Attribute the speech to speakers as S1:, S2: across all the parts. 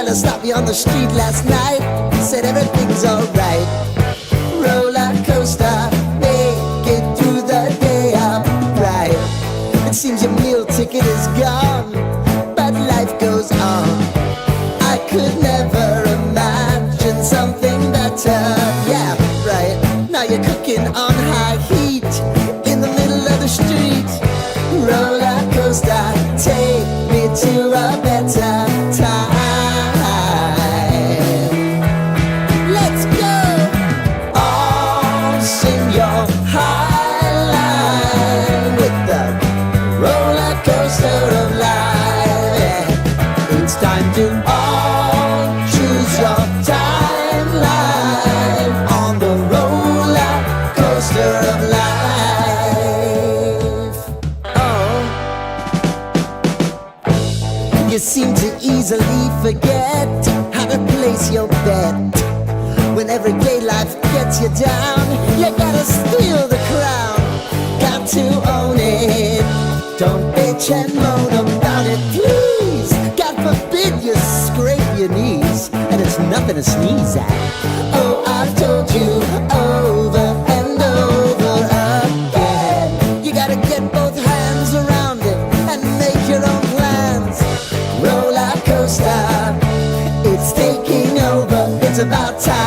S1: fella stopped me on the street last night, said everything's alright. Roller coaster, make it through the day upright. It seems your meal ticket is gone, but life goes on. I could never imagine something better. Yeah, right. Now you're cooking on high heat in the middle of the street. Roller coaster, take me to a better time. Let's go. All sing your high line with the roller coaster of life. Yeah. It's time to all choose your timeline on the roller coaster of life. Oh, you seem to easily forget how to place your bet. When everyday life gets you down, you gotta steal the crown. Got to own it. Don't bitch and moan about it, please. God forbid you scrape your knees, and it's nothing to sneeze at. Oh, I've told you over and over again. You gotta get both hands around it and make your own plans. Roller coaster, it's taking over. It's about time.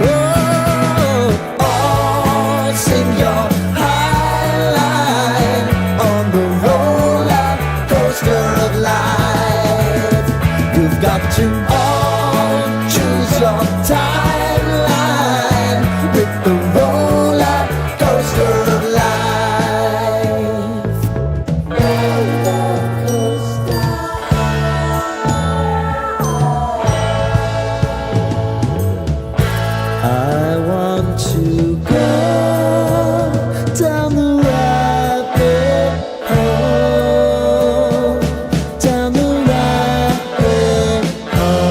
S1: Oh, all sing your high line on the roller coaster of life. You've got to all choose your timeline with the roller coaster of life. Roller coaster. I want to go down the rabbit hole, down the rabbit hole.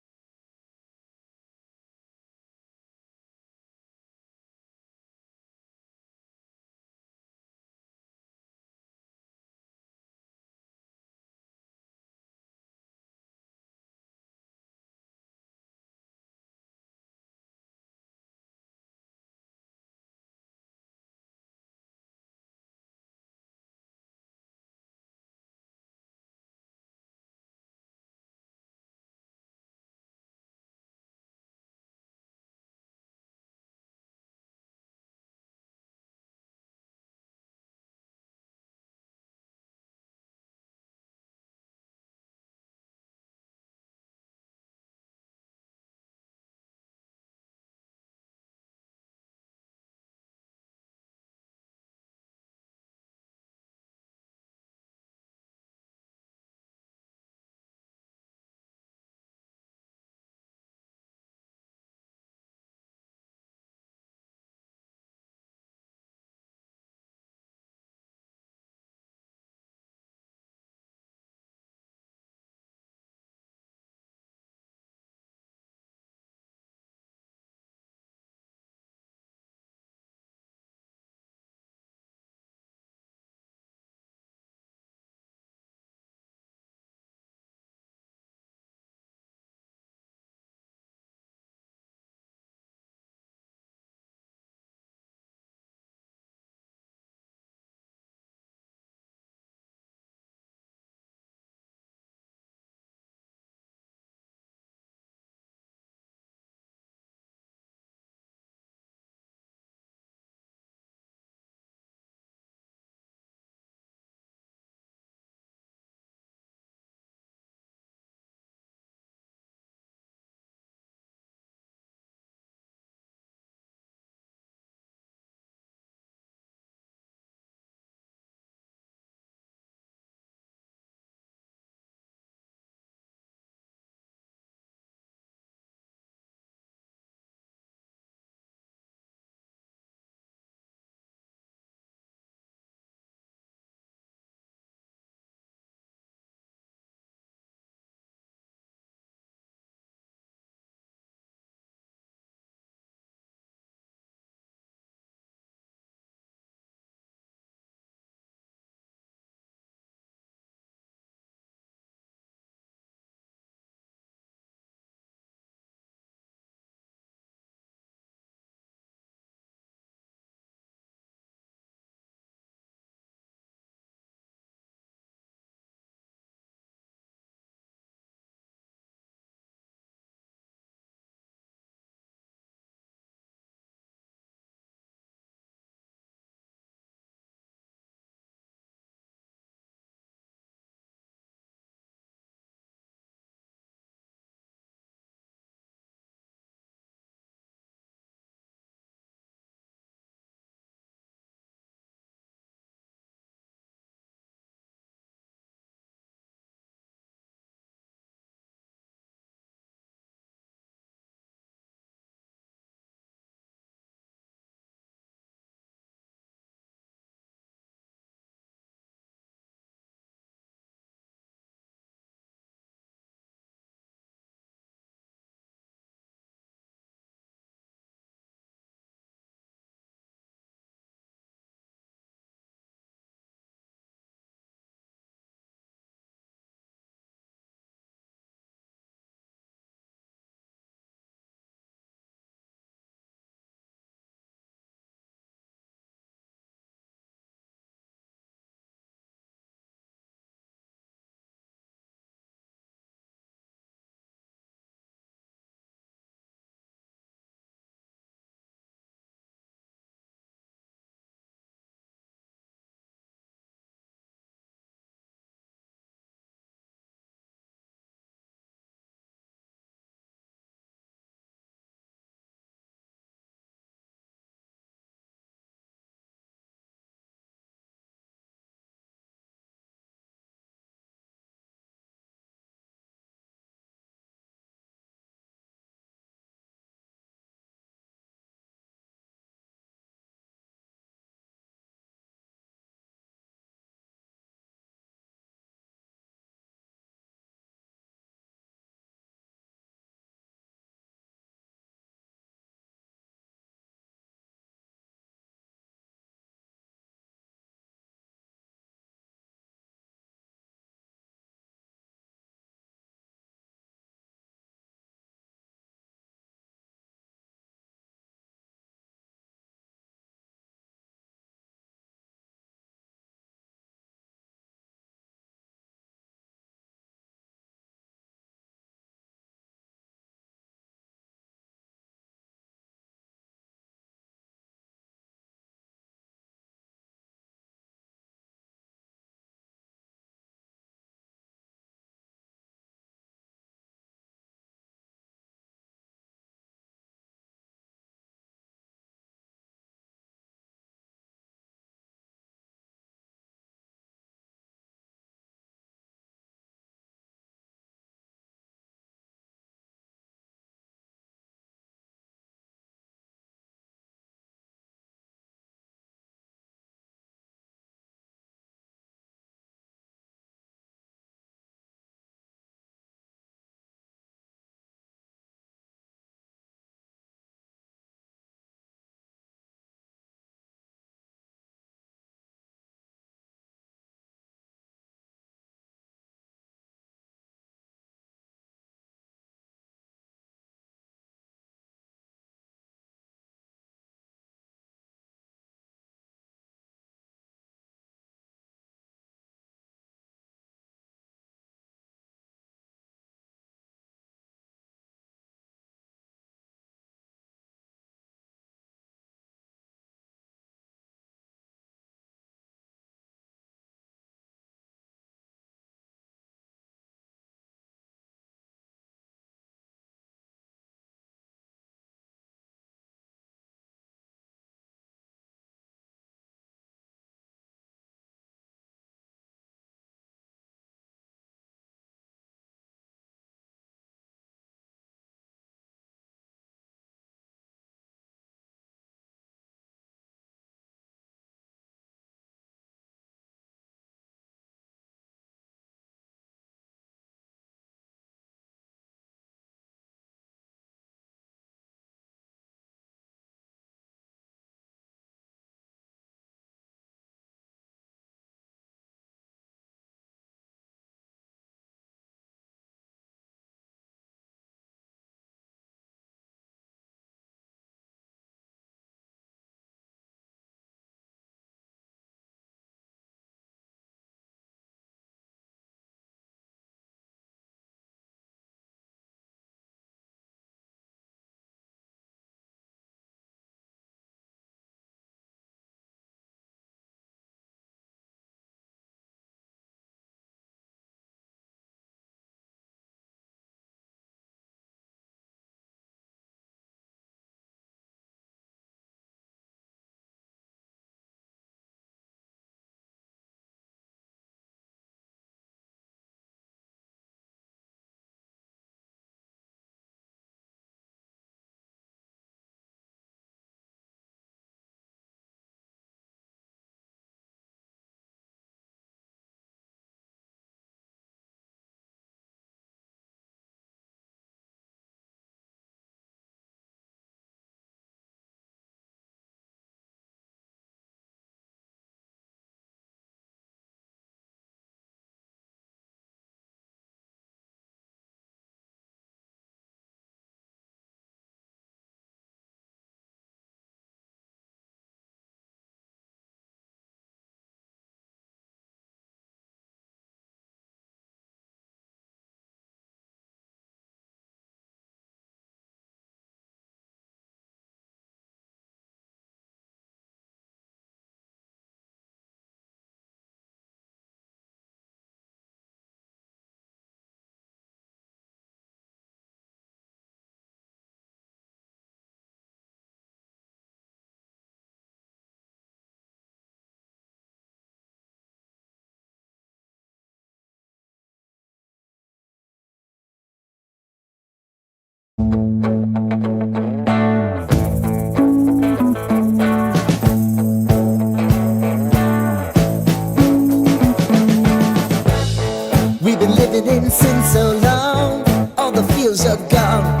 S1: living in sin so long, all the feels are gone.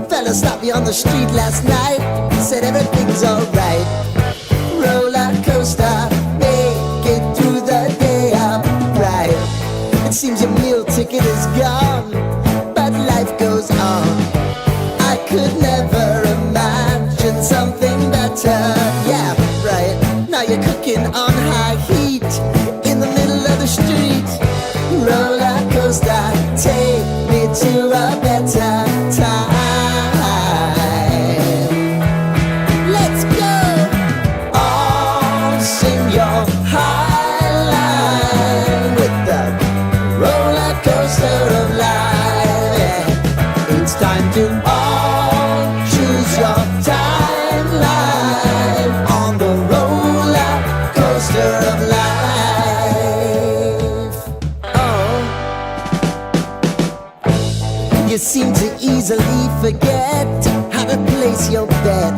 S1: Fella stopped me on the street last night, said everything's alright. Roller coaster, make it through the day upright. It seems your meal ticket is gone, but life goes on. I could never imagine something better. Yeah, right. Now you're cooking on high heat in the middle of the street. Roller coaster, take me to a better time. Let's go. All sing your high line with the roller coaster of life. Yeah. It's time to all choose your timeline on the roller coaster of life. Oh, you seem to easily forget how to place your bet.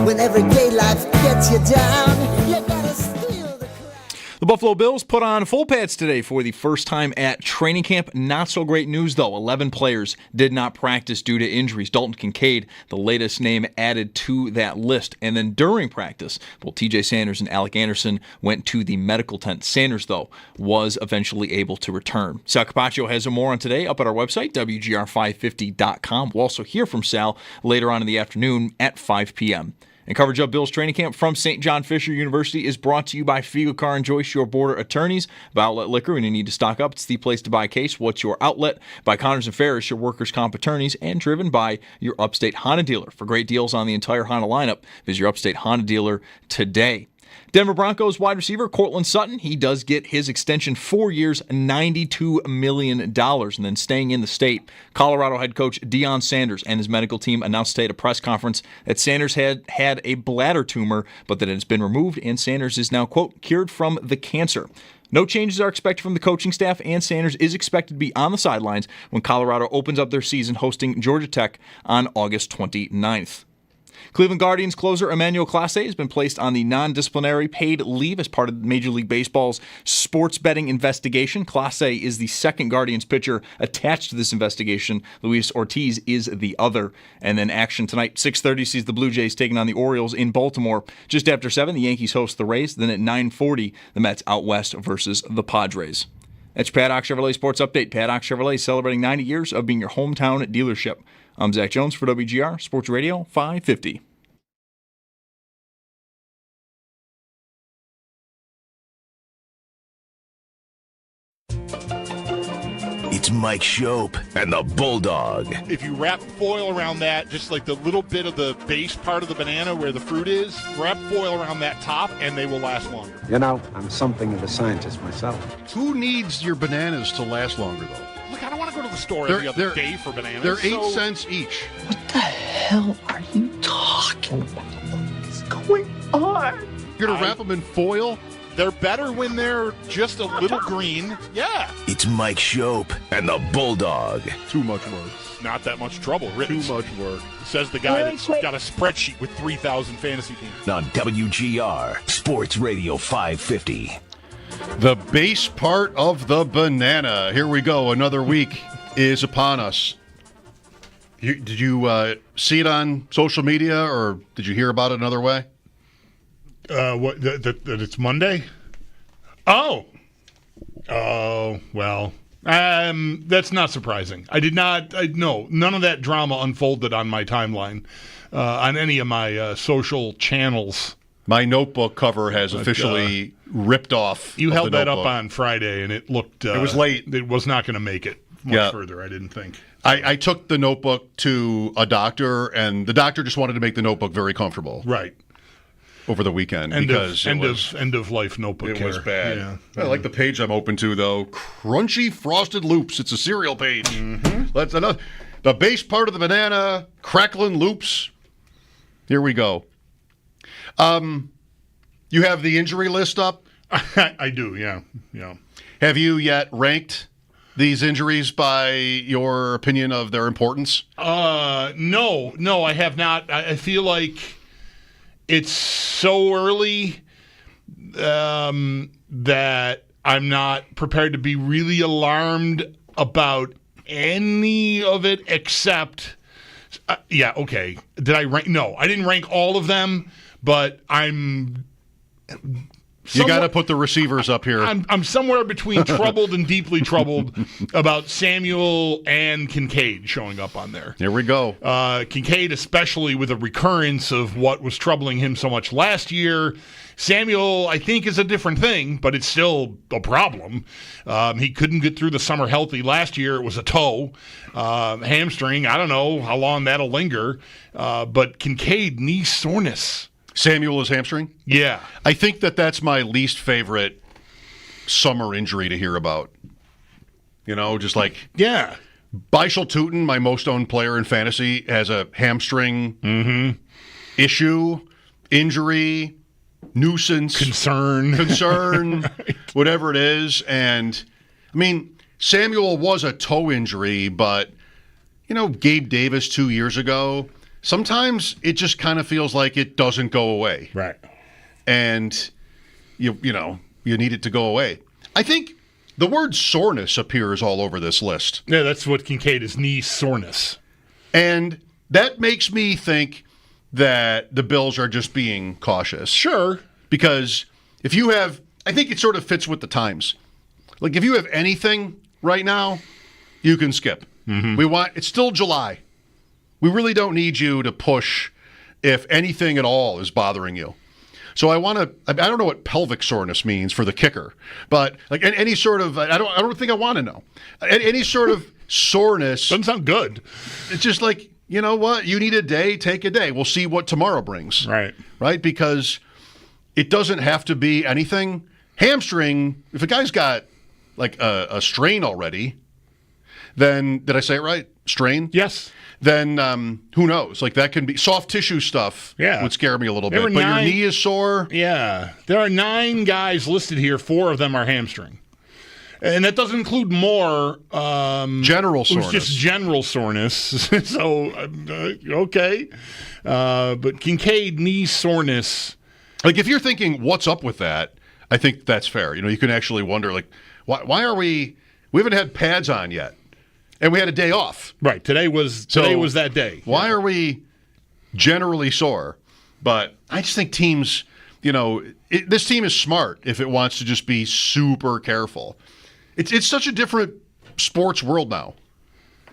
S1: When everyday life gets you down, you gotta steal the crowd.
S2: The Buffalo Bills put on full pads today for the first time at training camp. Not so great news, though. 11 players did not practice due to injuries. Dalton Kincaid, the latest name added to that list. And then during practice, both TJ Sanders and Alec Anderson went to the medical tent. Sanders, though, was eventually able to return. Sal Capacio has more on today up at our website, WGR550.com. We'll also hear from Sal later on in the afternoon at 5 p.m. And coverage of Bills training camp from St. John Fisher University is brought to you by Fiegel Car and Joyce, your border attorneys. By Outlet Liquor, when you need to stock up, it's the place to buy a case. What's your outlet? By Connors and Ferris, your workers' comp attorneys. And driven by your Upstate Honda dealer. For great deals on the entire Honda lineup, visit your Upstate Honda dealer today. Denver Broncos wide receiver Courtland Sutton, he does get his extension 4 years, $92 million. And then staying in the state, Colorado head coach Deion Sanders and his medical team announced today at a press conference that Sanders had a bladder tumor, but that it has been removed, and Sanders is now, quote, cured from the cancer. No changes are expected from the coaching staff, and Sanders is expected to be on the sidelines when Colorado opens up their season hosting Georgia Tech on August 29th. Cleveland Guardians closer Emmanuel Clase has been placed on the non-disciplinary paid leave as part of Major League Baseball's sports betting investigation. Clase is the second Guardians pitcher attached to this investigation. Luis Ortiz is the other. And then action tonight, 6:30 sees the Blue Jays taking on the Orioles in Baltimore. Just after 7, the Yankees host the Rays. Then at 9:40, the Mets out west versus the Padres. That's your Paddock Chevrolet Sports Update. Paddock Chevrolet celebrating 90 years of being your hometown dealership. I'm Zach Jones for WGR Sports Radio 550.
S3: It's Mike Schopp and the Bulldog.
S4: If you wrap foil around that, just like the little bit of the base part of the banana where the fruit is, wrap foil around that top and they will last longer.
S5: You know, I'm something of a scientist myself.
S6: Who needs your bananas to last longer, though?
S4: Look, I don't want to go to the store every other day for bananas.
S6: They're 8 cents each.
S7: What the hell are you talking about? What is going on?
S6: You're going to wrap them in foil?
S4: They're better when they're just a little green. Yeah.
S3: It's Mike Schopp and the Bulldog.
S6: Too much work.
S4: Not that much trouble.
S6: Too much work.
S4: Says the guy that's got a spreadsheet with 3,000 fantasy teams.
S3: On WGR Sports Radio 550.
S6: The base part of the banana. Here we go. Another week is upon us. Did you see it on social media, or did you hear about it another way?
S4: What? That it's Monday? Oh, well. That's not surprising. I did not. No, none of that drama unfolded on my timeline, on any of my social channels.
S6: My notebook cover has officially ripped off.
S4: You held that
S6: notebook
S4: up on Friday, and it looked.
S6: It was late.
S4: It was not going to make it much further, I didn't think.
S6: I took the notebook to a doctor, and the doctor just wanted to make the notebook very comfortable.
S4: Right.
S6: Over the weekend,
S4: end of life notebook.
S6: It was bad.
S4: Yeah.
S6: I like the page I'm open to, though. Crunchy frosted loops. It's a cereal page.
S4: Mm-hmm.
S6: That's another. The base part of the banana, crackling loops. Here we go. You have the injury list up?
S4: I do. Yeah.
S6: Have you yet ranked these injuries by your opinion of their importance?
S4: No, I have not. I feel like it's so early that I'm not prepared to be really alarmed about any of it except, okay. Did I rank? No, I didn't rank all of them, but I'm...
S6: You got to put the receivers up here.
S4: I'm somewhere between troubled and deeply troubled about Samuel and Kincaid showing up on there.
S6: Here we go.
S4: Kincaid, especially with a recurrence of what was troubling him so much last year. Samuel, I think, is a different thing, but it's still a problem. He couldn't get through the summer healthy last year. It was a toe. Hamstring, I don't know how long that'll linger. But Kincaid, knee soreness.
S6: Samuel is hamstring?
S4: Yeah.
S6: I think that's my least favorite summer injury to hear about. Just like...
S4: Yeah.
S6: Beischel Tootin, my most owned player in fantasy, has a hamstring issue, injury, nuisance.
S4: Concern.
S6: Right. Whatever it is. And, Samuel was a toe injury, but, Gabe Davis 2 years ago... Sometimes it just kind of feels like it doesn't go away.
S4: Right.
S6: And, you need it to go away. I think the word soreness appears all over this list.
S4: Yeah, that's what Kincaid is, knee soreness.
S6: And that makes me think that the Bills are just being cautious.
S4: Sure.
S6: Because if you have, I think it sort of fits with the times. Like if you have anything right now, you can skip. It's still July. We really don't need you to push if anything at all is bothering you. So I don't know what pelvic soreness means for the kicker, but like any sort of, I don't think I want to know. Any sort of soreness.
S4: Doesn't sound good.
S6: It's just like, you know what? You need a day, take a day. We'll see what tomorrow brings.
S4: Right.
S6: Right? Because it doesn't have to be anything. Hamstring, if a guy's got like a strain already, then, did I say it right? Strain?
S4: Yes.
S6: Then who knows? Like that can be soft tissue stuff.
S4: Yeah.
S6: Would scare me a little bit. But your knee is sore.
S4: Yeah. There are 9 guys listed here. 4 of them are hamstring. And that doesn't include more.
S6: General soreness.
S4: It was just general soreness. So, okay. But Kincaid, knee soreness.
S6: Like if you're thinking, what's up with that? I think that's fair. You can actually wonder, like, why are we haven't had pads on yet. And we had a day off.
S4: Right. Today was that day.
S6: Why are we generally sore? But I just think teams, this team is smart if it wants to just be super careful. It's such a different sports world now.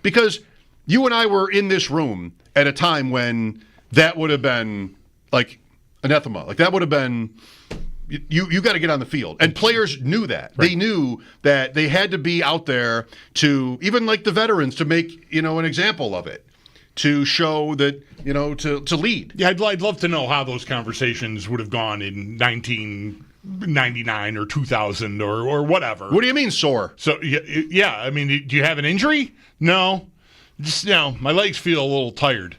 S6: Because you and I were in this room at a time when that would have been like anathema. Like that would have been... You got to get on the field. And players knew that. Right. They knew that they had to be out there to, even like the veterans, to make, an example of it, to show that, to lead.
S4: Yeah, I'd love to know how those conversations would have gone in 1999 or 2000 or whatever.
S6: What do you mean sore?
S4: So, yeah, do you have an injury? No. Just, my legs feel a little tired.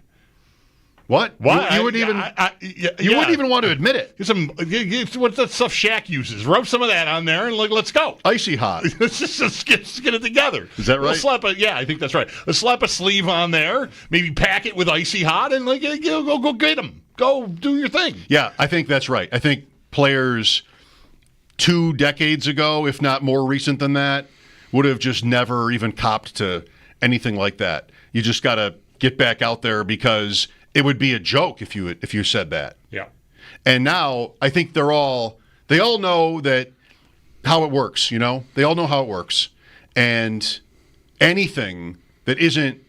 S6: What?
S4: Why?
S6: You wouldn't even. You wouldn't even want to admit it.
S4: What's that stuff Shaq uses? Rub some of that on there and let's go.
S6: Icy hot.
S4: Let's just get it together.
S6: Is that right?
S4: I think that's right. Let's slap a sleeve on there. Maybe pack it with icy hot and go get them. Go do your thing.
S6: Yeah, I think that's right. I think players 2 decades ago, if not more recent than that, would have just never even copped to anything like that. You just got to get back out there because it would be a joke if you said that.
S4: Yeah.
S6: And now I think they all know that how it works, They all know how it works. And anything that isn't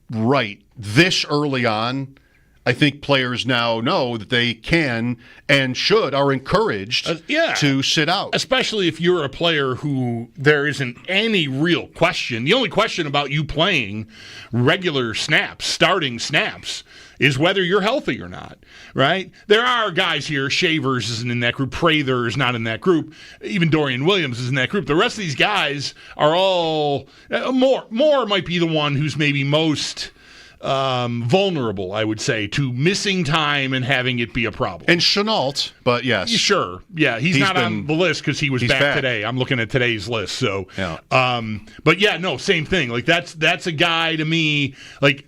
S6: right this early on, I think players now know that they can and are encouraged to sit out.
S4: Especially if you're a player who there isn't any real question. The only question about you playing regular snaps, starting snaps, is whether you're healthy or not, right? There are guys here, Shavers isn't in that group, Prather is not in that group, even Dorian Williams is in that group. The rest of these guys are all, Moore might be the one who's maybe most vulnerable, I would say, to missing time and having it be a problem.
S6: And Chenault, but yes.
S4: Sure. Yeah, he's not on the list because he was back today. I'm looking at today's list. So,
S6: yeah.
S4: But yeah, no, same thing. Like that's a guy to me, like,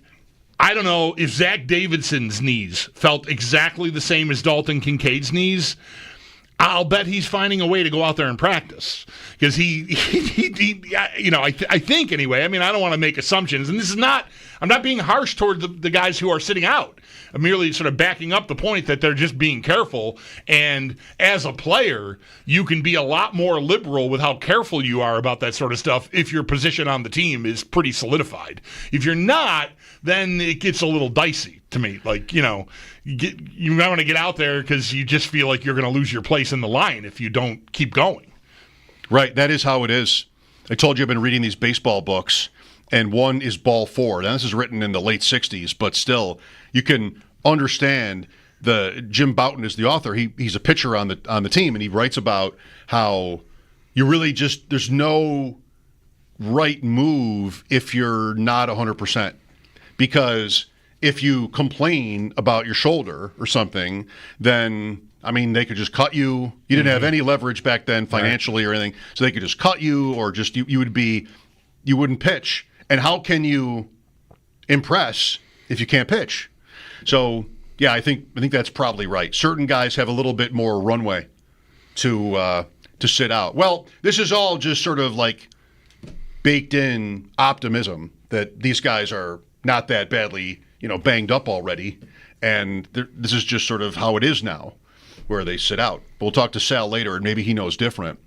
S4: I don't know if Zach Davidson's knees felt exactly the same as Dalton Kincaid's knees. I'll bet he's finding a way to go out there and practice because I think anyway. I mean, I don't want to make assumptions, and I'm not being harsh toward the guys who are sitting out. I'm merely sort of backing up the point that they're just being careful. And as a player, you can be a lot more liberal with how careful you are about that sort of stuff if your position on the team is pretty solidified. If you're not, then it gets a little dicey to me. Like, you might want to get out there because you just feel like you're going to lose your place in the line if you don't keep going.
S6: Right, that is how it is. I told you I've been reading these baseball books, and one is Ball 4. Now, this is written in the late 60s, but still, you can understand Jim Bouton is the author. He's a pitcher on the team, and he writes about how you really just, there's no right move if you're not 100%. Because if you complain about your shoulder or something, then, I mean, they could just cut you. You didn't have any leverage back then financially or anything, so they could just cut you or just you wouldn't pitch. And how can you impress if you can't pitch? So, yeah, I think that's probably right. Certain guys have a little bit more runway to sit out. Well, this is all just sort of like baked in optimism that these guys are not that badly, banged up already, and this is just sort of how it is now, where they sit out. But we'll talk to Sal later, and maybe he knows different.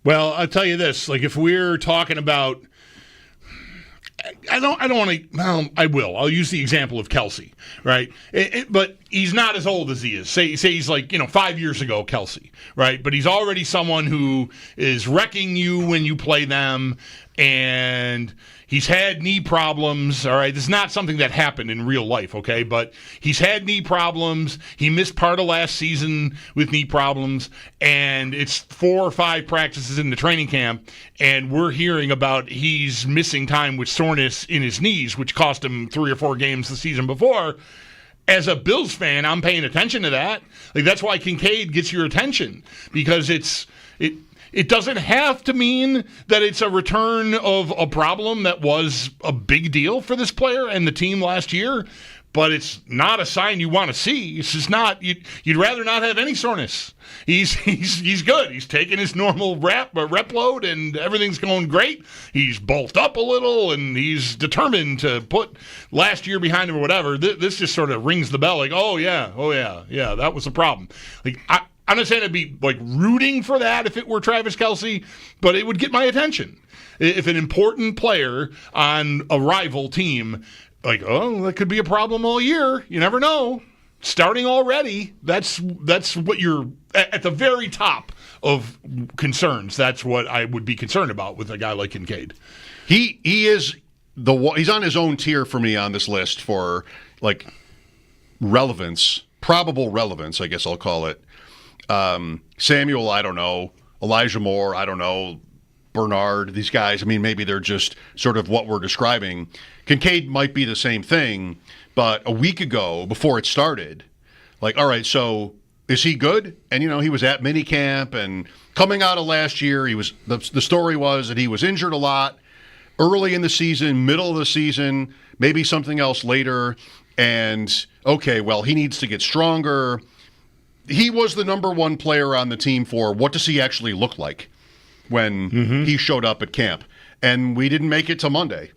S4: Well, I'll tell you this: like, if we're talking about, I don't want to. Well, I will. I'll use the example of Kelsey, right? But he's not as old as he is. Say he's like 5 years ago, Kelsey, right? But he's already someone who is wrecking you when you play them, and he's had knee problems, all right? This is not something that happened in real life, okay? But he's had knee problems. He missed part of last season with knee problems, and it's 4 or 5 practices in the training camp, and we're hearing about he's missing time with soreness in his knees, which cost him 3 or 4 games the season before. As a Bills fan, I'm paying attention to that. Like, that's why Kincaid gets your attention, because it doesn't have to mean that it's a return of a problem that was a big deal for this player and the team last year, but it's not a sign you want to see. It's just not. You'd rather not have any soreness. He's good. He's taking his normal rep load, and everything's going great. He's bulked up a little, and he's determined to put last year behind him or whatever. This just sort of rings the bell, like, oh yeah, that was the problem. Like, I'm not saying I'd be like rooting for that if it were Travis Kelce, but it would get my attention. If an important player on a rival team, like, oh, that could be a problem all year. You never know. Starting already, that's what you're at the very top of concerns. That's what I would be concerned about with a guy like Kincaid.
S6: He's on his own tier for me on this list for like relevance, probable relevance, I guess I'll call it. Samuel, I don't know. Elijah Moore, I don't know. Bernard, these guys, I mean, maybe they're just sort of what we're describing. Kincaid might be the same thing, but a week ago, before it started, like, all right, so is he good? And, he was at minicamp, and coming out of last year, the story was that he was injured a lot early in the season, middle of the season, maybe something else later, and, okay, well, he needs to get stronger. He was the number one player on the team for what does he actually look like when he showed up at camp. And we didn't make it to Monday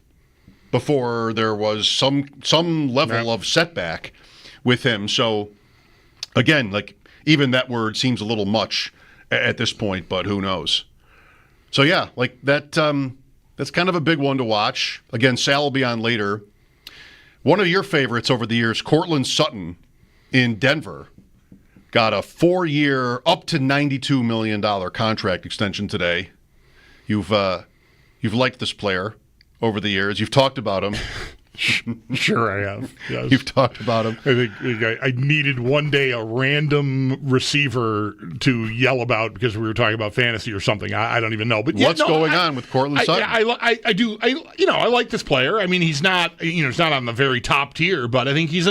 S6: before there was some level of setback with him. So, again, like, even that word seems a little much at this point, but who knows? So, yeah, like that. That's kind of a big one to watch. Again, Sal will be on later. One of your favorites over the years, Cortland Sutton in Denver, got a 4-year, up to $92 million contract extension today. You've liked this player over the years. You've talked about him.
S4: Sure I have. Yes.
S6: You've talked about him.
S4: I think I needed one day a random receiver to yell about because we were talking about fantasy or something. I don't even know. But
S6: what's going on with Cortland Sutton?
S4: I do. I like this player. I mean, he's not on the very top tier, but I think he's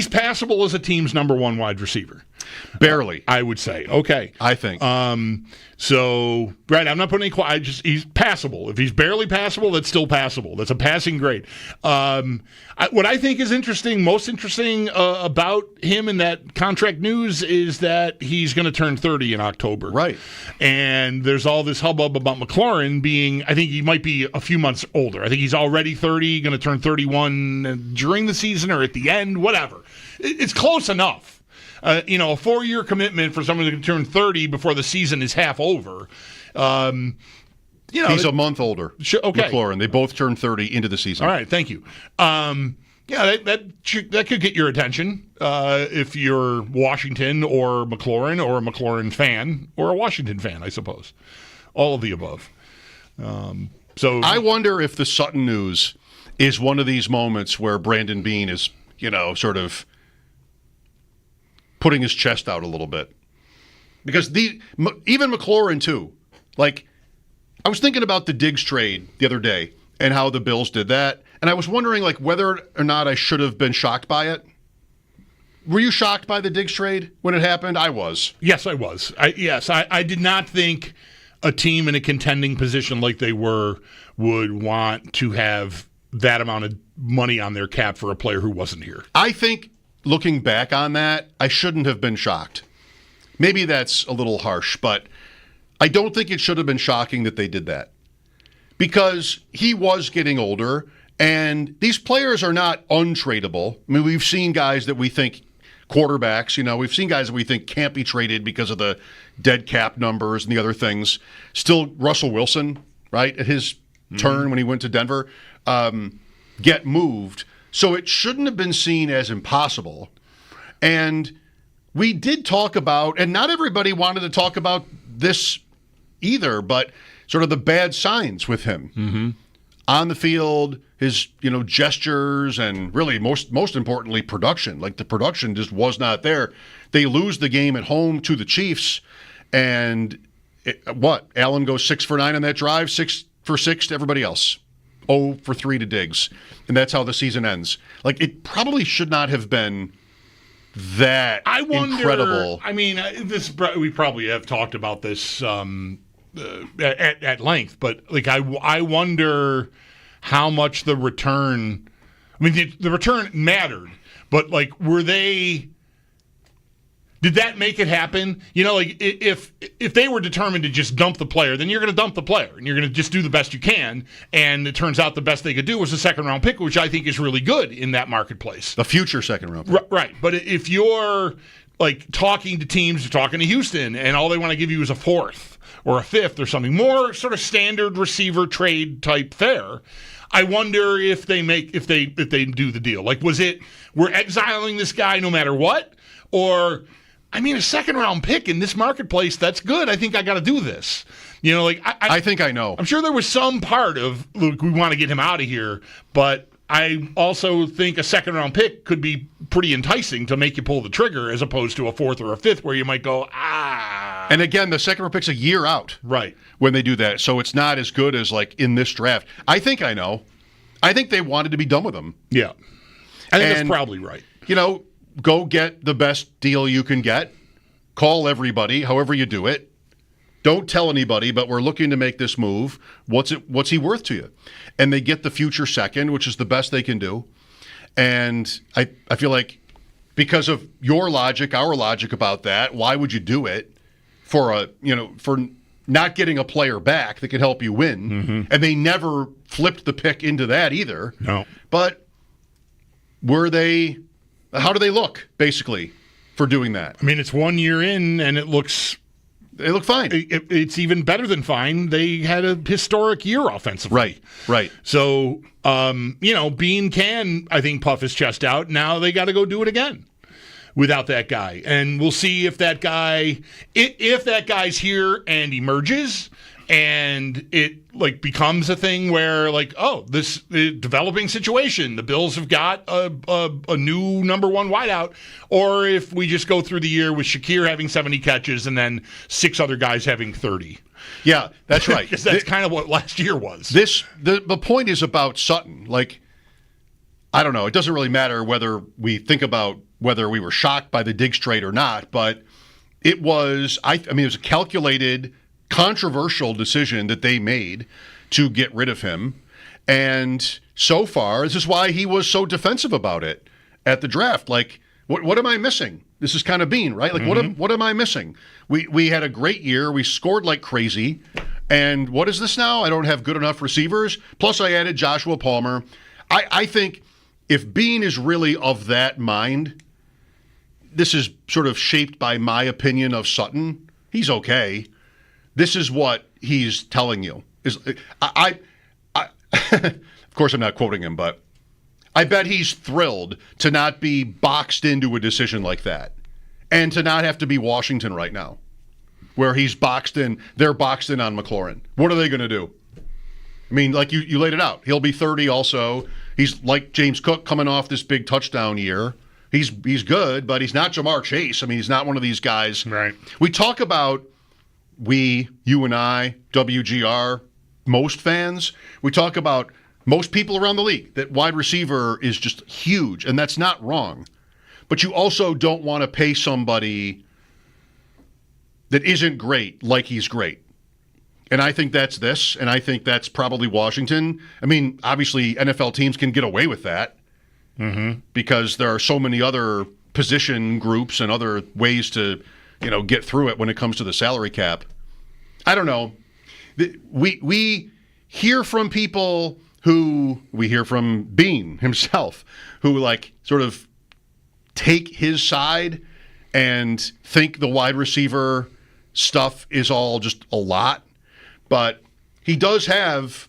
S4: passable as a team's number one wide receiver.
S6: Barely.
S4: I would say. Okay.
S6: I think.
S4: So, right, I'm not putting any. He's passable. If he's barely passable, that's still passable. That's a passing grade. What I think is most interesting about him in that contract news is that he's going to turn 30 in October.
S6: Right.
S4: And there's all this hubbub about McLaurin being, I think he might be a few months older. I think he's already 30, going to turn 31 during the season or at the end, whatever. It's close enough. A 4-year commitment for someone who can turn 30 before the season is half over.
S6: He's a month older.
S4: Okay.
S6: McLaurin. They both turned 30 into the season.
S4: All right, thank you. That could get your attention if you're Washington or a McLaurin fan or a Washington fan, I suppose. All of the above. So
S6: I wonder if the Sutton news is one of these moments where Brandon Beane is, sort of putting his chest out a little bit. Because even McLaurin, too. Like, I was thinking about the Diggs trade the other day and how the Bills did that. And I was wondering, whether or not I should have been shocked by it. Were you shocked by the Diggs trade when it happened? I was.
S4: Yes, I was. I did not think a team in a contending position like they were would want to have that amount of money on their cap for a player who wasn't here.
S6: I think, looking back on that, I shouldn't have been shocked. Maybe that's a little harsh, but I don't think it should have been shocking that they did that. Because he was getting older, and these players are not untradeable. I mean, we've seen guys that we think, quarterbacks, we've seen guys that we think can't be traded because of the dead cap numbers and the other things. Still, Russell Wilson, right, at his turn when he went to Denver, get moved. So it shouldn't have been seen as impossible. And we did talk about, and not everybody wanted to talk about this either, but sort of the bad signs with him. On the field, his gestures, and really most importantly, production. Like, the production just was not there. They lose the game at home to the Chiefs, and Allen goes 6 for 9 on that drive, 6 for 6 to everybody else. 0 for 3 to Diggs. And that's how the season ends. Like, it probably should not have been that incredible.
S4: I mean, we probably have talked about this at length, but I wonder how much the return. I mean, the return mattered, but were they? Did that make it happen? If they were determined to just dump the player, then you're going to dump the player, and you're going to just do the best you can. And it turns out the best they could do was a second-round pick, which I think is really good in that marketplace.
S6: The future second-round pick.
S4: Right. But if you're talking to teams, you're talking to Houston, and all they want to give you is a 4th or a 5th or something more sort of standard receiver trade type fare. I wonder if they do the deal. Was it we're exiling this guy no matter what, or a second-round pick in this marketplace, that's good. I think I got to do this. I think I know. I'm sure there was some part of, look, we want to get him out of here, but I also think a second-round pick could be pretty enticing to make you pull the trigger as opposed to a 4th or a 5th where you might go, And
S6: again, the second-round pick's a year out.
S4: Right.
S6: When they do that. So it's not as good as, in this draft. I think I know. I think they wanted to be done with him.
S4: Yeah. I think that's probably right.
S6: Go get the best deal you can get. Call everybody, however you do it. Don't tell anybody, but we're looking to make this move. What's he worth to you? And they get the future second, which is the best they can do. And I feel like because of your logic, our logic about that, why would you do it for not getting a player back that could help you win? Mm-hmm. And they never flipped the pick into that either.
S4: No.
S6: But how do they look, basically, for doing that?
S4: It's 1 year in, and it looks...
S6: They look fine.
S4: It's even better than fine. They had a historic year offensively.
S6: Right.
S4: So, Beane can, I think, puff his chest out. Now they got to go do it again without that guy. And we'll see if that guy's here and emerges, and it becomes a thing where this developing situation, the Bills have got a new number one wideout, or if we just go through the year with Shakir having 70 catches and then 6 other guys having 30.
S6: Yeah, that's right.
S4: Because that's kind of what last year was.
S6: The point is about Sutton. I don't know. It doesn't really matter whether we think about whether we were shocked by the Diggs trade or not, but it was, it was a calculated, controversial decision that they made to get rid of him. And so far, this is why he was so defensive about it at the draft. Like, what am I missing? This is kind of Bean, right? Like, what am I missing? We had a great year. We scored like crazy. And what is this now? I don't have good enough receivers. Plus, I added Joshua Palmer. I think if Bean is really of that mind, this is sort of shaped by my opinion of Sutton. He's okay. This is what he's telling you. Of course, I'm not quoting him, but I bet he's thrilled to not be boxed into a decision like that and to not have to be Washington right now, where he's boxed in. They're boxed in on McLaurin. What are they going to do? I mean, like you laid it out. He'll be 30 also. He's like James Cook coming off this big touchdown year. He's good, but he's not Jamar Chase. I mean, he's not one of these guys.
S4: Right.
S6: We talk about, you and I, WGR, most fans, we talk about most people around the league, that wide receiver is just huge, and that's not wrong. But you also don't want to pay somebody that isn't great like he's great. And I think that's this, and I think that's probably Washington. I mean, obviously, NFL teams can get away with that because there are so many other position groups and other ways to, get through it when it comes to the salary cap. I don't know. We hear from people we hear from Bean himself, who sort of take his side and think the wide receiver stuff is all just a lot. But he does have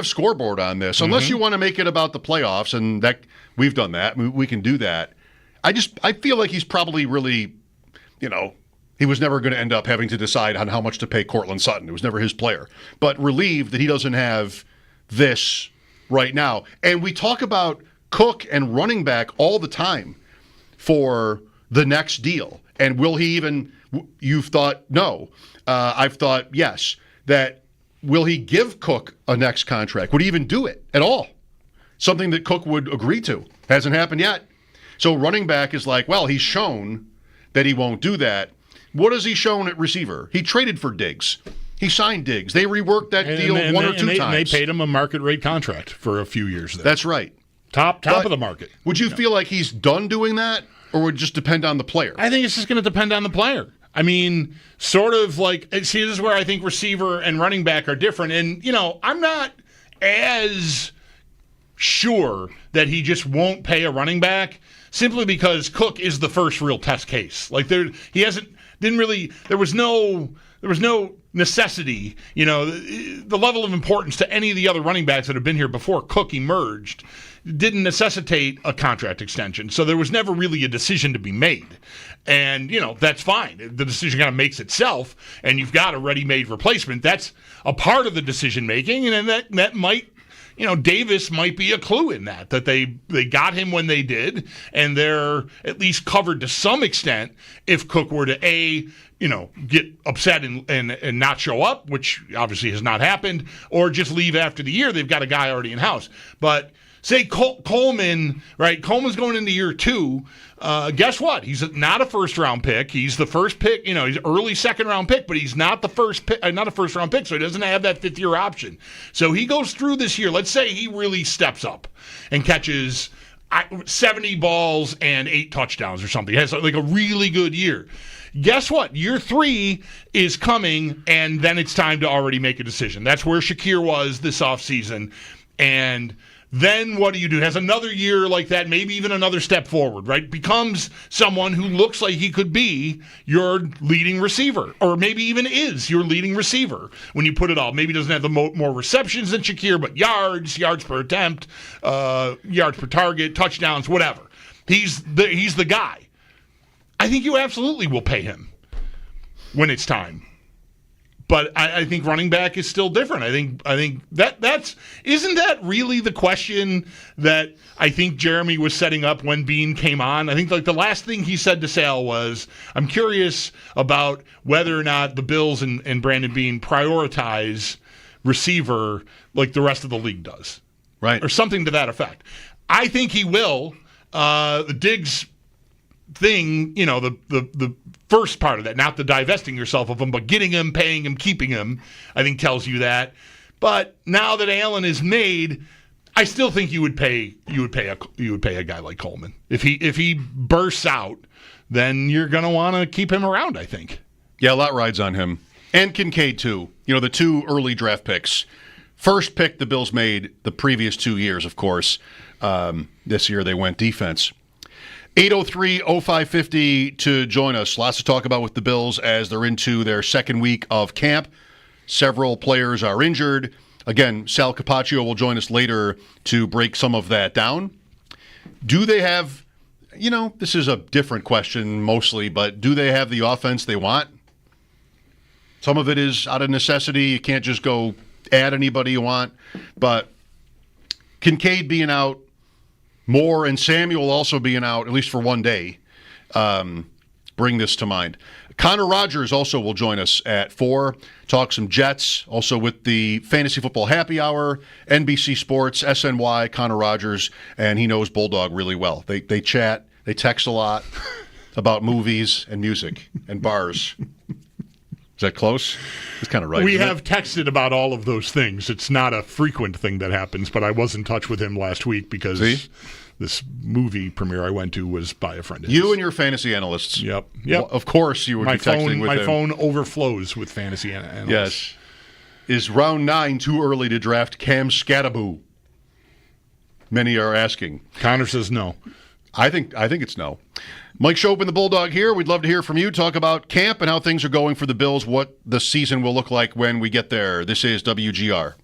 S6: scoreboard on this. Unless you want to make it about the playoffs, and that we've done that. We can do that. I feel like he's probably really, he was never going to end up having to decide on how much to pay Courtland Sutton. It was never his player. But relieved that he doesn't have this right now. And we talk about Cook and running back all the time for the next deal. And will he even, you've thought no. I've thought yes. That will he give Cook a next contract? Would he even do it at all? Something that Cook would agree to. Hasn't happened yet. So running back is he's shown that he won't do that. What has he shown at receiver? He traded for Diggs. He signed Diggs. They reworked that deal one or two times.
S4: They paid him a market rate contract for a few years there.
S6: That's right.
S4: Top of the market.
S6: Would you feel like he's done doing that, or would it just depend on the player?
S4: I think it's just going to depend on the player. I mean, sort of this is where I think receiver and running back are different. And, I'm not as sure that he just won't pay a running back simply because Cook is the first real test case. There was no necessity, the level of importance to any of the other running backs that have been here before Cook emerged didn't necessitate a contract extension. So there was never really a decision to be made. And, that's fine. The decision kind of makes itself, and you've got a ready-made replacement. That's a part of the decision-making, and that might, Davis might be a clue in that they got him when they did, and they're at least covered to some extent if Cook were to, get upset and not show up, which obviously has not happened, or just leave after the year. They've got a guy already in-house. But say Coleman, right? Coleman's going into year 2. Guess what? He's not a first-round pick. He's the first pick. He's early second-round pick, but he's not the not a first-round pick, so he doesn't have that fifth-year option. So he goes through this year. Let's say he really steps up and catches 70 balls and 8 touchdowns or something. He has a really good year. Guess what? Year 3 is coming, and then it's time to already make a decision. That's where Shakir was this offseason. And then what do you do? Has another year like that, maybe even another step forward, right? Becomes someone who looks like he could be your leading receiver, or maybe even is your leading receiver when you put it all. Maybe doesn't have the more receptions than Shakir, but yards per attempt, yards per target, touchdowns, whatever. He's the guy. I think you absolutely will pay him when it's time. But I think running back is still different. I think isn't that really the question that I think Jeremy was setting up when Bean came on? I think the last thing he said to Sal was, I'm curious about whether or not the Bills and Brandon Bean prioritize receiver like the rest of the league does.
S6: Right.
S4: Or something to that effect. I think he will. The Diggs thing, the first part of that, not the divesting yourself of him, but getting him, paying him, keeping him, I think tells you that. But now that Allen is made, I still think you would pay a guy like Coleman. If he bursts out, then you're going to want to keep him around, I think.
S6: Yeah, a lot rides on him. And Kincaid, too. The 2 early draft picks. First pick the Bills made the previous 2 years, of course. This year they went defense. 803-0550 to join us. Lots to talk about with the Bills as they're into their second week of camp. Several players are injured. Again, Sal Capacio will join us later to break some of that down. Do they have, this is a different question mostly, but do they have the offense they want? Some of it is out of necessity. You can't just go add anybody you want. But Kincaid being out, Moore and Samuel also being out, at least for one day, bring this to mind. Connor Rogers also will join us at 4, talk some Jets, also with the Fantasy Football Happy Hour, NBC Sports, SNY, Connor Rogers, and he knows Bulldog really well. They chat, they text a lot about movies and music and bars. Is that close? It's kind of right.
S4: We have texted about all of those things. It's not a frequent thing that happens, but I was in touch with him last week because this movie premiere I went to was by a friend of his.
S6: You and your fantasy analysts.
S4: Yep.
S6: Well, of course you would be texting with him.
S4: My phone overflows with fantasy analysts.
S6: Yes. Is round 9 too early to draft Cam Scattaboo? Many are asking.
S4: Connor says no.
S6: I think it's no. Mike Schopp and the Bulldog here. We'd love to hear from you. Talk about camp and how things are going for the Bills, what the season will look like when we get there. This is WGR.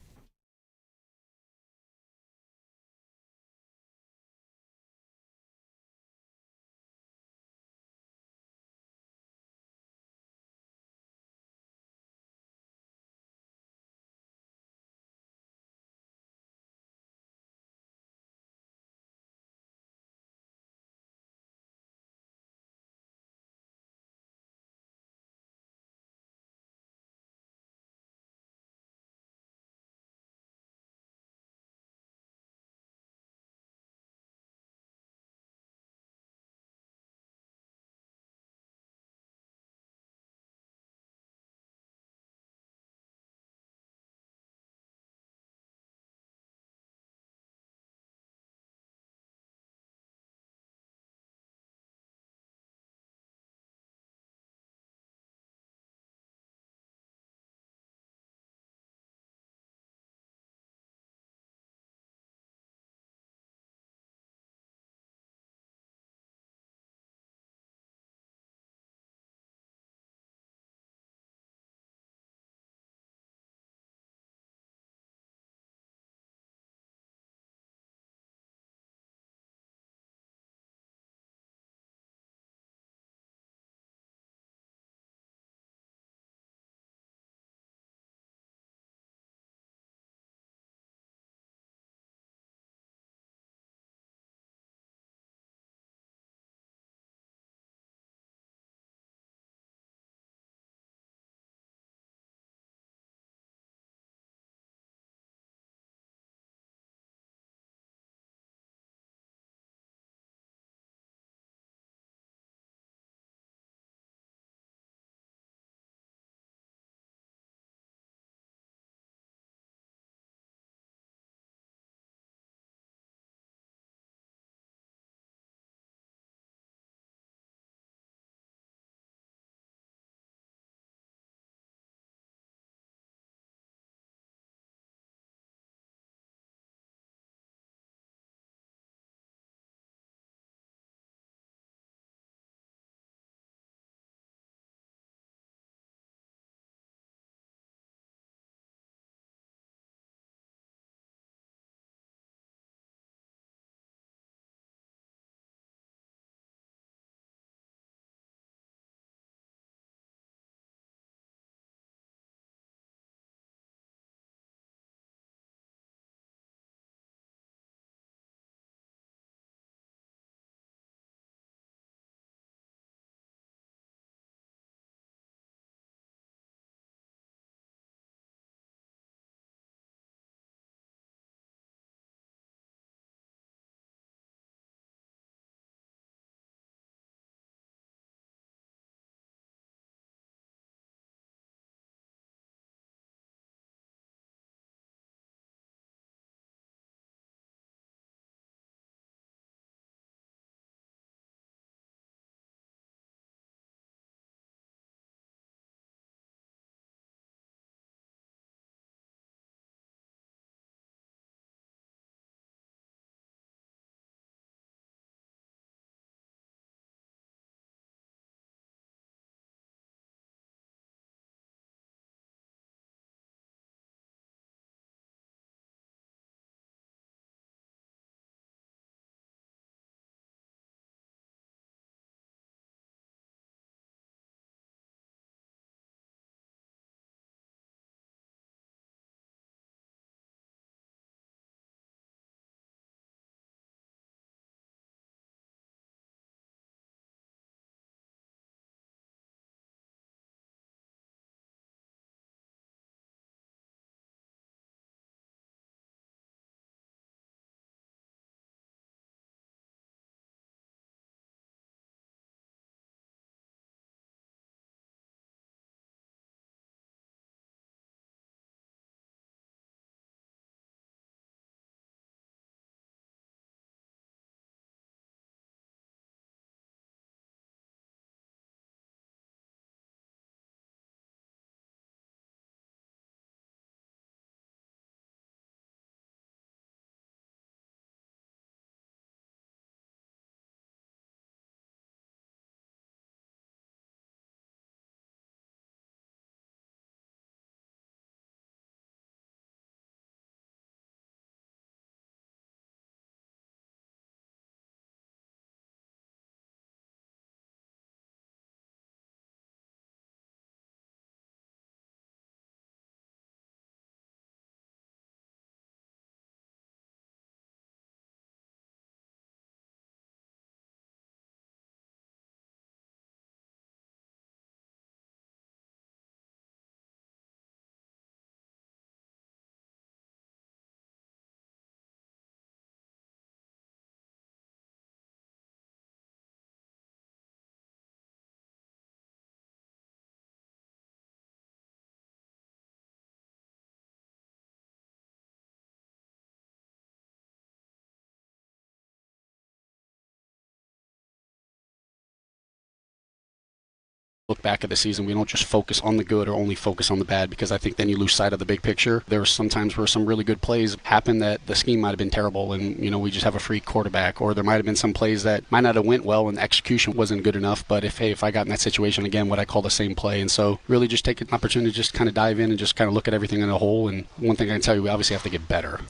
S8: look back at the season. We don't just focus on the good or only focus on the bad, because I think then you lose sight of the big picture. There were some times where some really good plays happened that the scheme might have been terrible and, we just have a free quarterback, or there might have been some plays that might not have went well and the execution wasn't good enough. But if I got in that situation again, would I call the same play? And so really just take an opportunity to just kind of dive in and just kind of look at everything in a whole. And one thing I can tell you, we obviously have to get better.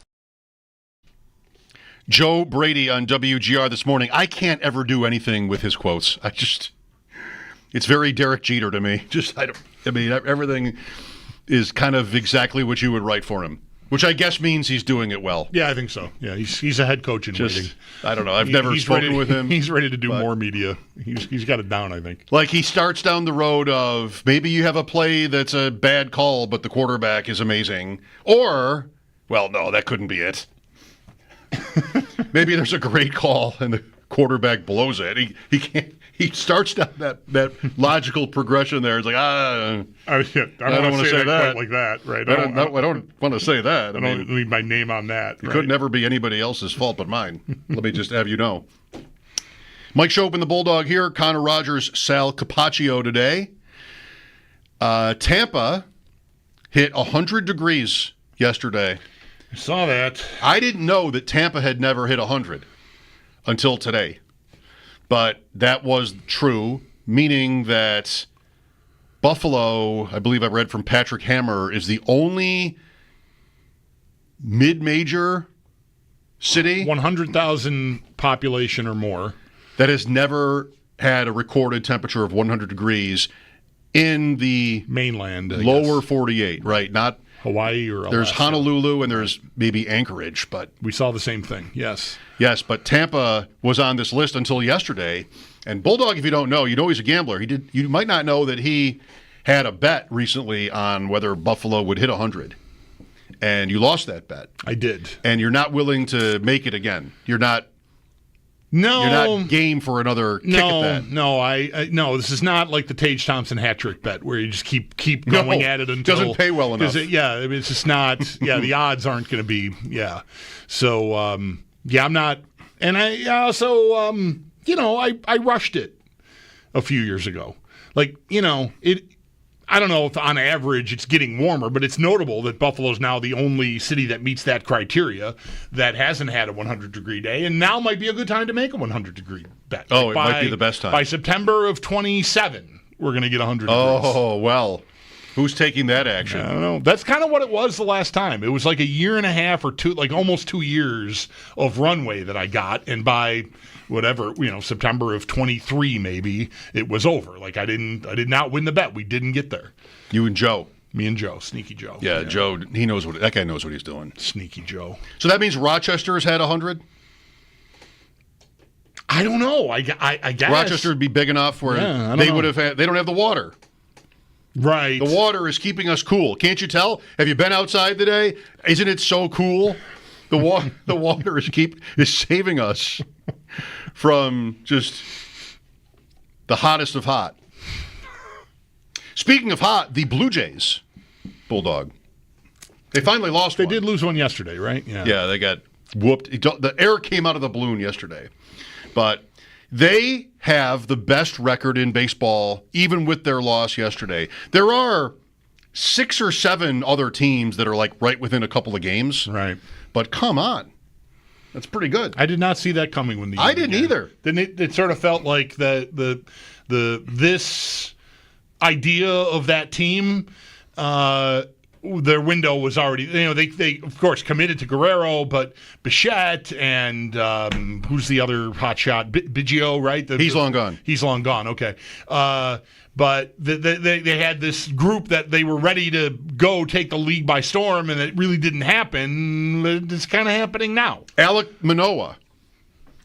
S6: Joe Brady on WGR this morning. I can't ever do anything with his quotes. It's very Derek Jeter to me. Everything is kind of exactly what you would write for him, which I guess means he's doing it well.
S4: Yeah, I think so. Yeah, he's a head coach in waiting.
S6: I don't know. I've never spoken with him.
S4: He's ready to do more media. He's got it down, I think.
S6: Like, he starts down the road of maybe you have a play that's a bad call, but the quarterback is amazing. Or, well, no, that couldn't be it. Maybe there's a great call and the quarterback blows it. He can't. He starts down that logical progression there. It's like, I don't want to say that
S4: like that, right?
S6: I don't want to say that.
S4: I don't leave my name on that.
S6: It could never be anybody else's fault but mine. Let me just have you know. Mike Schopp and the Bulldog here. Connor Rogers, Sal Capacio today. Tampa hit 100 degrees yesterday.
S4: I saw that.
S6: I didn't know that Tampa had never hit 100 until today. But that was true, meaning that Buffalo, I believe I read from Patrick Hammer, is the only mid-major city
S4: 100,000 population or more
S6: that has never had a recorded temperature of 100 degrees in the
S4: mainland,
S6: lower 48, right? Not
S4: Hawaii or Alaska.
S6: There's Honolulu and there's maybe Anchorage, but
S4: we saw the same thing. Yes,
S6: but Tampa was on this list until yesterday. And Bulldog, if you don't know, he's a gambler. You might not know that he had a bet recently on whether Buffalo would hit 100, and you lost that bet.
S4: I did,
S6: and you're not willing to make it again. You're not game for another kick at that.
S4: No, this is not like the Tage Thompson hat trick bet where you just keep going at it until
S6: doesn't pay well enough.
S4: It's just not. The odds aren't going to be. So I'm not. And I also I rushed it a few years ago. I don't know if on average it's getting warmer, but it's notable that Buffalo's now the only city that meets that criteria that hasn't had a 100-degree day, and now might be a good time to make a 100-degree bet.
S6: Oh, it might be the best time.
S4: By September of 27, we're going to get 100 degrees.
S6: Oh, well, who's taking that action?
S4: I don't know. That's kind of what it was the last time. It was like a year and a half or two, like almost 2 years of runway that I got, and by September of 23 maybe, it was over. Like I did not win the bet. We didn't get there.
S6: You and Joe.
S4: Me and Joe, Sneaky Joe.
S6: Yeah, Joe, that guy knows what he's doing.
S4: Sneaky Joe.
S6: So that means Rochester has had 100?
S4: I don't know. I guess
S6: Rochester would be big enough where they don't have the water.
S4: Right.
S6: The water is keeping us cool. Can't you tell? Have you been outside today? Isn't it so cool? The water is saving us from just the hottest of hot. Speaking of hot, the Blue Jays, Bulldog, they finally lost one.
S4: They did lose one yesterday, right?
S6: Yeah, they got whooped. The air came out of the balloon yesterday. But they have the best record in baseball, even with their loss yesterday. There are 6 or 7 other teams that are like right within a couple of games.
S4: Right.
S6: But come on. That's pretty good.
S4: I did not see that coming when the
S6: I didn't either.
S4: Then it sort of felt like this idea of that team, their window was already. They of course committed to Guerrero, but Bichette and who's the other hot shot? Biggio, right?
S6: He's long gone.
S4: He's long gone. Okay. But they had this group that they were ready to go take the league by storm, and it really didn't happen. It's kind of happening now.
S6: Alek Manoah,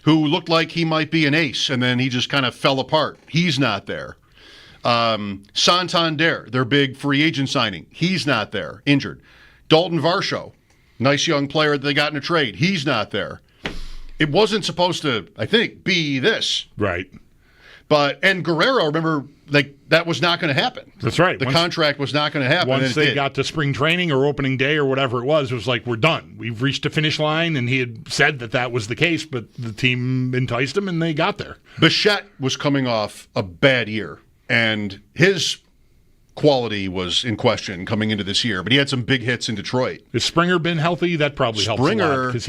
S6: who looked like he might be an ace, and then he just kind of fell apart. He's not there. Santander, their big free agent signing, he's not there, injured. Dalton Varsho, nice young player that they got in a trade, he's not there. It wasn't supposed to, I think, be this.
S4: Right.
S6: And Guerrero, remember, that was not going to happen.
S4: That's right.
S6: The contract was not going to happen.
S4: Once they got to spring training or opening day or whatever it was like, we're done. We've reached the finish line, and he had said that was the case, but the team enticed him, and they got there.
S6: Bichette was coming off a bad year. and his quality was in question coming into this year, but he had some big hits in Detroit.
S4: Has Springer been healthy? That probably helps a lot because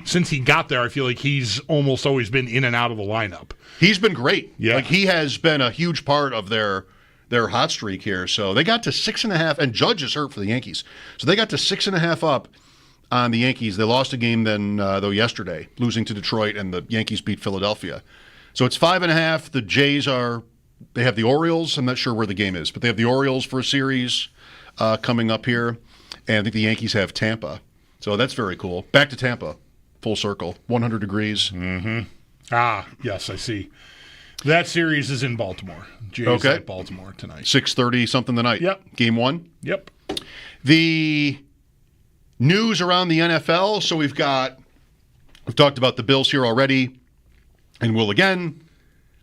S4: since he got there, I feel like he's almost always been in and out of the lineup.
S6: He's been great.
S4: Yeah.
S6: Like he has been a huge part of their hot streak here. So they got to 6.5, and Judge is hurt for the Yankees. So they got to 6.5 up on the Yankees. They lost a game then, though, yesterday, losing to Detroit, and the Yankees beat Philadelphia. So it's 5.5. The Jays they have the Orioles. I'm not sure where the game is, but they have the Orioles for a series coming up here. And I think the Yankees have Tampa. So that's very cool. Back to Tampa, full circle, 100 degrees.
S4: Mm-hmm. Ah, yes, I see. That series is in Baltimore. Jays at Baltimore tonight.
S6: 6:30 something tonight.
S4: Yep.
S6: Game 1.
S4: Yep.
S6: The news around the NFL. So we've talked about the Bills here already, and will again.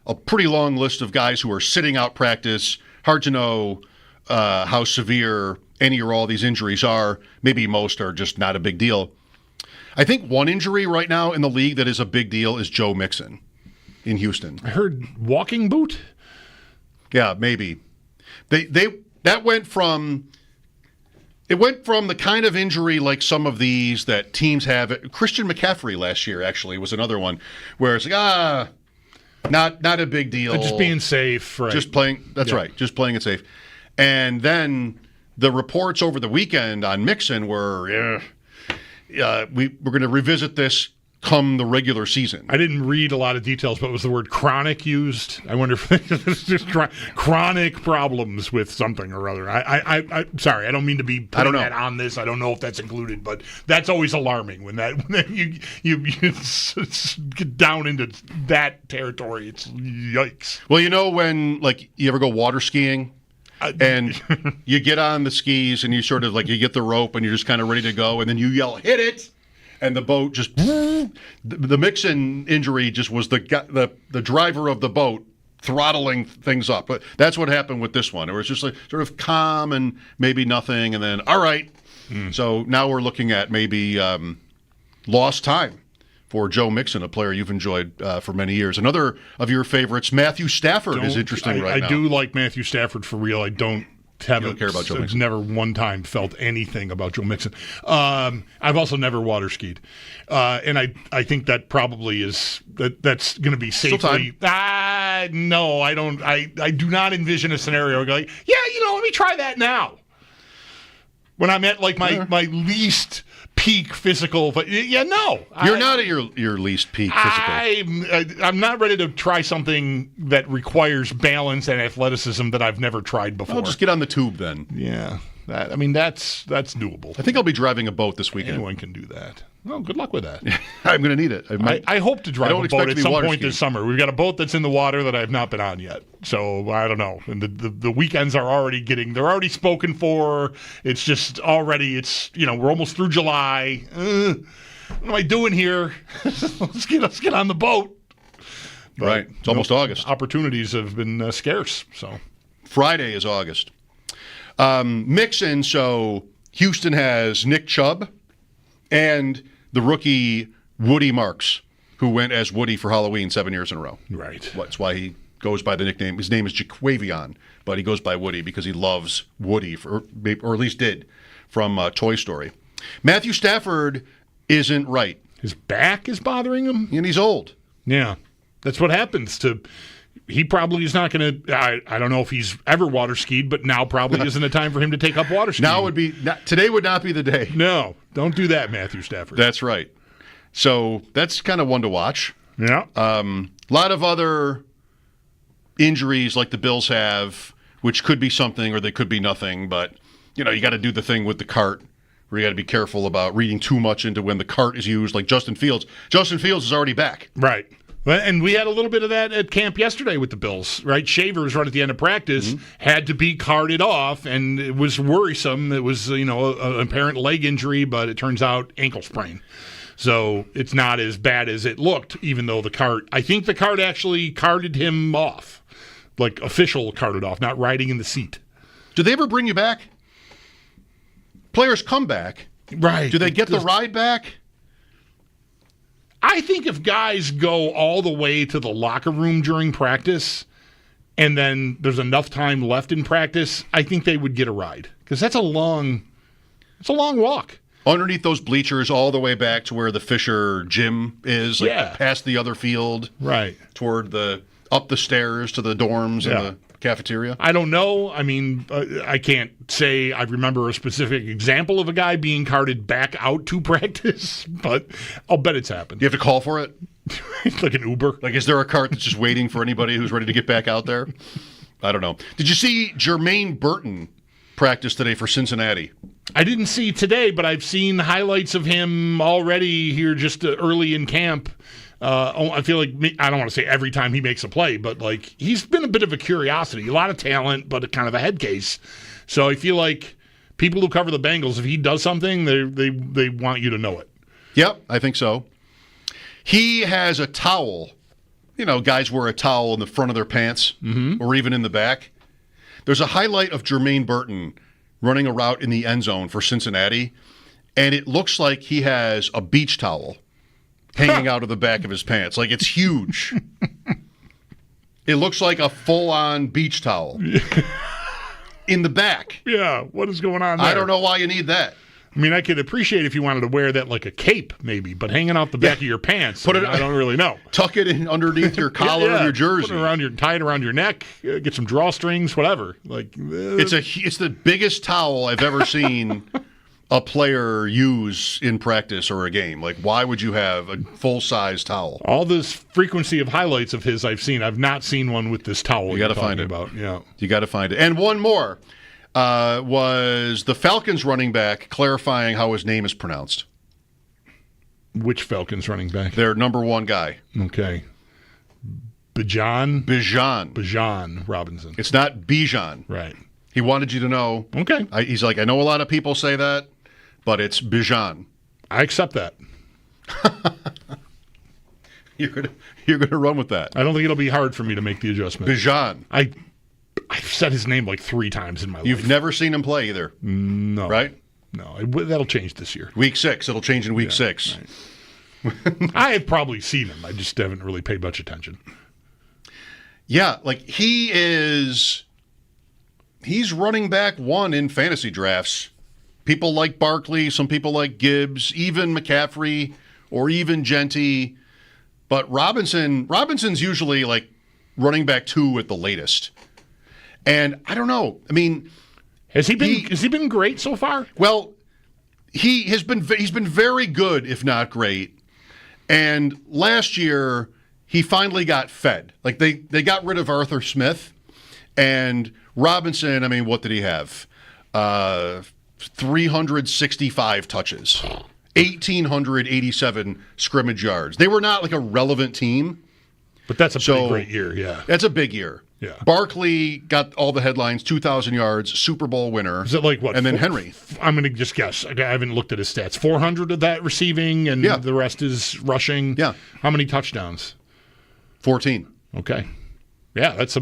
S6: A pretty long list of guys who are sitting out practice. Hard to know how severe any or all these injuries are. Maybe most are just not a big deal. I think one injury right now in the league that is a big deal is Joe Mixon in Houston.
S4: I heard walking boot.
S6: Yeah, maybe. That went from the kind of injury like some of these that teams have. Christian McCaffrey last year actually was another one where it's like not a big deal.
S4: Just being safe, right?
S6: Just playing. That's right. Just playing it safe. And then the reports over the weekend on Mixon were, we're going to revisit this come the regular season.
S4: I didn't read a lot of details, but was the word chronic used? I wonder if it's just chronic problems with something or other. I'm sorry, I don't mean to be putting that on this. I don't know if that's included, but that's always alarming when you get down into that territory. It's yikes.
S6: Well, when you ever go water skiing and you get on the skis and you sort of you get the rope and you're just kind of ready to go, and then you yell, "Hit it!" And the boat just the Mixon injury just was the driver of the boat throttling things up. But that's what happened with this one. It was just sort of calm and maybe nothing, and then all right. So now we're looking at maybe lost time for Joe Mixon, a player you've enjoyed for many years. Another of your favorites, Matthew Stafford, is interesting right now.
S4: I do like Matthew Stafford for real. I don't care about Joe Mixon. I've never one time felt anything about Joe Mixon. I've also never water skied, and I think that probably that's going to be safely. No, I don't. I do not envision a scenario where let me try that now. When I'm at my least peak physical, but no,
S6: you're not at your least peak physical.
S4: I'm not ready to try something that requires balance and athleticism that I've never tried before.
S6: I'll just get on the tube then.
S4: Yeah, that's doable.
S6: I think I'll be driving a boat this weekend.
S4: Anyone can do that. Well, good luck with that.
S6: I'm going to need it.
S4: I hope to drive a boat at some point this summer. We've got a boat that's in the water that I've not been on yet. So I don't know. And the weekends are they're already spoken for. It's just already, we're almost through July. What am I doing here? Let's get on the boat. But,
S6: right. It's almost August.
S4: Opportunities have been scarce. So
S6: Friday is August. Mixon, so Houston has Nick Chubb and the rookie Woody Marks, who went as Woody for Halloween 7 years in a row.
S4: Right.
S6: That's why he goes by the nickname. His name is Jaquavion, but he goes by Woody because he loves Woody, or at least did, from Toy Story. Matthew Stafford isn't right.
S4: His back is bothering him?
S6: And he's old.
S4: Yeah. That's what happens to... He probably is not going to. I don't know if he's ever water skied, but now probably isn't a time for him to take up water skiing.
S6: Today would not be the day.
S4: No, don't do that, Matthew Stafford.
S6: That's right. So that's kind of one to watch.
S4: Yeah.
S6: A lot of other injuries like the Bills have, which could be something or they could be nothing. But you got to do the thing with the cart, where you got to be careful about reading too much into when the cart is used. Like Justin Fields. Justin Fields is already back.
S4: Right. And we had a little bit of that at camp yesterday with the Bills, right? Shavers right at the end of practice had to be carted off, and it was worrisome. It was, an apparent leg injury, but it turns out ankle sprain. So it's not as bad as it looked, even though I think the cart actually carted him off, like official carted off, not riding in the seat.
S6: Do they ever bring you back? Players come back.
S4: Right.
S6: Do they get the ride back?
S4: I think if guys go all the way to the locker room during practice, and then there's enough time left in practice, I think they would get a ride. Because it's a long walk.
S6: Underneath those bleachers all the way back to where the Fisher gym is, past the other field.
S4: Right.
S6: Toward up the stairs to the dorms and the cafeteria.
S4: I don't know. I mean, I can't say I remember a specific example of a guy being carted back out to practice, but I'll bet it's happened.
S6: Do you have to call for it?
S4: It's like an Uber.
S6: Like, is there a cart that's just waiting for anybody who's ready to get back out there? I don't know. Did you see Jermaine Burton practice today for Cincinnati?
S4: I didn't see today, but I've seen highlights of him already here just early in camp. I feel like, I don't want to say every time he makes a play, but like he's been a bit of a curiosity, a lot of talent, but kind of a head case. So I feel like people who cover the Bengals, if he does something, they want you to know it.
S6: Yep, I think so. He has a towel. You know, guys wear a towel in the front of their pants or even in the back. There's a highlight of Jermaine Burton running a route in the end zone for Cincinnati, and it looks like he has a beach towel hanging out of the back of his pants. Like, it's huge. It looks like a full-on beach towel in the back.
S4: Yeah, what is going on there?
S6: I don't know why you need that.
S4: I mean, I could appreciate if you wanted to wear that like a cape, maybe, but hanging off the back of your pants, I don't really know.
S6: Tuck it in underneath your collar of your jersey.
S4: Tie it around your neck, get some drawstrings, whatever. Like
S6: it's the biggest towel I've ever seen a player use in practice or a game. Like, why would you have a full-size towel?
S4: All this frequency of highlights of his I've seen. I've not seen one with this towel.
S6: You got to find it.
S4: About. Yeah,
S6: you got to find it. And one more. Was the Falcons running back clarifying how his name is pronounced?
S4: Which Falcons running back?
S6: Their number one guy.
S4: Okay. Bijan Robinson.
S6: It's not Bijan.
S4: Right.
S6: He wanted you to know.
S4: Okay.
S6: He's like, I know a lot of people say that, but it's Bijan.
S4: I accept that.
S6: You're gonna run with that.
S4: I don't think it'll be hard for me to make the adjustment.
S6: Bijan.
S4: I've said his name like 3 times in my life.
S6: You've never seen him play either?
S4: No.
S6: Right?
S4: No. That'll change this year.
S6: Week 6. It'll change in week 6.
S4: Right. I have probably seen him. I just haven't really paid much attention.
S6: Yeah, like he's running back 1 in fantasy drafts. People like Barkley, some people like Gibbs, even McCaffrey or even Genty. But Robinson's usually like running back 2 at the latest. And I don't know. I mean,
S4: has he been great so far?
S6: Well, he's been very good, if not great. And last year he finally got fed. Like they got rid of Arthur Smith, and Robinson. I mean, what did he have? 365 touches, 1,887 scrimmage yards. They were not like a relevant team,
S4: but that's a pretty great year. Yeah,
S6: that's a big year.
S4: Yeah.
S6: Barkley got all the headlines, 2,000 yards, Super Bowl winner.
S4: Is it like what?
S6: And then Henry.
S4: I'm going to just guess. I haven't looked at his stats. 400 of that receiving, and the rest is rushing.
S6: Yeah.
S4: How many touchdowns?
S6: 14.
S4: Okay. Yeah, that's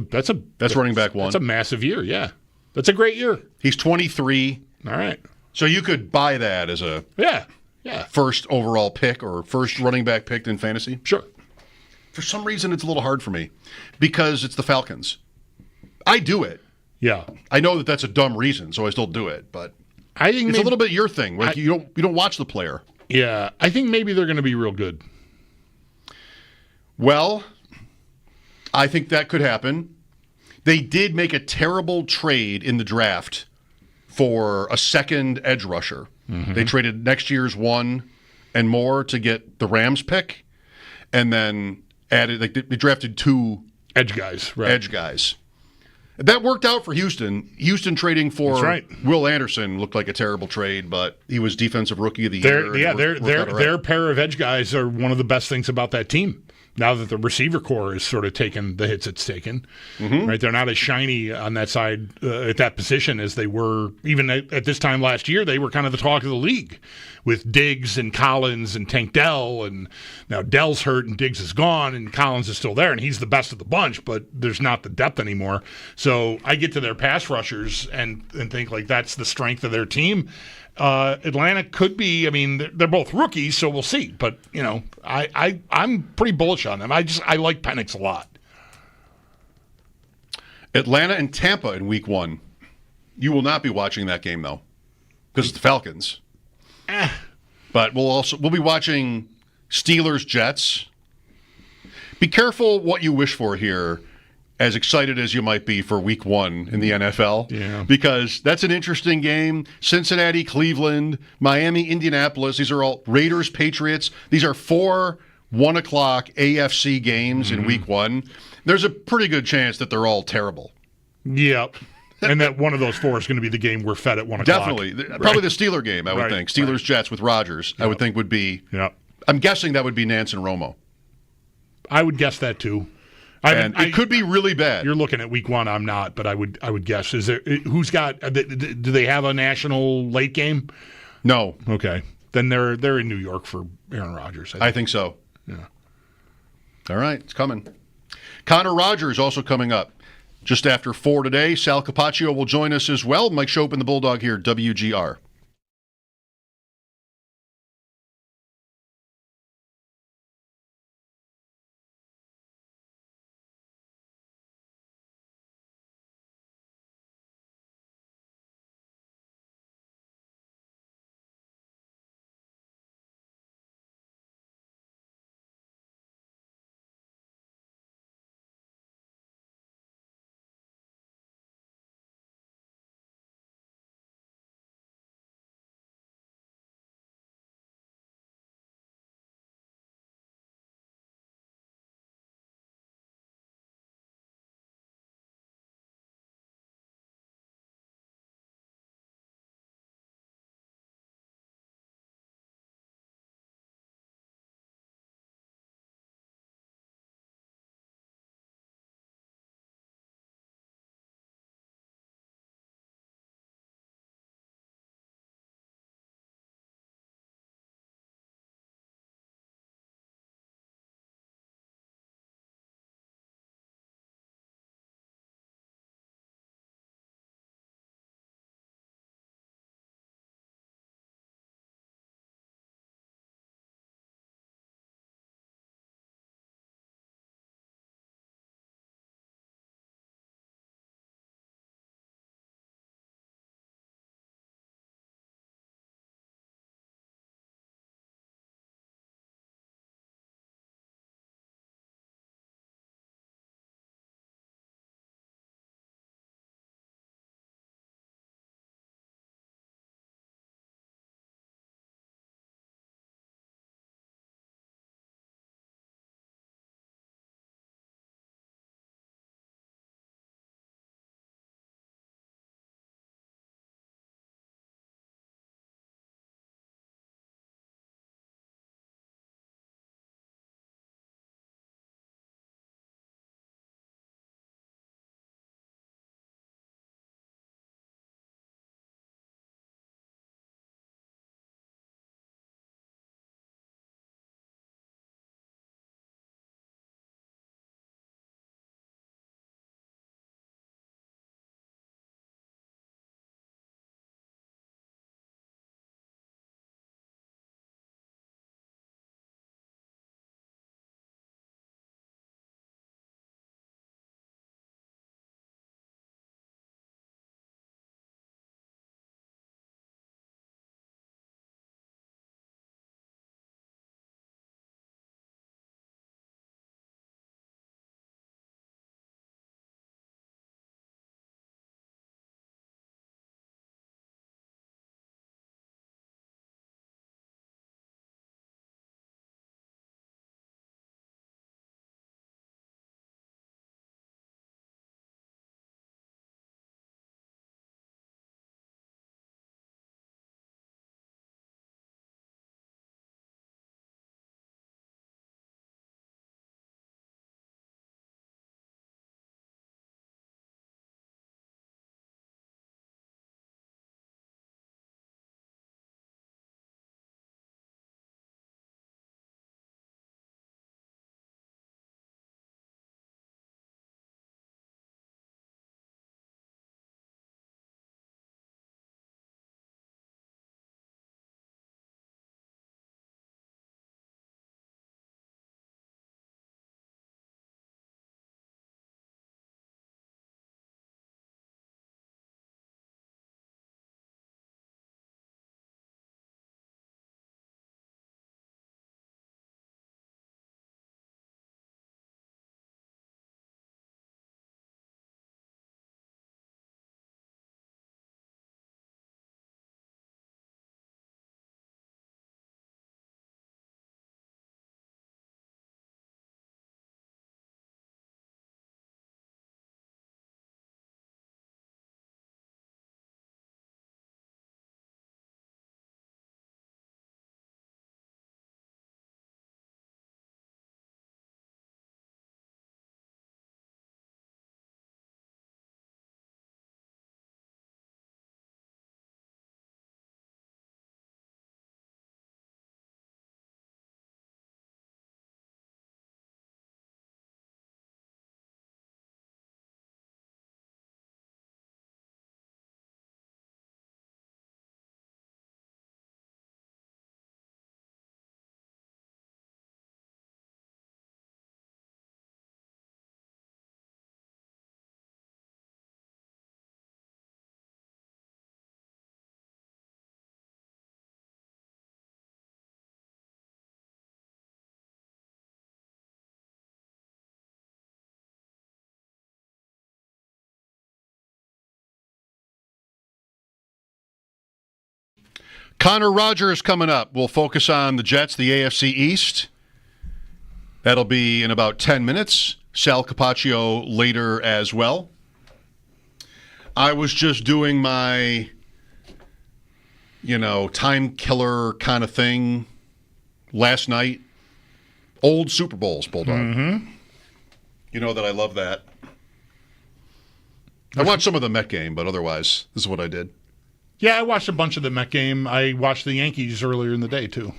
S6: running back 1.
S4: That's a massive year. Yeah, that's a great year.
S6: He's 23.
S4: All right.
S6: So you could buy that as a first overall pick or first running back picked in fantasy.
S4: Sure.
S6: For some reason, it's a little hard for me because it's the Falcons. I do it.
S4: Yeah.
S6: I know that that's a dumb reason, so I still do it. But
S4: I think
S6: it's a little bit your thing. Like you don't watch the player.
S4: Yeah. I think maybe they're going to be real good.
S6: Well, I think that could happen. They did make a terrible trade in the draft for a second edge rusher. Mm-hmm. They traded next year's 1 and more to get the Rams pick, and then added they drafted 2
S4: edge guys. Right.
S6: Edge guys. That worked out for Houston. Houston trading for Will Anderson looked like a terrible trade, but he was Defensive Rookie of the Year.
S4: Their pair of edge guys are one of the best things about that team. Now that the receiver core has sort of taken the hits it's taken, right? They're not as shiny on that side at that position as they were even at this time last year. They were kind of the talk of the league with Diggs and Collins and Tank Dell, and now Dell's hurt and Diggs is gone and Collins is still there, and he's the best of the bunch, but there's not the depth anymore. So I get to their pass rushers and think like that's the strength of their team. Atlanta could be. I mean, they're both rookies, so we'll see. But I'm pretty bullish on them. I like Penix a lot.
S6: Atlanta and Tampa in week 1. You will not be watching that game, though, because it's the Falcons. But we'll be watching Steelers-Jets. Be careful what you wish for here, as excited as you might be for week 1 in the NFL, because that's an interesting game. Cincinnati, Cleveland, Miami, Indianapolis. These are all Raiders, Patriots. These are 4 1 o'clock AFC games in week 1. There's a pretty good chance that they're all terrible.
S4: Yep. And that one of those 4 is going to be the game we're fed at 1 o'clock.
S6: Definitely. Probably the Steeler game, I would think. Steelers-Jets with Rodgers, I would think would be.
S4: Yep.
S6: I'm guessing that would be Nance and Romo.
S4: I would guess that too.
S6: It could be really bad.
S4: You're looking at week 1. I'm not, but I would guess. Is there? Who's got? Do they have a national late game?
S6: No.
S4: Okay, then they're in New York for Aaron Rodgers.
S6: I think so.
S4: Yeah.
S6: All right, it's coming. Connor Rogers also coming up just after 4 today. Sal Capacio will join us as well. Mike Schopp and the Bulldog here, WGR. Connor Rogers coming up. We'll focus on the Jets, the AFC East. That'll be in about 10 minutes. Sal Capacio later as well. I was just doing my, time killer kind of thing last night. Old Super Bowls, Bulldog.
S4: Mm-hmm.
S6: You know that I love that. I watched some of the Met game, but otherwise, this is what I did.
S4: Yeah, I watched a bunch of the Met game. I watched the Yankees earlier in the day, too.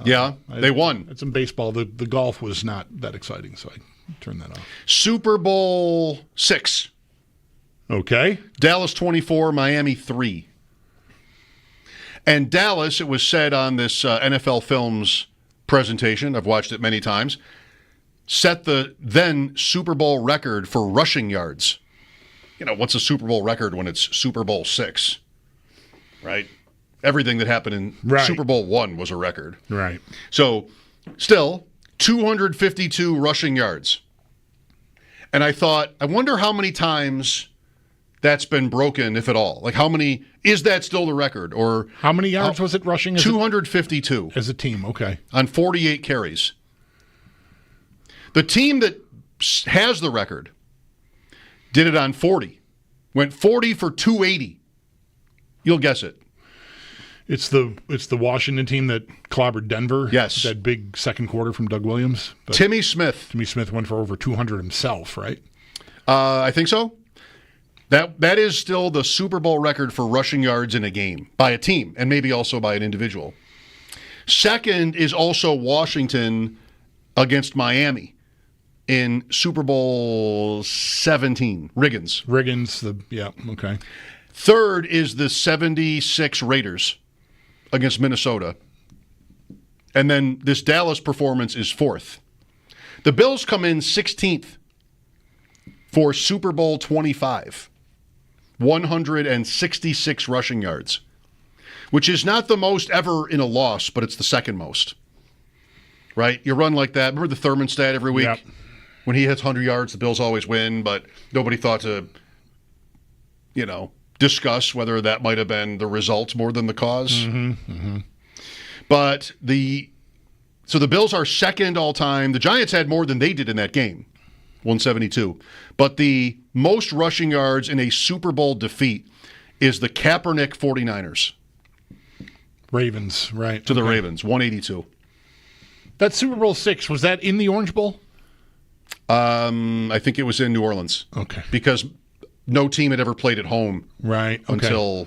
S6: They won.
S4: It's in baseball. The golf was not that exciting, so I turned that off.
S6: Super Bowl 6.
S4: Okay.
S6: Dallas 24, Miami 3. And Dallas, it was said on this NFL Films presentation, I've watched it many times, set the then Super Bowl record for rushing yards. What's a Super Bowl record when it's Super Bowl 6? Right? Everything that happened in Super Bowl 1 was a record.
S4: Right.
S6: So, still, 252 rushing yards. And I thought, I wonder how many times that's been broken, if at all. Like, how many, is that still the record? Or
S4: how many yards was it rushing?
S6: 252.
S4: As a team, okay.
S6: On 48 carries. The team that has the record did it on 40. Went 40 for 280. You'll guess it.
S4: It's the Washington team that clobbered Denver.
S6: Yes.
S4: That big second quarter from Doug Williams. But
S6: Timmy Smith.
S4: Timmy Smith went for over 200 himself, right?
S6: I think so. That is still the Super Bowl record for rushing yards in a game by a team and maybe also by an individual. Second is also Washington against Miami in Super Bowl 17. Riggins.
S4: Okay.
S6: Third is the 76 Raiders against Minnesota. And then this Dallas performance is fourth. The Bills come in 16th for Super Bowl 25. 166 rushing yards, which is not the most ever in a loss, but it's the second most. Right? You run like that. Remember the Thurman stat every week?
S4: Yep.
S6: When he hits 100 yards, the Bills always win, but nobody thought to, discuss whether that might have been the result more than the cause.
S4: Mm-hmm, mm-hmm.
S6: But the Bills are second all time. The Giants had more than they did in that game, 172. But the most rushing yards in a Super Bowl defeat is the Kaepernick 49ers.
S4: Ravens, right.
S6: To the Ravens, 182.
S4: That Super Bowl 6, was that in the Orange Bowl?
S6: I think it was in New Orleans.
S4: Okay.
S6: Because no team had ever played at home until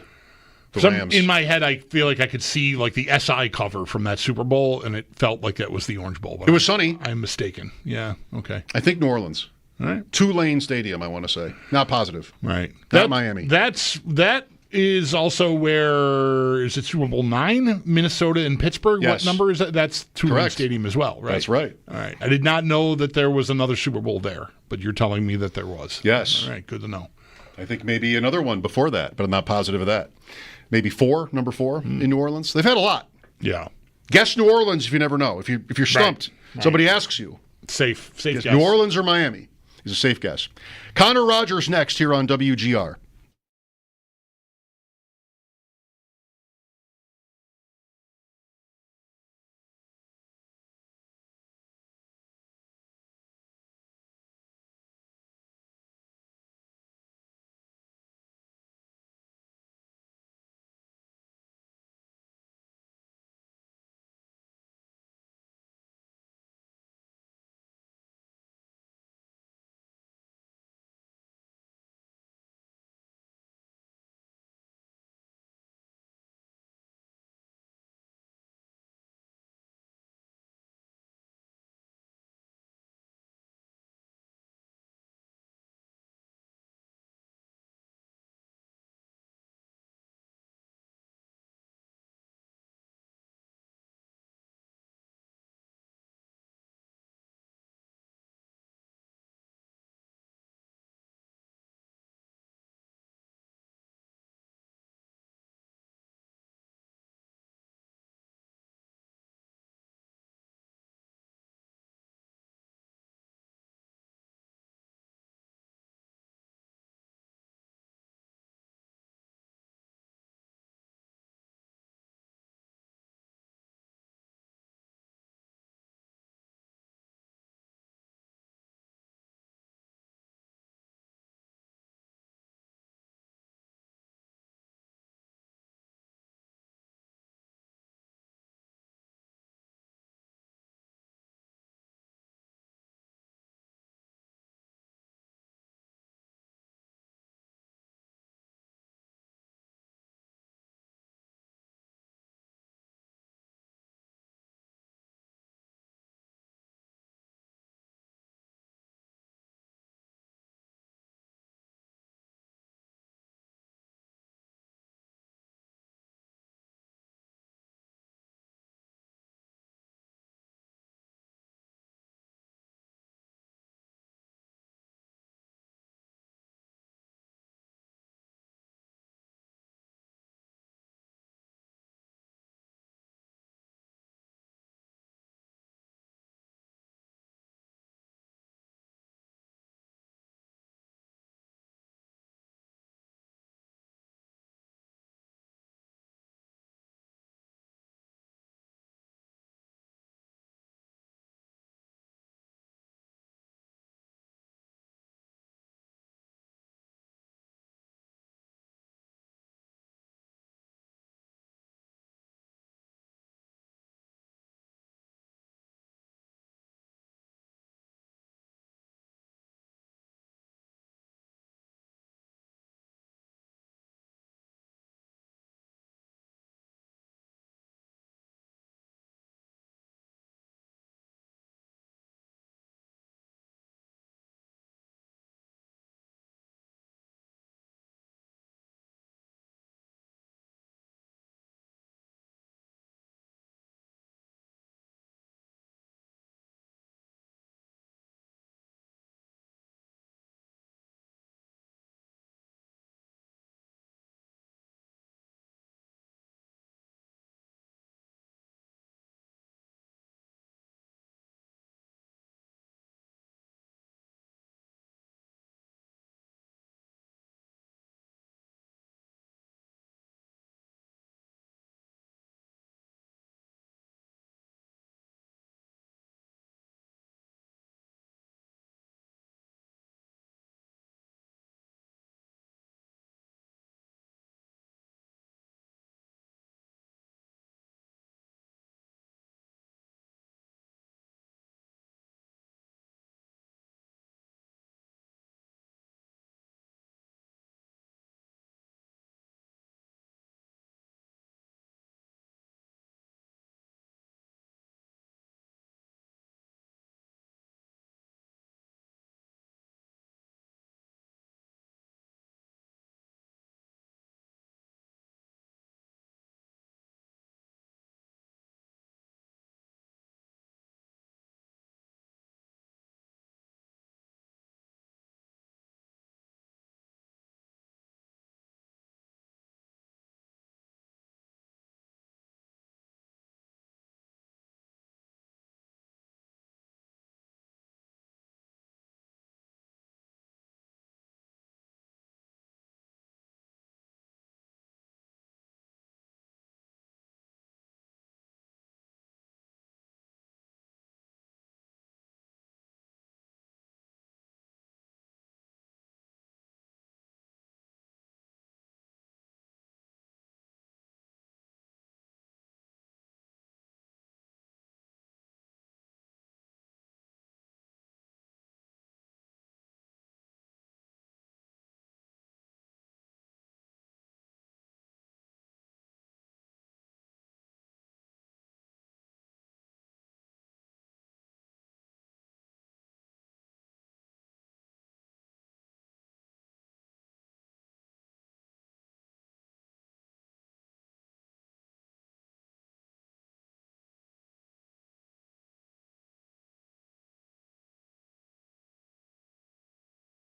S6: the Rams.
S4: In my head, I feel like I could see like the SI cover from that Super Bowl, and it felt like that was the Orange Bowl. But
S6: it was sunny.
S4: I'm mistaken. Yeah, okay.
S6: I think New Orleans.
S4: All right.
S6: Tulane Stadium, I want to say. Not positive.
S4: Right.
S6: Not Miami.
S4: That is also where, is it Super Bowl 9? Minnesota and Pittsburgh?
S6: Yes.
S4: What number is that? That's Tulane
S6: Correct.
S4: Stadium as well, right?
S6: That's right.
S4: All right. I did not know that there was another Super Bowl there, but you're telling me that there was.
S6: Yes.
S4: All right, good to know.
S6: I think maybe another one before that, but I'm not positive of that. Maybe number four in New Orleans. They've had a lot.
S4: Yeah.
S6: Guess New Orleans if you never know. If you're stumped, somebody asks you.
S4: Safe guess.
S6: New Orleans or Miami is a safe guess. Connor Rogers next here on WGR.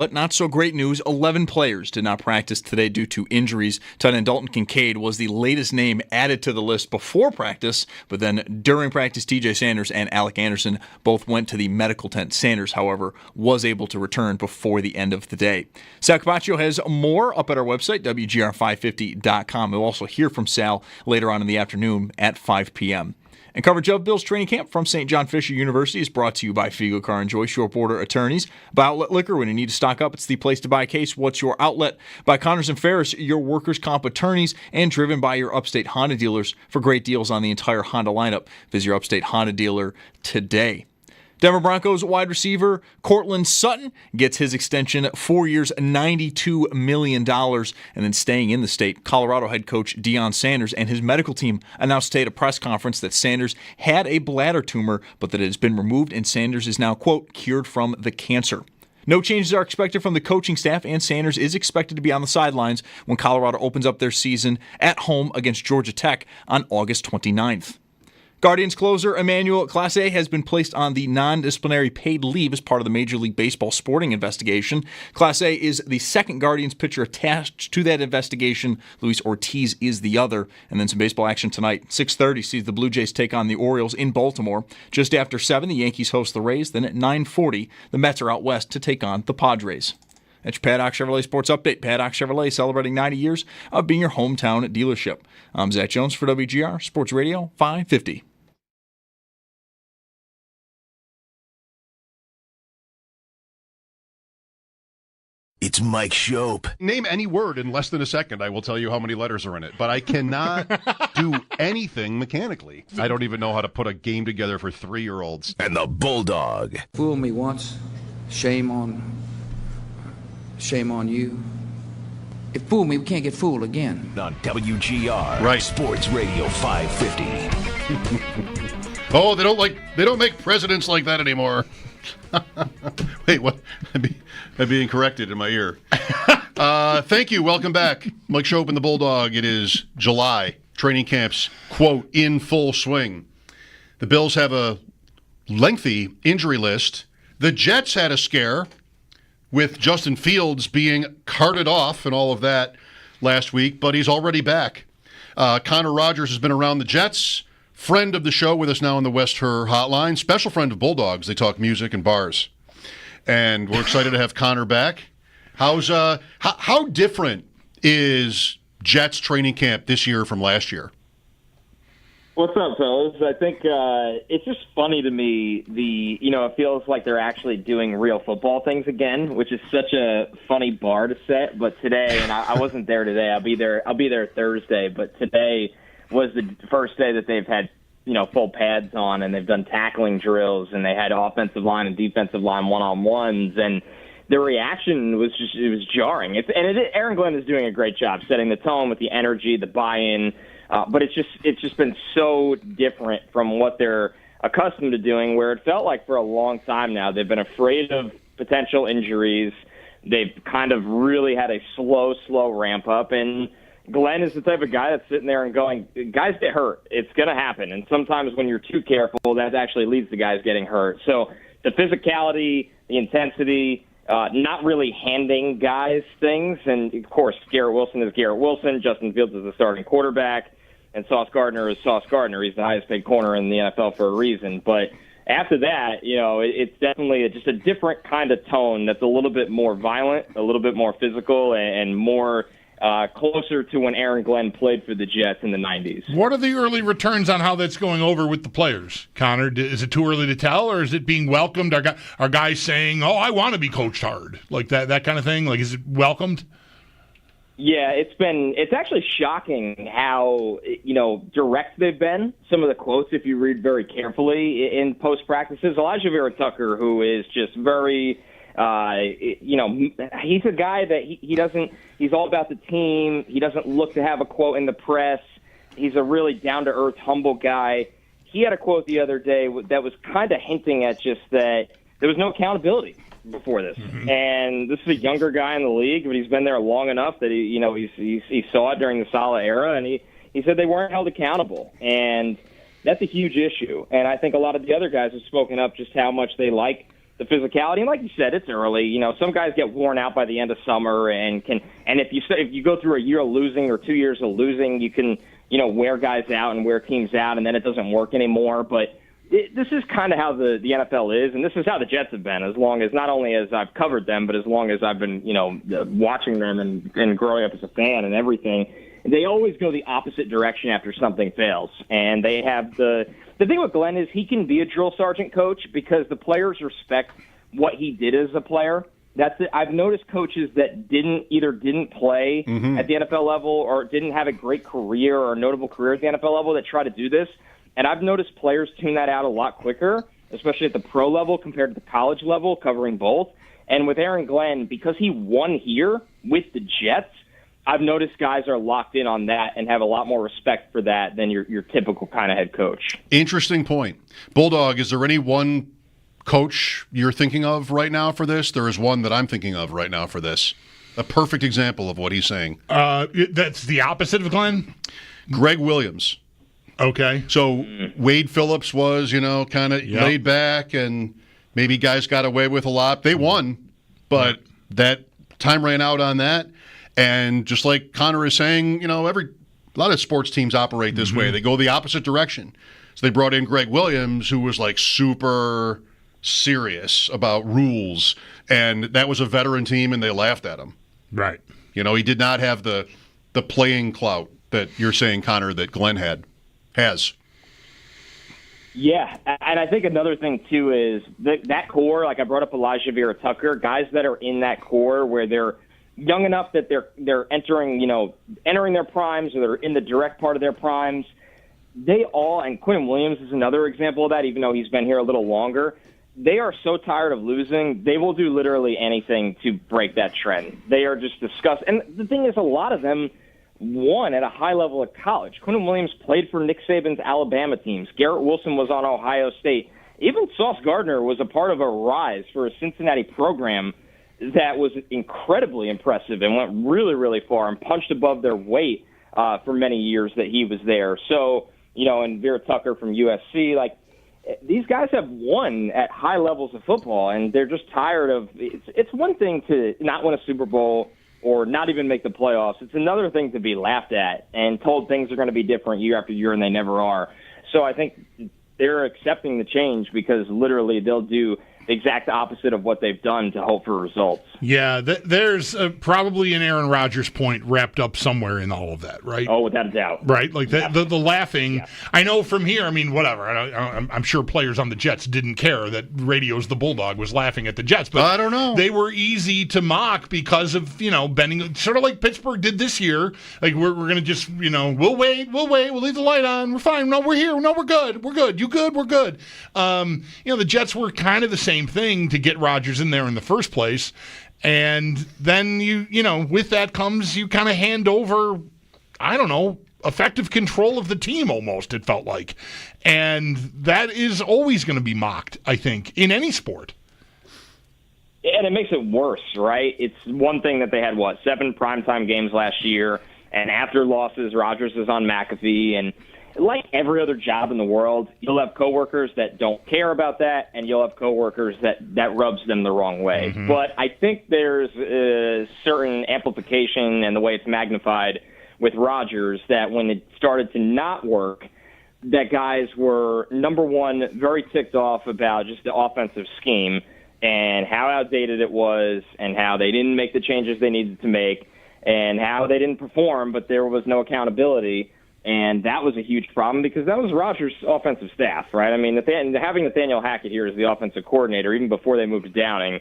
S2: But not so great news. 11 players did not practice today due to injuries. Tight end Dalton Kincaid was the latest name added to the list before practice, but then during practice, TJ Sanders and Alec Anderson both went to the medical tent. Sanders, however, was able to return before the end of the day. Sal Capacio has more up at our website, WGR550.com. We'll also hear from Sal later on in the afternoon at 5 p.m. And coverage of Bills training camp from St. John Fisher University is brought to you by Figo Car and Joy, Short Border Attorneys. By Outlet Liquor, when you need to stock up, it's the place to buy a case. What's your outlet? By Connors and Ferris, your workers' comp attorneys, and driven by your Upstate Honda dealers for great deals on the entire Honda lineup. Visit your Upstate Honda dealer today. Denver Broncos wide receiver Courtland Sutton gets his extension, 4 years, $92 million. And then staying in the state, Colorado head coach Deion Sanders and his medical team announced today at a press conference that Sanders had a bladder tumor, but that it has been removed, and Sanders is now, quote, cured from the cancer. No changes are expected from the coaching staff, and Sanders is expected to be on the sidelines when Colorado opens up their season at home against Georgia Tech on August 29th. Guardians closer Emmanuel Clase has been placed on the non-disciplinary paid leave as part of the Major League Baseball sporting investigation. Clase is the second Guardians pitcher attached to that investigation. Luis Ortiz is the other. And then some baseball action tonight. 6:30 sees the Blue Jays take on the Orioles in Baltimore. Just after 7, the Yankees host the Rays. Then at 9:40, the Mets are out west to take on the Padres. That's your Paddock Chevrolet Sports Update. Paddock Chevrolet celebrating 90 years of being your hometown dealership. I'm Zach Jones for WGR Sports Radio 550.
S3: It's Mike Schopp.
S6: Name any word in less than a second. I will tell you how many letters are in it. But I cannot do anything mechanically. I don't even know how to put a game together for 3-year-olds.
S3: And the Bulldog.
S9: Fool me once, shame on you. If fool me, we can't get fooled again.
S3: On WGR Sports Radio 550.
S6: Oh, they don't make presidents like that anymore. Wait, what? I'm being corrected in my ear. Thank you. Welcome back. Mike Schopp and the Bulldog. It is July. Training camps, quote, in full swing. The Bills have a lengthy injury list. The Jets had a scare with Justin Fields being carted off and all of that last week, but he's already back. Connor Rogers has been around the Jets. Friend of the show with us now on the West Her hotline. Special friend of Bulldogs. They talk music and bars. And we're excited to have Connor back. How different is Jets training camp this year from last year?
S10: What's up, fellas? I think it's just funny to me. It feels like they're actually doing real football things again, which is such a funny bar to set. But today, and I wasn't there today. I'll be there Thursday. But today was the first day that they've had, full pads on, and they've done tackling drills, and they had offensive line and defensive line one-on-ones, and the reaction was jarring. Aaron Glenn is doing a great job setting the tone with the energy, the buy-in, but it's just been so different from what they're accustomed to doing, where it felt like for a long time now they've been afraid of potential injuries. They've kind of really had a slow ramp up, and Glenn is the type of guy that's sitting there and going, guys get hurt. It's going to happen. And sometimes when you're too careful, that actually leads to guys getting hurt. So the physicality, the intensity, not really handing guys things. And, of course, Garrett Wilson is Garrett Wilson. Justin Fields is the starting quarterback. And Sauce Gardner is Sauce Gardner. He's the highest paid corner in the NFL for a reason. But after that, it's definitely just a different kind of tone that's a little bit more violent, a little bit more physical, and more closer to when Aaron Glenn played for the Jets in the 90s.
S4: What are the early returns on how that's going over with the players, Connor? Is it too early to tell, or is it being welcomed? Are guys saying, "Oh, I want to be coached hard," like that kind of thing? Like, is it welcomed?
S10: Yeah, it's actually shocking how direct they've been. Some of the quotes, if you read very carefully in post practices, Elijah Vera Tucker, who is just very. He's a guy that he's all about the team. He doesn't look to have a quote in the press. He's a really down-to-earth, humble guy. He had a quote the other day that was kind of hinting at just that there was no accountability before this. Mm-hmm. And this is a younger guy in the league, but he's been there long enough that he saw it during the Saleh era, and he said they weren't held accountable. And that's a huge issue. And I think a lot of the other guys have spoken up just how much they like the physicality. And like you said, it's early. You know, some guys get worn out by the end of summer, and if you go through a year of losing or 2 years of losing, you can, you know, wear guys out and wear teams out, and then it doesn't work anymore. But this is kind of how the NFL is, and this is how the Jets have been, as long as, not only as I've covered them, but as long as I've been, you know, watching them and growing up as a fan and everything. They always go the opposite direction after something fails. And they have the thing with Glenn is he can be a drill sergeant coach because the players respect what he did as a player. That's it. I've noticed coaches that didn't play at the NFL level or didn't have a great career or a notable career at the NFL level that try to do this. And I've noticed players tune that out a lot quicker, especially at the pro level compared to the college level, covering both. And with Aaron Glenn, because he won here with the Jets, I've noticed guys are locked in on that and have a lot more respect for that than your typical kind of head coach.
S6: Interesting point. Bulldog, is there any one coach you're thinking of right now for this? There is one that I'm thinking of right now for this. A perfect example of what he's saying.
S4: That's the opposite of Glenn?
S6: Greg Williams.
S4: Okay.
S6: So Wade Phillips was, you know, kind of laid back, and maybe guys got away with a lot. They won, but that time ran out on that. And just like Connor is saying, you know, a lot of sports teams operate this way. They go the opposite direction. So they brought in Greg Williams, who was like super serious about rules, and that was a veteran team, and they laughed at him.
S4: Right.
S6: You know, he did not have the playing clout that you're saying, Connor, that Glenn has.
S10: Yeah, and I think another thing, too, is that core, like I brought up Elijah Vera Tucker, guys that are in that core where they're young enough that they're entering their primes, or they're in the direct part of their primes. They all, and Quinn Williams is another example of that, even though he's been here a little longer. They are so tired of losing, they will do literally anything to break that trend. They are just disgusted. And the thing is, a lot of them won at a high level at college. Quinn Williams played for Nick Saban's Alabama teams. Garrett Wilson was on Ohio State. Even Sauce Gardner was a part of a rise for a Cincinnati program that was incredibly impressive and went really, really far and punched above their weight for many years that he was there. So, you know, and Vera Tucker from USC, like, these guys have won at high levels of football, and they're just tired of it's one thing to not win a Super Bowl or not even make the playoffs. It's another thing to be laughed at and told things are going to be different year after year, and they never are. So I think they're accepting the change because literally they'll do the exact opposite of what they've done to hope for results.
S4: Yeah, there's probably an Aaron Rodgers point wrapped up somewhere in all of that, right?
S10: Oh, without a doubt.
S4: Right, like the laughing. Yeah. I know from here, I mean, whatever. I'm sure players on the Jets didn't care that Radio's the Bulldog was laughing at the Jets, but
S6: I don't know.
S4: They were easy to mock because of, you know, bending, sort of like Pittsburgh did this year. Like, we're going to just, you know, we'll wait, we'll leave the light on, we're fine, no, we're here, no, we're good, you good, we're good. You know, the Jets were kind of the same thing to get Rodgers in there in the first place. And then you know, with that comes you kind of hand over, I don't know, effective control of the team almost, it felt like. And that is always going to be mocked, I think, in any sport.
S10: And it makes it worse, right? It's one thing that they had, 7 primetime games last year, and after losses, Rodgers is on McAfee, and like every other job in the world, you'll have coworkers that don't care about that, and you'll have coworkers that rubs them the wrong way. Mm-hmm. But I think there's a certain amplification and the way it's magnified with Rodgers that when it started to not work, that guys were, number one, very ticked off about just the offensive scheme and how outdated it was and how they didn't make the changes they needed to make and how they didn't perform, but there was no accountability. And that was a huge problem because that was Rodgers' offensive staff, right? I mean, having Nathaniel Hackett here as the offensive coordinator, even before they moved to Downing,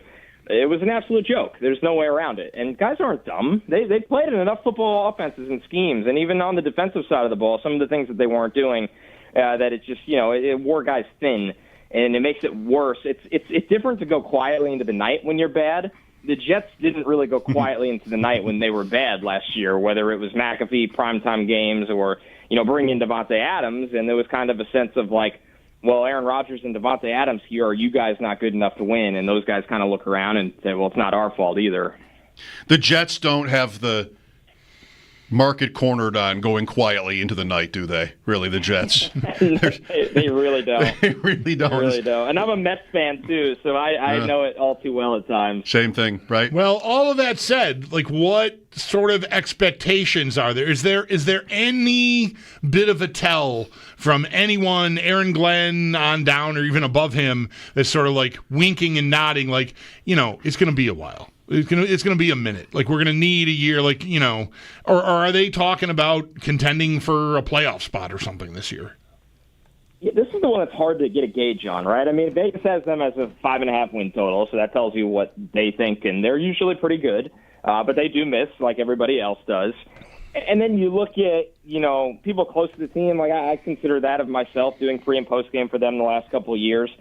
S10: it was an absolute joke. There's no way around it. And guys aren't dumb. They played in enough football offenses and schemes, and even on the defensive side of the ball, some of the things that they weren't doing, that it just, you know, it wore guys thin, and it makes it worse. It's different to go quietly into the night when you're bad. The Jets didn't really go quietly into the night when they were bad last year, whether it was McAfee primetime games or, you know, bringing in Davante Adams, and there was kind of a sense of like, well, Aaron Rodgers and Davante Adams here, are you guys not good enough to win? And those guys kind of look around and say, well, it's not our fault either.
S6: The Jets don't have the market cornered on going quietly into the night, do they? Really, the Jets?
S10: They really don't.
S6: They really don't.
S10: They really don't. And I'm a Mets fan, too, so I know it all too well at times.
S6: Same thing, right?
S4: Well, all of that said, like, what sort of expectations are there? Is there any bit of a tell from anyone, Aaron Glenn on down or even above him, that's sort of like winking and nodding, like, it's going to be a while? It's gonna be a minute. Like, we're gonna need a year. Like, or are they talking about contending for a playoff spot or something this year?
S10: Yeah, this is the one that's hard to get a gauge on, right? I mean, Vegas has them as a 5.5 win total, so that tells you what they think, and they're usually pretty good, but they do miss like everybody else does. And then you look at, people close to the team. Like, I consider that of myself, doing pre and post game for them the last couple of years.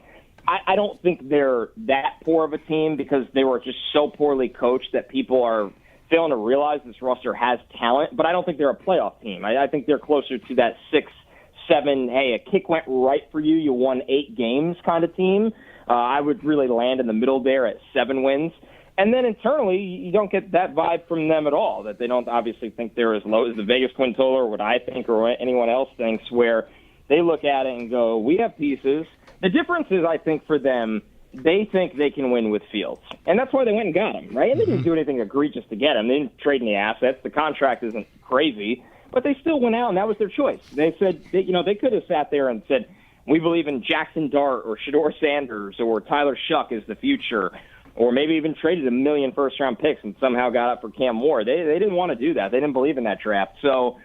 S10: I don't think they're that poor of a team because they were just so poorly coached that people are failing to realize this roster has talent. But I don't think they're a playoff team. I think they're closer to that 6-7, hey, a kick went right for you, you won 8 games kind of team. I would really land in the middle there at 7 wins. And then internally, you don't get that vibe from them at all, that they don't obviously think they're as low as the Vegas win total or what I think or what anyone else thinks, where they look at it and go, we have pieces. The difference is, I think, for them, they think they can win with Fields. And that's why they went and got him, right? And they didn't do anything egregious to get him. They didn't trade any assets. The contract isn't crazy. But they still went out, and that was their choice. They said, they could have sat there and said, we believe in Jackson Dart or Shedeur Sanders or Tyler Shuck as the future, or maybe even traded 1 million first-round picks and somehow got up for Cam Moore. They didn't want to do that. They didn't believe in that draft. So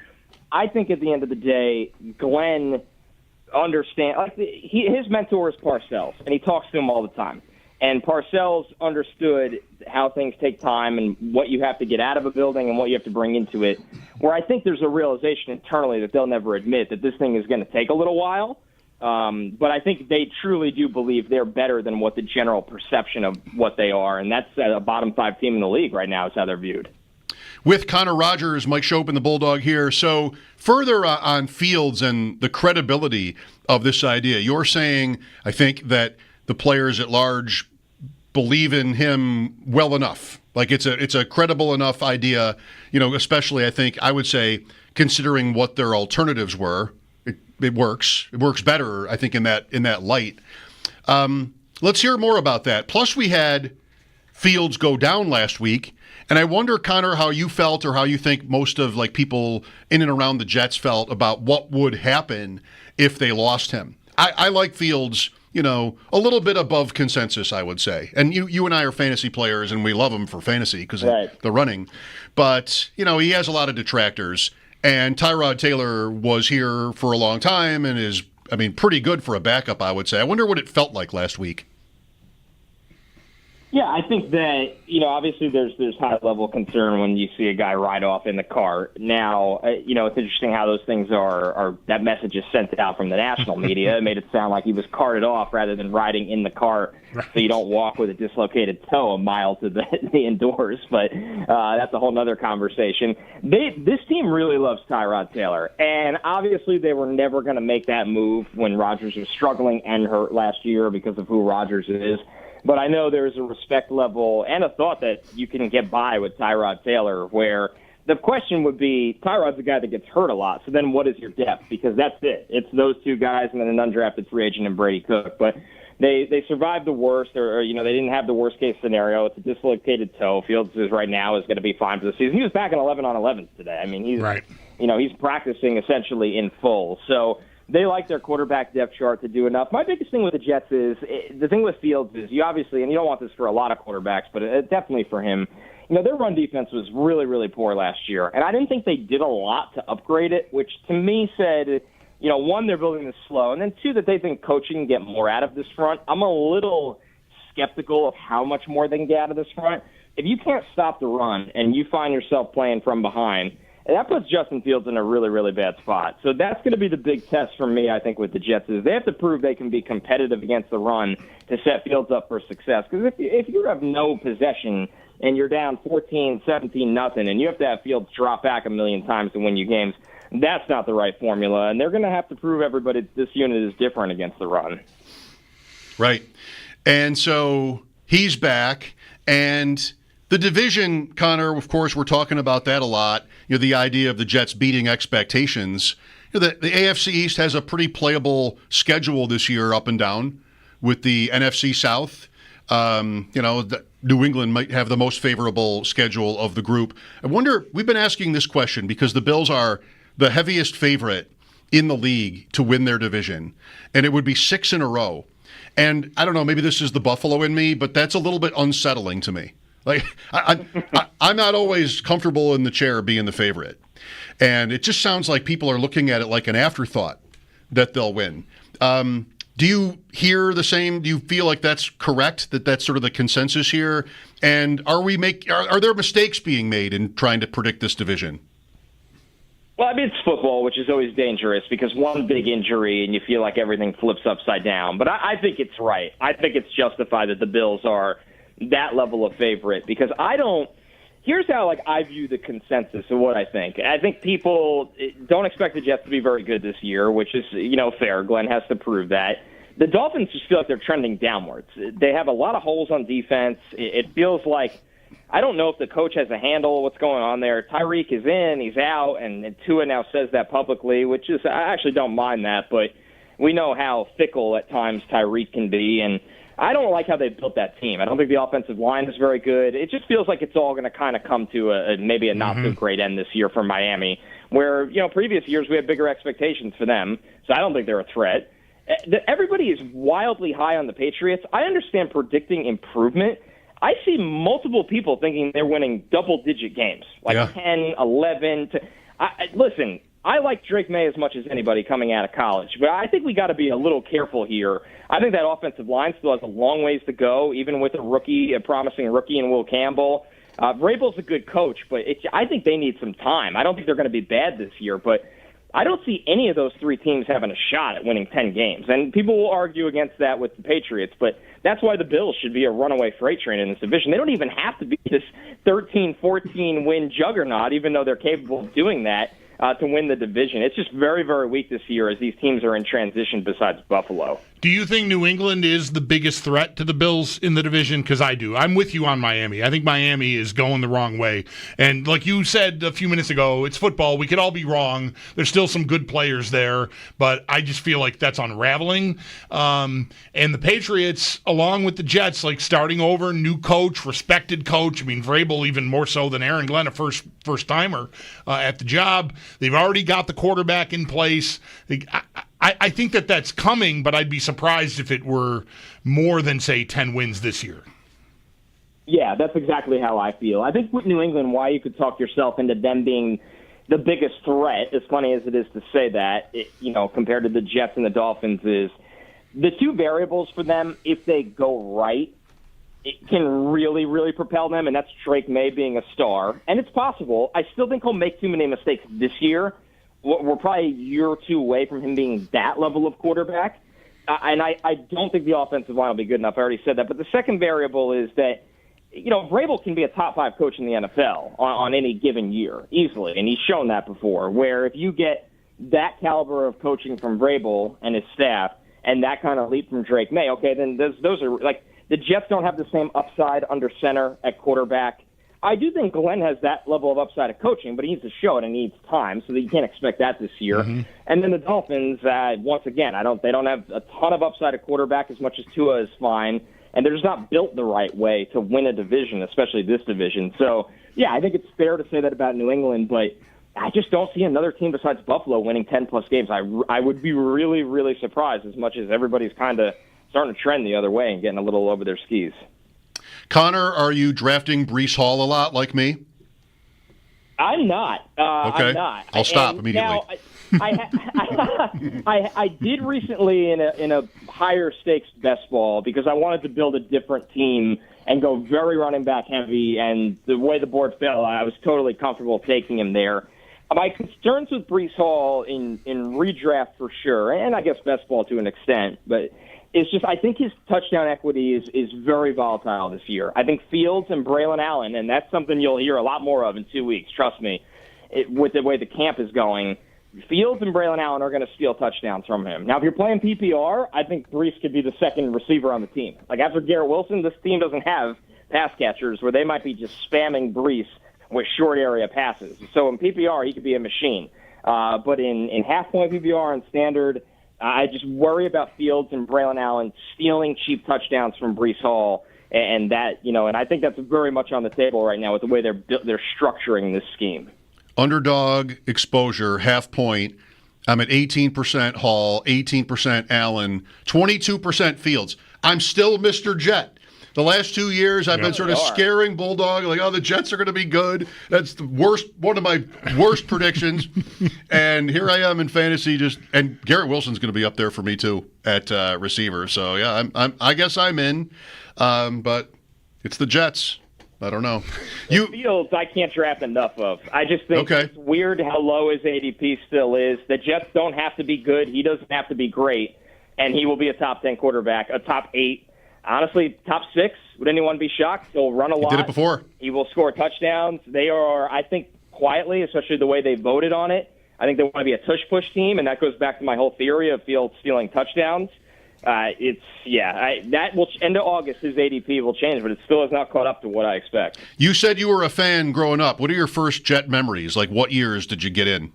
S10: I think at the end of the day, Glenn understand, like, his mentor is Parcells, and he talks to him all the time. And Parcells understood how things take time and what you have to get out of a building and what you have to bring into it, where I think there's a realization internally that they'll never admit that this thing is going to take a little while. But I think they truly do believe they're better than what the general perception of what they are, and that's a bottom 5 team in the league right now is how they're viewed.
S6: With Connor Rogers, Mike Schopp, and the Bulldog here. So further on Fields and the credibility of this idea, you're saying, I think, that the players at large believe in him well enough. Like, it's a credible enough idea, especially, I think, I would say, considering what their alternatives were. It works. It works better, I think, in that light. Let's hear more about that. Plus, we had Fields go down last week. And I wonder, Connor, how you felt or how you think most of people in and around the Jets felt about what would happen if they lost him. I like Fields, a little bit above consensus, I would say. And you and I are fantasy players, and we love him for fantasy because of the running. But, he has a lot of detractors. And Tyrod Taylor was here for a long time and is, pretty good for a backup, I would say. I wonder what it felt like last week.
S10: Yeah, I think that, obviously there's high-level concern when you see a guy ride off in the car. Now, it's interesting how those things are that message is sent out from the national media. It made it sound like he was carted off rather than riding in the car so you don't walk with a dislocated toe a mile to the indoors. But that's a whole other conversation. This team really loves Tyrod Taylor, and obviously they were never going to make that move when Rodgers was struggling and hurt last year because of who Rodgers is. But I know there's a respect level and a thought that you can get by with Tyrod Taylor, where the question would be, Tyrod's a guy that gets hurt a lot, so then what is your depth? Because that's it. It's those two guys and then an undrafted free agent and Brady Cook. But they survived the worst, or they didn't have the worst-case scenario. It's a dislocated toe. Fields is right now is going to be fine for the season. He was back in 11-on-11s today. He's practicing essentially in full. So they like their quarterback depth chart to do enough. My biggest thing with the Jets is, the thing with Fields is you obviously, and you don't want this for a lot of quarterbacks, but definitely for him, their run defense was really, really poor last year. And I didn't think they did a lot to upgrade it, which to me said, one, they're building this slow, and then two, that they think coaching can get more out of this front. I'm a little skeptical of how much more they can get out of this front. If you can't stop the run and you find yourself playing from behind, and that puts Justin Fields in a really, really bad spot. So that's going to be the big test for me, I think, with the Jets, is they have to prove they can be competitive against the run to set Fields up for success. Because if you have no possession and you're down 14-17-0, and you have to have Fields drop back 1 million times to win you games, that's not the right formula. And they're going to have to prove everybody this unit is different against the run.
S6: Right. And so he's back, and The division, Connor, of course, we're talking about that a lot. The idea of the Jets beating expectations. The AFC East has a pretty playable schedule this year, up and down, with the NFC South. New England might have the most favorable schedule of the group. I wonder, we've been asking this question because the Bills are the heaviest favorite in the league to win their division, and it would be 6 in a row. And I don't know, maybe this is the Buffalo in me, but that's a little bit unsettling to me. Like, I'm not always comfortable in the chair being the favorite. And it just sounds like people are looking at it like an afterthought that they'll win. Do you hear the same? Do you feel like that's correct, that that's sort of the consensus here? And are there mistakes being made in trying to predict this division?
S10: Well, I mean, it's football, which is always dangerous because one big injury and you feel like everything flips upside down. But I think it's right. I think it's justified that the Bills are that level of favorite because here's how I view the consensus of what I think. I think people don't expect the Jets to be very good this year, which is, fair. Glenn has to prove that. The Dolphins just feel like they're trending downwards. They have a lot of holes on defense. It feels like, I don't know if the coach has a handle of what's going on there. Tyreek is in, he's out, and Tua now says that publicly, which is, I actually don't mind that, but we know how fickle at times Tyreek can be, and I don't like how they built that team. I don't think the offensive line is very good. It just feels like it's all going to kind of come to maybe a not-so-great end this year for Miami, where, previous years we had bigger expectations for them, so I don't think they're a threat. Everybody is wildly high on the Patriots. I understand predicting improvement. I see multiple people thinking they're winning double-digit games, 10, 11. Listen, I like Drake May as much as anybody coming out of college, but I think we got to be a little careful here. I think that offensive line still has a long ways to go, even with a promising rookie in Will Campbell. Vrabel's a good coach, but I think they need some time. I don't think they're going to be bad this year, but I don't see any of those three teams having a shot at winning 10 games. And people will argue against that with the Patriots, but that's why the Bills should be a runaway freight train in this division. They don't even have to be this 13, 14-win juggernaut, even though they're capable of doing that, to win the division. It's just very, very weak this year as these teams are in transition besides Buffalo.
S4: Do you think New England is the biggest threat to the Bills in the division? Because I do. I'm with you on Miami. I think Miami is going the wrong way. And like you said a few minutes ago, it's football. We could all be wrong. There's still some good players there, but I just feel like that's unraveling. And the Patriots, along with the Jets, starting over, new coach, respected coach. I mean, Vrabel even more so than Aaron Glenn, a first-timer at the job. They've already got the quarterback in place. I think that's coming, but I'd be surprised if it were more than, say, 10 wins this year.
S10: Yeah, that's exactly how I feel. I think with New England, why you could talk yourself into them being the biggest threat, as funny as it is to say that, compared to the Jets and the Dolphins, is the two variables for them, if they go right, it can really, really propel them, and that's Drake May being a star. And it's possible. I still think he'll make too many mistakes this year. We're probably a year or two away from him being that level of quarterback. And I don't think the offensive line will be good enough. I already said that. But the second variable is that, Vrabel can be a top-5 coach in the NFL on any given year, easily. And he's shown that before, where if you get that caliber of coaching from Vrabel and his staff and that kind of leap from Drake May, okay, then those are the Jets don't have the same upside under center at quarterback. I do think Glenn has that level of upside of coaching, but he needs to show it and needs time, so that you can't expect that this year. Mm-hmm. And then the Dolphins, once again, they don't have a ton of upside at quarterback as much as Tua is fine, and they're just not built the right way to win a division, especially this division. So, yeah, I think it's fair to say that about New England, but I just don't see another team besides Buffalo winning 10-plus games. I would be really, really surprised, as much as everybody's kind of starting to trend the other way and getting a little over their skis.
S6: Connor, are you drafting Breece Hall a lot like me?
S10: I'm not.
S6: Okay.
S10: I'm not.
S6: I'll stop immediately.
S10: Now, I did recently in a higher stakes best ball because I wanted to build a different team and go very running back heavy, and the way the board fell, I was totally comfortable taking him there. My concerns with Breece Hall in redraft for sure, and I guess best ball to an extent, but it's just I think his touchdown equity is very volatile this year. I think Fields and Braylon Allen, and that's something you'll hear a lot more of in 2 weeks, trust me, with the way the camp is going, Fields and Braylon Allen are going to steal touchdowns from him. Now, if you're playing PPR, I think Breece could be the second receiver on the team. After Garrett Wilson, this team doesn't have pass catchers where they might be just spamming Brees with short area passes. So in PPR, he could be a machine. But in half-point PPR and standard, I just worry about Fields and Braylon Allen stealing cheap touchdowns from Brees Hall, and that, and I think that's very much on the table right now with the way they're structuring this scheme.
S6: Underdog exposure, half point. I'm at 18% Hall, 18% Allen, 22% Fields. I'm still Mr. Jet. The last 2 years, I've been sort of scaring Bulldog, like, the Jets are going to be good. That's the worst, one of my worst predictions. And here I am in fantasy, and Garrett Wilson's going to be up there for me too at receiver. So yeah, I guess I'm in, but it's the Jets. I don't know.
S10: Fields, I can't draft enough of. I just think it's weird how low his ADP still is. The Jets don't have to be good. He doesn't have to be great, and he will be a top 10 quarterback, a top 8. Honestly, top 6, would anyone be shocked? He'll run a lot.
S6: He did it before.
S10: He will score touchdowns. They are, I think, quietly, especially the way they voted on it, I think they want to be a tush-push team, and that goes back to my whole theory of Fields stealing touchdowns. That will end of August, his ADP will change, but it still has not caught up to what I expect.
S6: You said you were a fan growing up. What are your first Jet memories? Like, what years did you get in?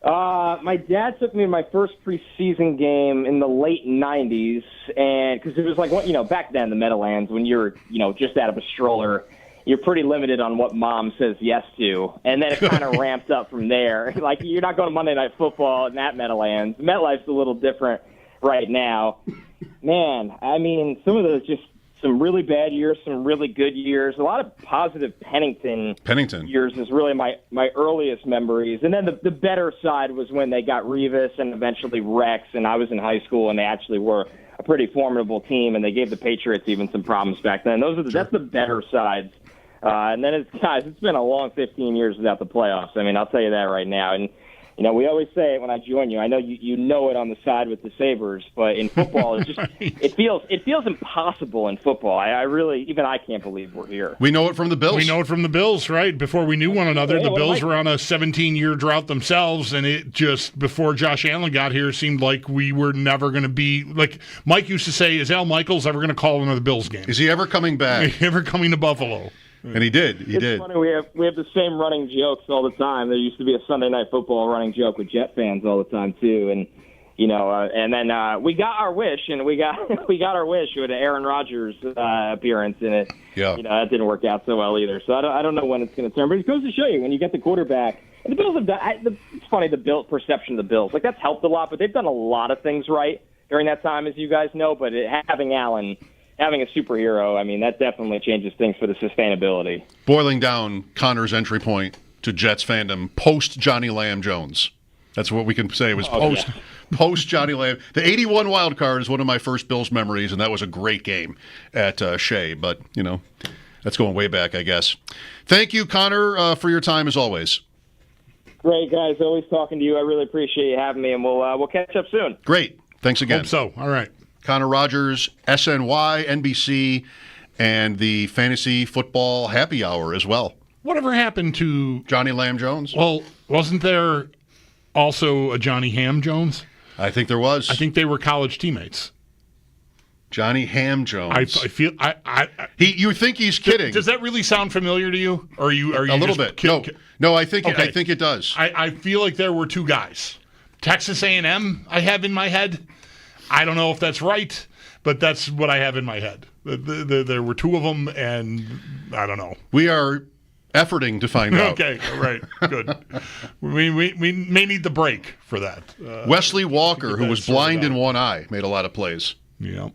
S10: My dad took me to my first preseason game in the late 90s, and because it was like, back then, the Meadowlands, when you're, just out of a stroller, you're pretty limited on what mom says yes to, and then it kind of ramped up from there. Like, you're not going to Monday Night Football in that Meadowlands. MetLife's a little different right now. Man, I mean, some of those just some really bad years, some really good years. A lot of positive Pennington years is really my earliest memories. And then the better side was when they got Revis and eventually Rex, and I was in high school, and they actually were a pretty formidable team, and they gave the Patriots even some problems back then. That's the better sides. And then it's been a long 15 years without the playoffs. I mean, I'll tell you that right now. And we always say it when I join you. I know you know it on the side with the Sabres, but in football, it just it feels impossible in football. I can't believe we're here.
S6: We know it from the Bills.
S4: We know it from the Bills, right? Before we knew one another, the Bills were on a 17-year drought themselves, and it just, before Josh Allen got here, seemed like we were never going to be, like Mike used to say, is Al Michaels ever going to call another Bills game?
S6: Is he ever coming back?
S4: Is he ever coming to Buffalo?
S6: And he did. It's
S10: funny. We have the same running jokes all the time. There used to be a Sunday Night Football running joke with Jet fans all the time too, and and then we got our wish, and we got our wish with an Aaron Rodgers appearance in it.
S6: Yeah.
S10: That didn't work out so well either. So I don't know when it's going to turn, but it goes to show you when you get the quarterback. And the Bills have done. It's funny, the perception of the Bills, like, that's helped a lot, but they've done a lot of things right during that time, as you guys know. But having Allen. Having a superhero, I mean, that definitely changes things for the sustainability.
S6: Boiling down Connor's entry point to Jets fandom, post Johnny Lamb Jones. That's what we can say. It was post Johnny Lamb. The 81 wild card is one of my first Bills memories, and that was a great game at Shea. But, that's going way back, I guess. Thank you, Connor, for your time as always.
S10: Great, guys. Always talking to you. I really appreciate you having me, and we'll catch up soon.
S6: Great. Thanks again.
S4: Hope so. All right.
S6: Connor Rogers, SNY, NBC, and the Fantasy Football Happy Hour as well.
S4: Whatever happened to
S6: Johnny Lamb Jones?
S4: Well, wasn't there also a Johnny Ham Jones?
S6: I think there was.
S4: I think they were college teammates.
S6: Johnny Ham Jones.
S4: I feel
S6: you think he's kidding?
S4: Does that really sound familiar to you? Or are you
S6: a little bit? No, I think
S4: okay.
S6: I think it does.
S4: I feel like there were two guys. Texas A&M, I have in my head. I don't know if that's right, but that's what I have in my head. There were two of them, and I don't know.
S6: We are efforting to find out.
S4: Okay, all right, good. we may need the break for that.
S6: Wesley Walker, who was blind in one eye, made a lot of plays.
S4: Yeah.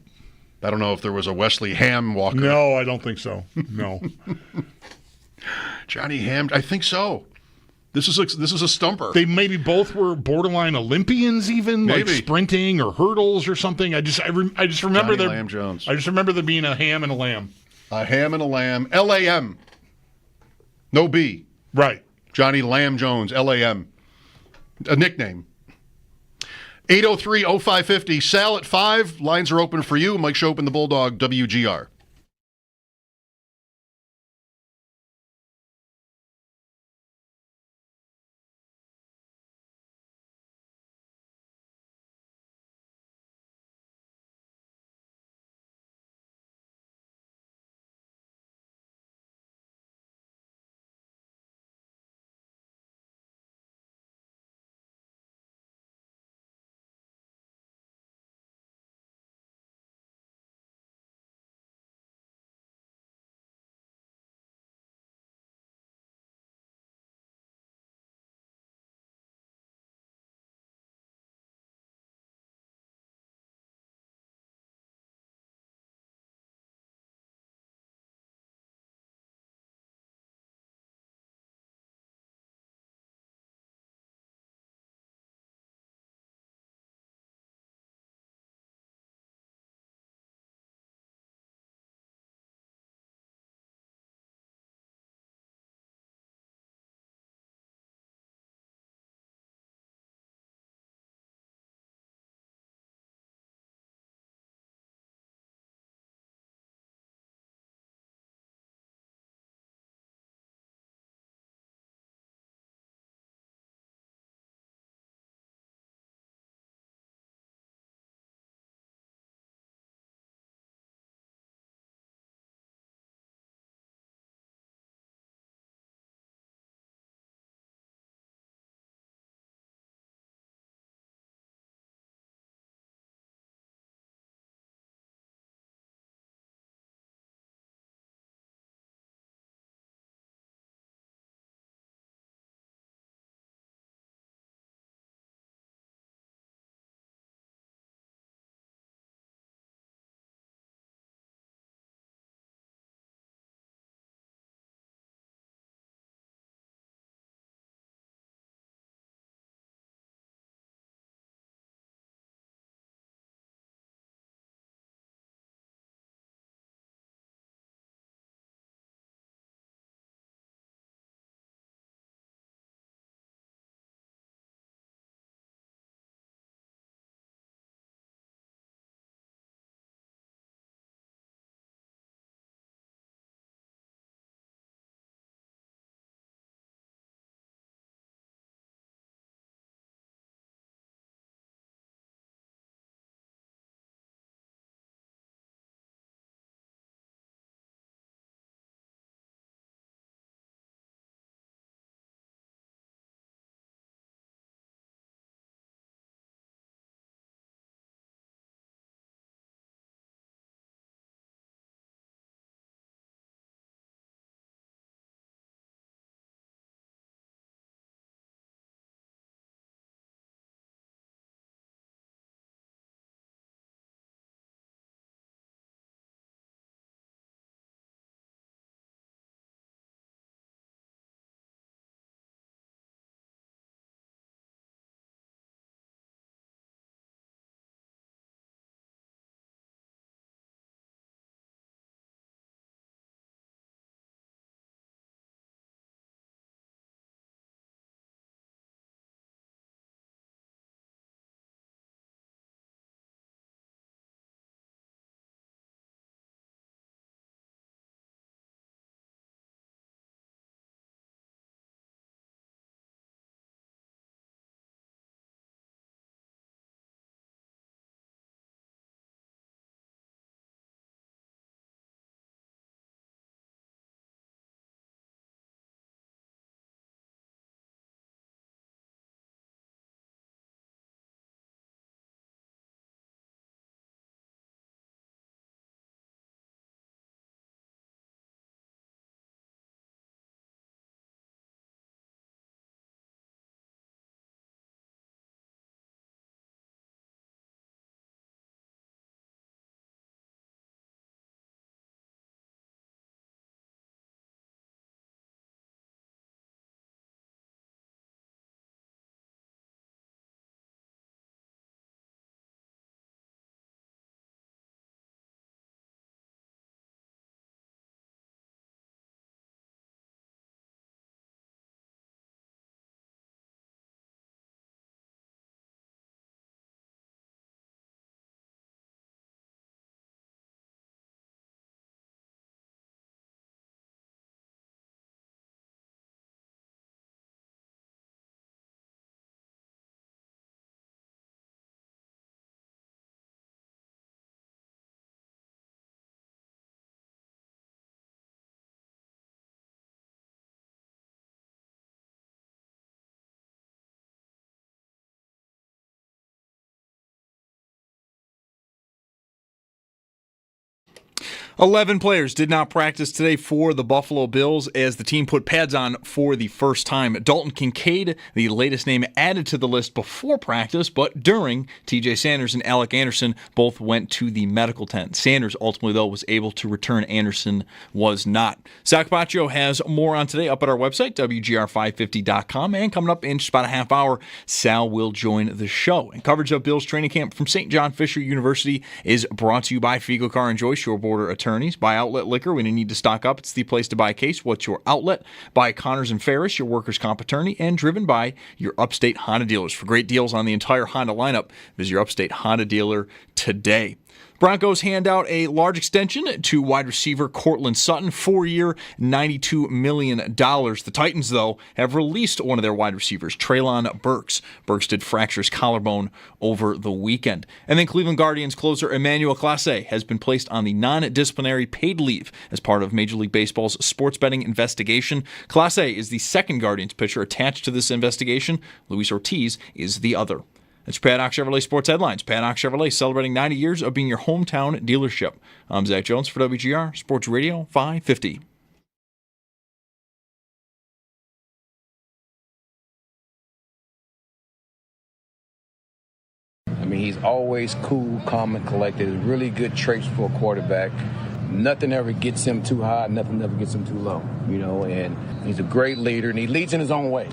S6: I don't know if there was a Wesley Ham Walker.
S4: No, I don't think so. No.
S6: Johnny Ham, I think so. This is a stumper.
S4: They maybe both were borderline Olympians, even
S6: maybe.
S4: Like sprinting or hurdles or something. I just remember
S6: Johnny Lamb Jones.
S4: I just remember there being a ham and a lamb.
S6: A ham and a lamb. LAM. No B.
S4: Right.
S6: Johnny Lamb Jones. LAM. A nickname. 803-0550. Sal at 5. Lines are open for you. Mike Schopp and the Bulldog. WGR.
S2: 11 players did not practice today for the Buffalo Bills as the team put pads on for the first time. Dalton Kincaid, the latest name added to the list before practice, but during, TJ Sanders and Alec Anderson both went to the medical tent. Sanders ultimately, though, was able to return. Anderson was not. Sal Capacio has more on today up at our website, WGR550.com, and coming up in just about a half hour, Sal will join the show. And coverage of Bills training camp from St. John Fisher University is brought to you by Figo Car and Joyce, your border attorneys. Buy Outlet Liquor when you need to stock up. It's the place to buy a case. What's your outlet? By Connors and Ferris, your workers' comp attorney, and driven by your Upstate Honda dealers. For great deals on the entire Honda lineup, visit your Upstate Honda dealer today. Broncos hand out a large extension to wide receiver Courtland Sutton, 4-year, $92 million. The Titans, though, have released one of their wide receivers, Treylon Burks. Burks did fracture his collarbone over the weekend. And then Cleveland Guardians closer Emmanuel Clase has been placed on the non-disciplinary paid leave as part of Major League Baseball's sports betting investigation. Clase is the second Guardians pitcher attached to this investigation. Luis Ortiz is the other. It's Paddock Chevrolet Sports Headlines. Paddock Chevrolet celebrating 90 years of being your hometown dealership. I'm Zach Jones for WGR Sports Radio 550.
S11: I mean, he's always cool, calm, and collected. Really good traits for a quarterback. Nothing ever gets him too high. Nothing ever gets him too low. And he's a great leader, and he leads in his own way.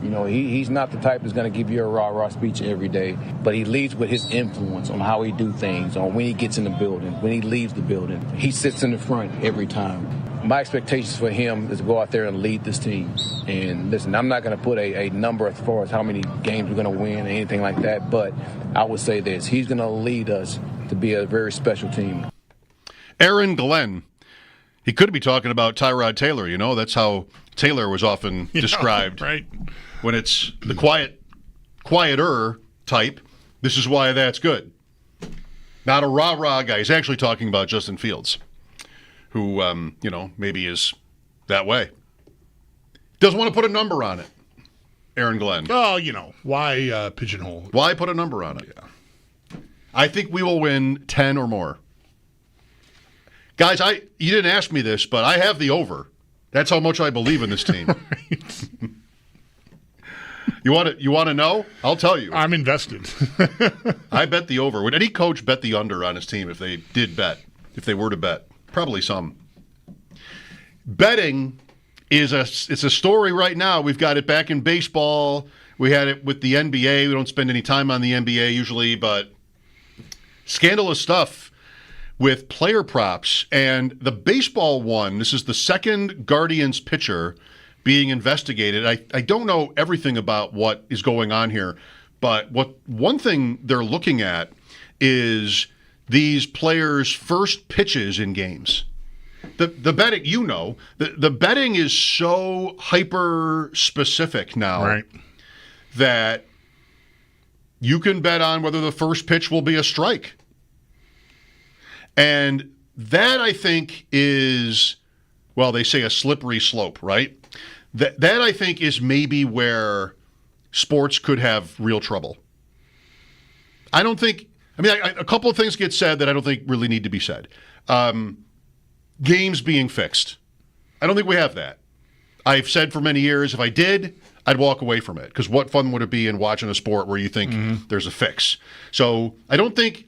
S11: He's not the type that's going to give you a rah-rah speech every day, but he leads with his influence on how he do things, on when he gets in the building, when he leaves the building. He sits in the front every time. My expectations for him is to go out there and lead this team. And listen, I'm not going to put a number as far as how many games we're going to win or anything like that, but I would say this. He's going to lead us to be a very special team.
S6: Aaron Glenn. He could be talking about Tyrod Taylor, That's how Taylor was often described.
S4: Right.
S6: When it's the quieter type, this is why that's good. Not a rah-rah guy. He's actually talking about Justin Fields, who, maybe is that way. Doesn't want to put a number on it, Aaron Glenn.
S4: Oh, why pigeonhole?
S6: Why put a number on it? Yeah. I think we will win 10 or more. Guys, you didn't ask me this, but I have the over. That's how much I believe in this team. You want to know? I'll tell you.
S4: I'm invested.
S6: I bet the over. Would any coach bet the under on his team if they did bet? If they were to bet? Probably some. Betting it's a story right now. We've got it back in baseball. We had it with the NBA. We don't spend any time on the NBA usually, but scandalous stuff with player props. And the baseball one, this is the second Guardians pitcher being investigated. I don't know everything about what is going on here, but one thing they're looking at is these players' first pitches in games. The betting, the betting is so hyper specific now,
S4: right,
S6: that you can bet on whether the first pitch will be a strike. And that, I think, is, well, they say a slippery slope, right? That I think is maybe where sports could have real trouble. A couple of things get said that I don't think really need to be said. Games being fixed. I don't think we have that. I've said for many years, if I did, I'd walk away from it, because what fun would it be in watching a sport where you think there's a fix? So I don't think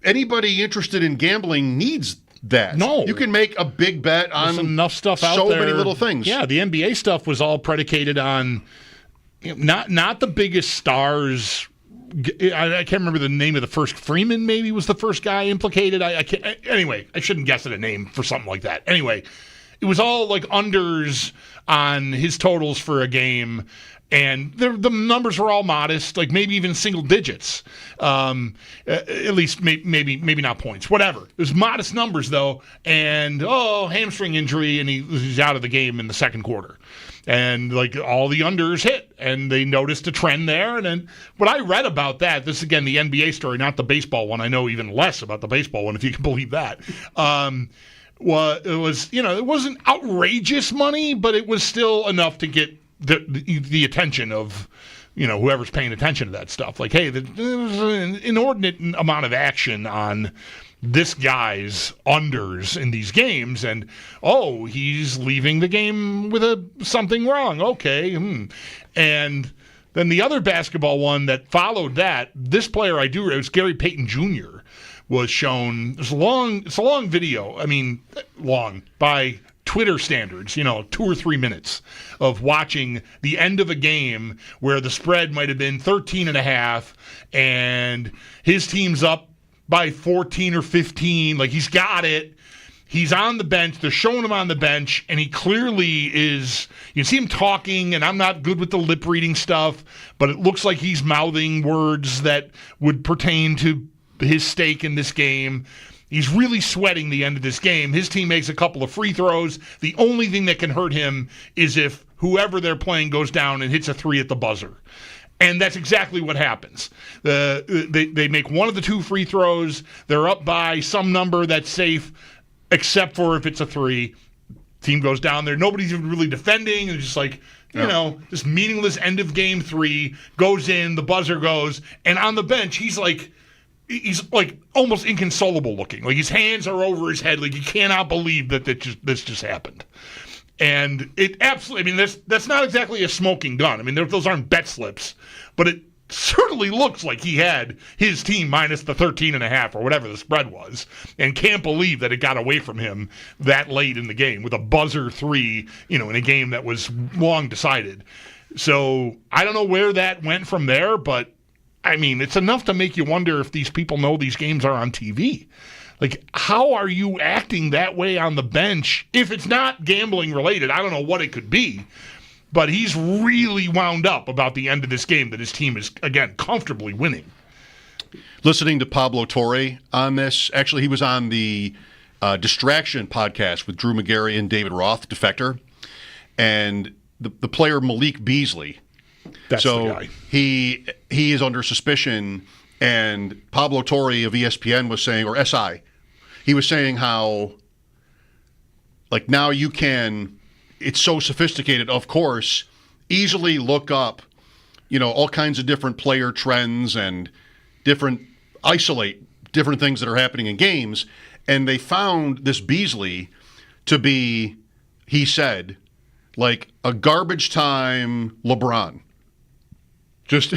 S6: anybody interested in gambling needs that.
S4: No.
S6: You can make a big bet on
S4: There's enough stuff out
S6: so
S4: there.
S6: many little things.
S4: Yeah, the NBA stuff was all predicated on not the biggest stars. I can't remember the name of the first. Freeman maybe was the first guy implicated. Anyway, I shouldn't guess at a name for something like that. Anyway, it was all like unders on his totals for a game. And the numbers were all modest, like maybe even single digits. At least maybe not points, whatever. It was modest numbers, though. And, hamstring injury, and he's out of the game in the second quarter. And, like, all the unders hit, and they noticed a trend there. And then what I read about that, this is, again, the NBA story, not the baseball one. I know even less about the baseball one, if you can believe that. It wasn't outrageous money, but it was still enough to get the attention of, whoever's paying attention to that stuff. Like, hey, there's an inordinate amount of action on this guy's unders in these games, and he's leaving the game with something wrong. Okay, and then the other basketball one that followed that, this player it was Gary Payton Jr. was shown. It's a long video. I mean, long by Twitter standards, 2 or 3 minutes of watching the end of a game where the spread might have been 13.5 and his team's up by 14 or 15. Like, he's got it. He's on the bench. They're showing him on the bench, and he clearly is. You see him talking, and I'm not good with the lip reading stuff, but it looks like he's mouthing words that would pertain to his stake in this game. He's really sweating the end of this game. His team makes a couple of free throws. The only thing that can hurt him is if whoever they're playing goes down and hits a 3 at the buzzer. And that's exactly what happens. They make one of the 2 free throws. They're up by some number that's safe, except for if it's a 3. Team goes down there. Nobody's even really defending. It's just like, this meaningless end of game 3 goes in, the buzzer goes, and on the bench, he's like almost inconsolable looking. Like, his hands are over his head. Like, he cannot believe that this just happened. And it absolutely, I mean, that's not exactly a smoking gun. I mean, those aren't bet slips, but it certainly looks like he had his team minus the 13.5 or whatever the spread was, and can't believe that it got away from him that late in the game with a buzzer 3, in a game that was long decided. So I don't know where that went from there, but I mean, it's enough to make you wonder if these people know these games are on TV. Like, how are you acting that way on the bench? If it's not gambling related, I don't know what it could be. But he's really wound up about the end of this game that his team is, again, comfortably winning.
S6: Listening to Pablo Torre on this, actually, he was on the Distraction podcast with Drew McGarry and David Roth, Defector, and the player Malik Beasley.
S4: That's the guy.
S6: He is under suspicion, and Pablo Torre of ESPN was saying, or SI, he was saying how, like, now you can, it's so sophisticated, of course, easily look up, all kinds of different player trends and isolate different things that are happening in games. And they found this Beasley to be, he said, like a garbage time LeBron. Just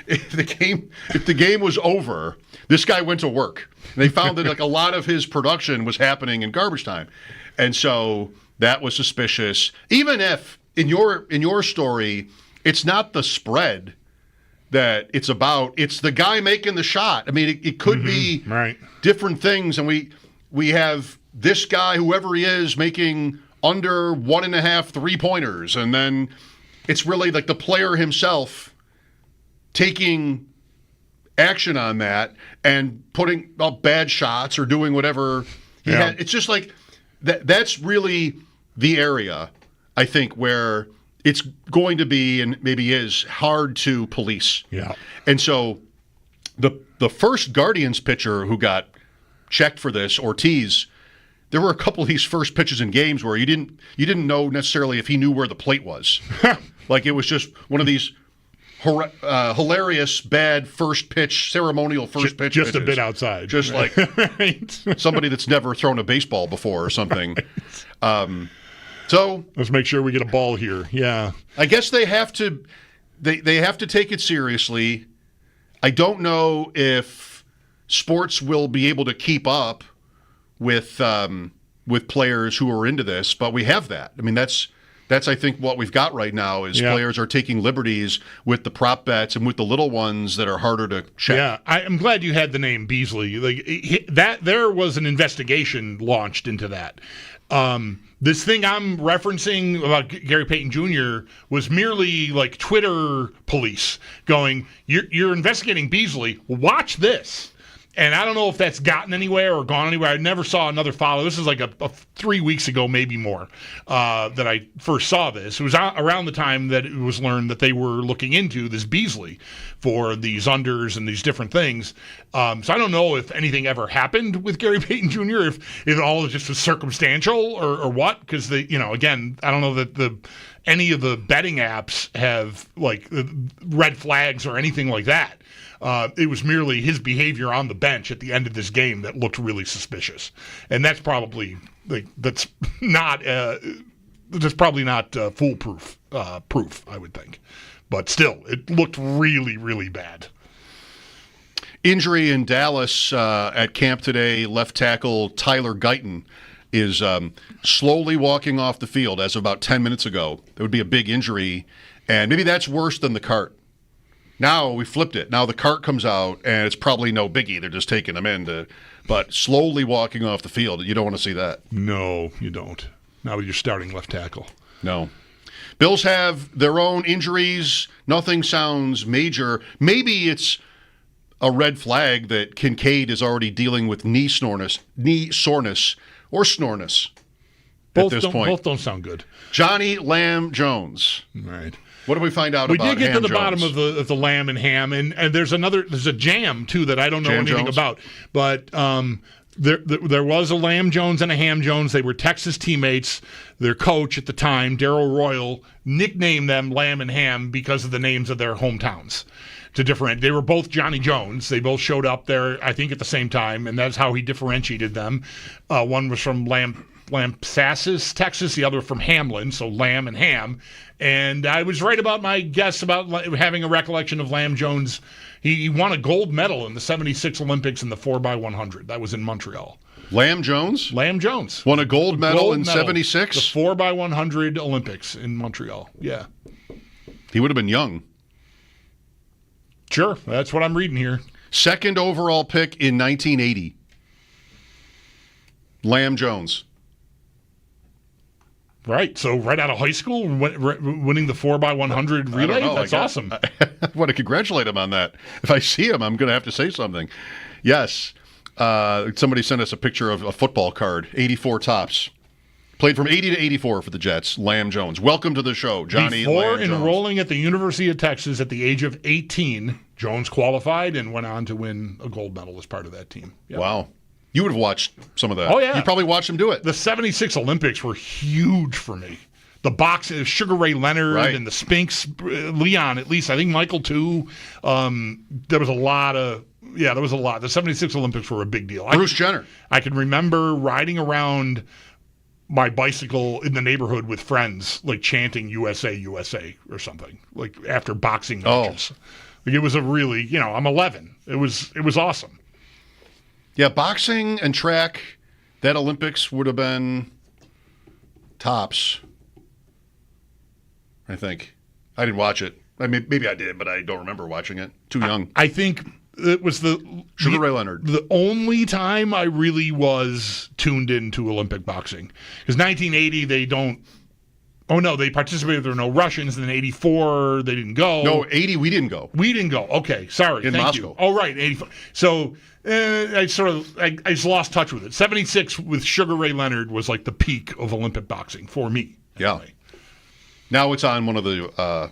S6: if the game was over, this guy went to work. And they found that like a lot of his production was happening in garbage time. And so that was suspicious. Even if in your story, it's not the spread that it's about, it's the guy making the shot. I mean, it could be different things, and we have this guy, whoever he is, making under 1.5 3-pointers, and then it's really like the player himself taking action on that and putting up bad shots or doing whatever he had. It's just like that's really the area, I think, where it's going to be, and maybe is, hard to police.
S4: Yeah.
S6: And so the first Guardians pitcher who got checked for this, Ortiz, there were a couple of these first pitches in games where you didn't know necessarily if he knew where the plate was. Like, it was just one of these hilarious bad ceremonial first pitch
S4: just
S6: pitches.
S4: A bit outside.
S6: Just like somebody that's never thrown a baseball before or something. So
S4: let's make sure we get a ball here. Yeah.
S6: I guess they have to take it seriously. I don't know if sports will be able to keep up with players who are into this, but we have that. I mean, that's I think what we've got right now is players are taking liberties with the prop bets and with the little ones that are harder to check.
S4: Yeah, I'm glad you had the name Beasley. Like that, there was an investigation launched into that. This thing I'm referencing about Gary Payton Jr. was merely like Twitter police going, "You're investigating Beasley. Watch this." And I don't know if that's gotten anywhere or gone anywhere. I never saw another follow. This is like a 3 weeks ago, maybe more, that I first saw this. It was around the time that it was learned that they were looking into this Beasley for these unders and these different things. So I don't know if anything ever happened with Gary Payton Jr., if it all just was circumstantial or what, because again, I don't know that any of the betting apps have like red flags or anything like that. It was merely his behavior on the bench at the end of this game that looked really suspicious, and that's probably not foolproof proof, I would think. But still, it looked really, really bad.
S6: Injury in Dallas at camp today. Left tackle Tyler Guyton is slowly walking off the field as of about 10 minutes ago. That would be a big injury, and maybe that's worse than the cart. Now we flipped it. Now the cart comes out, and it's probably no biggie. They're just taking him in. But slowly walking off the field, you don't want to see that.
S4: No, you don't. Not with your starting left tackle.
S6: No. Bills have their own injuries. Nothing sounds major. Maybe it's a red flag that Kincaid is already dealing with knee soreness, or snoreness at this point.
S4: Both don't sound good.
S6: Johnny Lamb Jones.
S4: Right.
S6: What did we find out about
S4: We did get
S6: Ham
S4: to the
S6: Jones?
S4: bottom of the Lamb and Ham, and there's a jam, too, that I don't know anything about. But there was a Lamb Jones and a Ham Jones. They were Texas teammates. Their coach at the time, Darryl Royal, nicknamed them Lamb and Ham because of the names of their hometowns. They were both Johnny Jones. They both showed up there, I think, at the same time, and that's how he differentiated them. One was from Lampasas, Texas, the other from Hamlin, so Lamb and Ham. And I was right about my guess about having a recollection of Lamb Jones. He won a gold medal in the 76 Olympics in the 4x100. That was in Montreal.
S6: Lamb Jones?
S4: Lamb Jones.
S6: Won a gold medal in 76?
S4: The 4x100 Olympics in Montreal, yeah.
S6: He would have been young.
S4: Sure, that's what I'm reading here.
S6: Second overall pick in 1980. Lamb Jones.
S4: Right, so right out of high school, winning the 4x100 relay, that's awesome.
S6: I want to congratulate him on that. If I see him, I'm going to have to say something. Yes, somebody sent us a picture of a football card, 84 tops. Played from 80 to 84 for the Jets, Lamb Jones. Welcome to the show, Johnny Lamb Jones.
S4: Before enrolling at the University of Texas at the age of 18, Jones qualified and went on to win a gold medal as part of that team. Yep.
S6: Wow. You would have watched some of that.
S4: Oh, yeah.
S6: You probably watched him do it.
S4: The 76 Olympics were huge for me. The boxing, Sugar Ray Leonard and the Spinks, Leon at least, I think Michael too. There was a lot. The 76 Olympics were a big deal.
S6: Bruce Jenner.
S4: I can remember riding around my bicycle in the neighborhood with friends, like chanting USA, USA or something, like after boxing matches. Like it was a really, I'm 11. It was awesome.
S6: Yeah, boxing and track, that Olympics would have been tops, I think. I didn't watch it. I mean, maybe I did, but I don't remember watching it. Too young.
S4: I think it was
S6: Sugar Ray Leonard.
S4: The only time I really was tuned into Olympic boxing. Because 1980, they participated. There were no Russians. And then 84, they didn't go.
S6: No, 80, we didn't go.
S4: We didn't go. Okay, sorry.
S6: In
S4: Thank
S6: Moscow.
S4: you. Oh, right, 84. So I just lost touch with it. 76 with Sugar Ray Leonard was like the peak of Olympic boxing for me.
S6: Anyway. Yeah. Now it's on one of the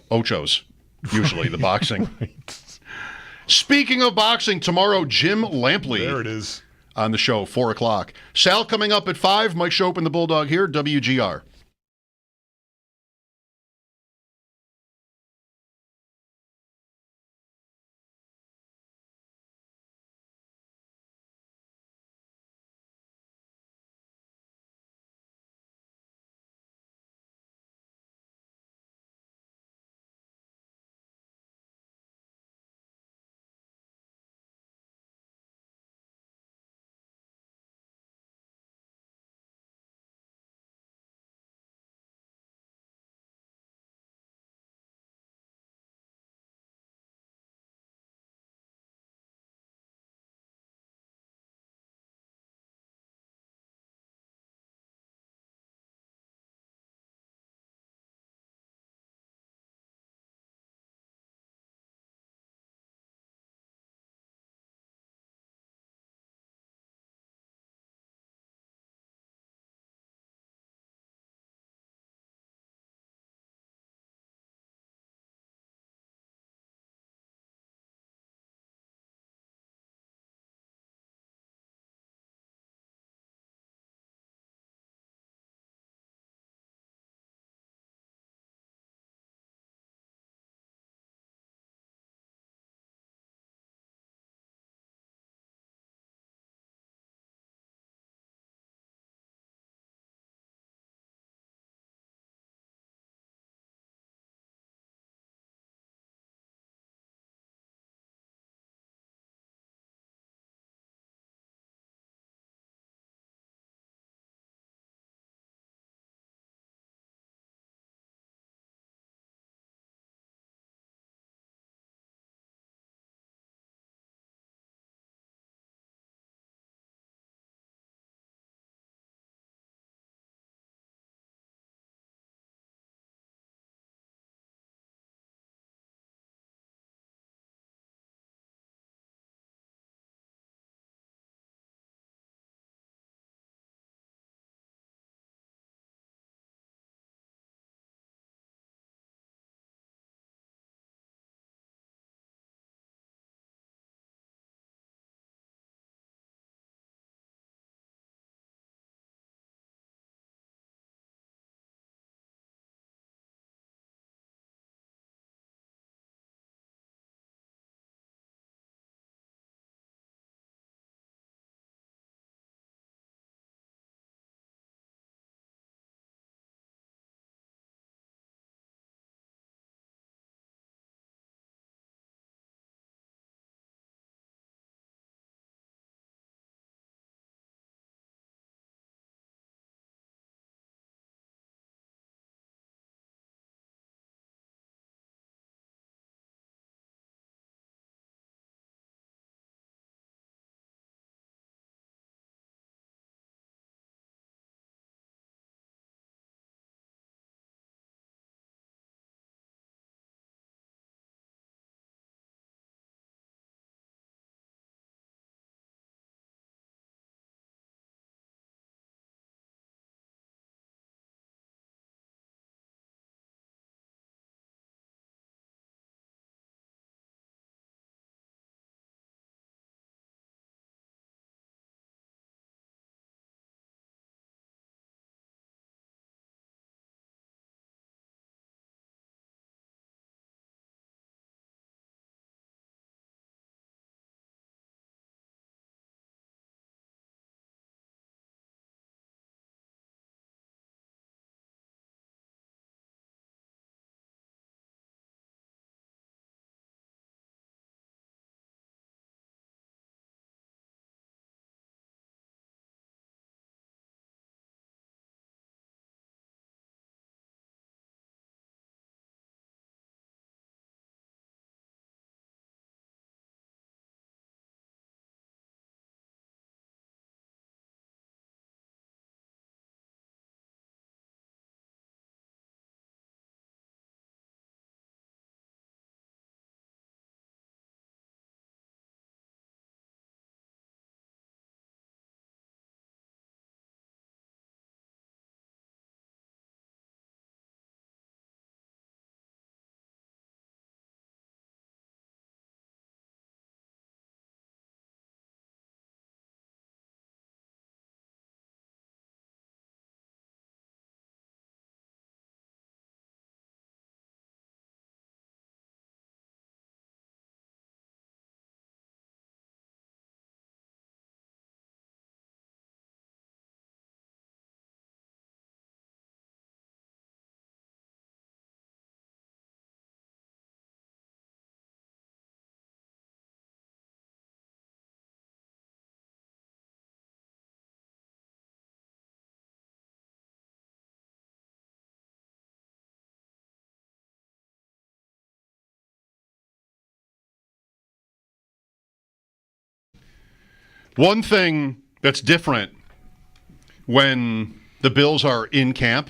S6: Ochos, usually, the boxing.
S4: Right.
S6: Speaking of boxing, tomorrow, Jim Lampley.
S4: There it is.
S6: On the show, 4 o'clock. Sal coming up at 5. Mike Schopp and the Bulldog here, WGR. One thing that's different when the Bills are in camp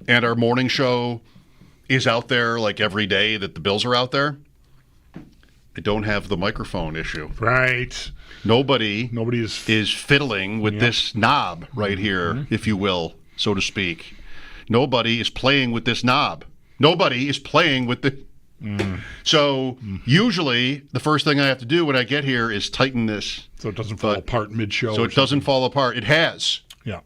S6: and our morning show is out there like every day that the Bills are out there, they don't have the microphone issue.
S4: Right.
S6: Nobody is fiddling with this knob right here, if you will, so to speak. Nobody is playing with this knob. Nobody is playing with the... So usually the first thing I have to do when I get here is tighten this.
S4: So it doesn't fall apart mid-show.
S6: So it doesn't fall apart. It has.
S4: Yeah.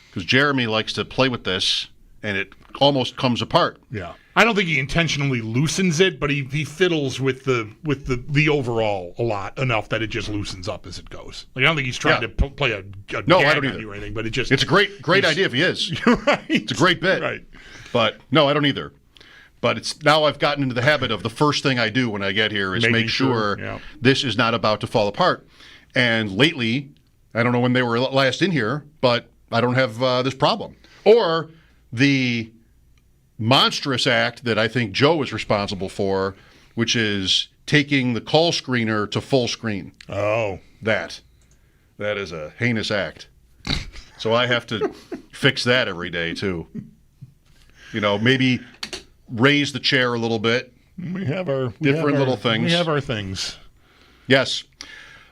S6: Because Jeremy likes to play with this, and it almost comes apart.
S4: Yeah. I don't think he intentionally loosens it, but he fiddles with the overall a lot, enough that it just loosens up as it goes. Like, I don't think he's trying to play a
S6: no,
S4: gag
S6: I don't
S4: on
S6: either.
S4: you or anything, but it's
S6: a great idea if he is.
S4: Right.
S6: It's a great bit.
S4: Right.
S6: But no, I don't either. But it's now I've gotten into the habit of the first thing I do when I get here is make sure this is not about to fall apart. And lately, I don't know when they were last in here, but I don't have this problem. Or the monstrous act that I think Joe is responsible for, which is taking the call screener to full screen.
S4: Oh.
S6: That is a heinous act. So I have to fix that every day, too. You know, maybe raise the chair a little bit.
S4: We have our
S6: little things.
S4: We have our things.
S6: Yes.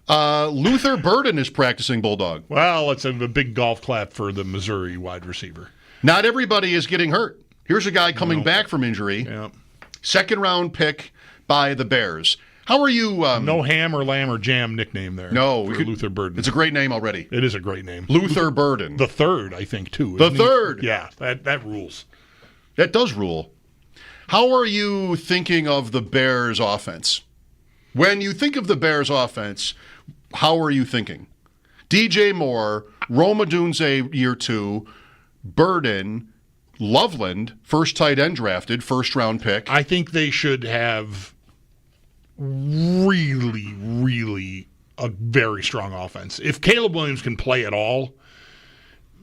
S6: Luther Burden is practicing Bulldog.
S4: Well, let's have a big golf clap for the Missouri wide receiver.
S6: Not everybody is getting hurt. Here's a guy coming back from injury.
S4: Yeah.
S6: Second-round pick by the Bears. How are you?
S4: No ham or lamb or jam nickname there.
S6: No.
S4: For Luther Burden.
S6: It's a great name already.
S4: It is a great name.
S6: Luther Burden.
S4: The third, I think, too.
S6: The third.
S4: Yeah, that rules.
S6: That does rule. How are you thinking of the Bears offense? When you think of the Bears offense, how are you thinking? DJ Moore, Rome Odunze year 2, Burden, Loveland, first tight end drafted, first-round pick.
S4: I think they should have really, really a very strong offense. If Caleb Williams can play at all,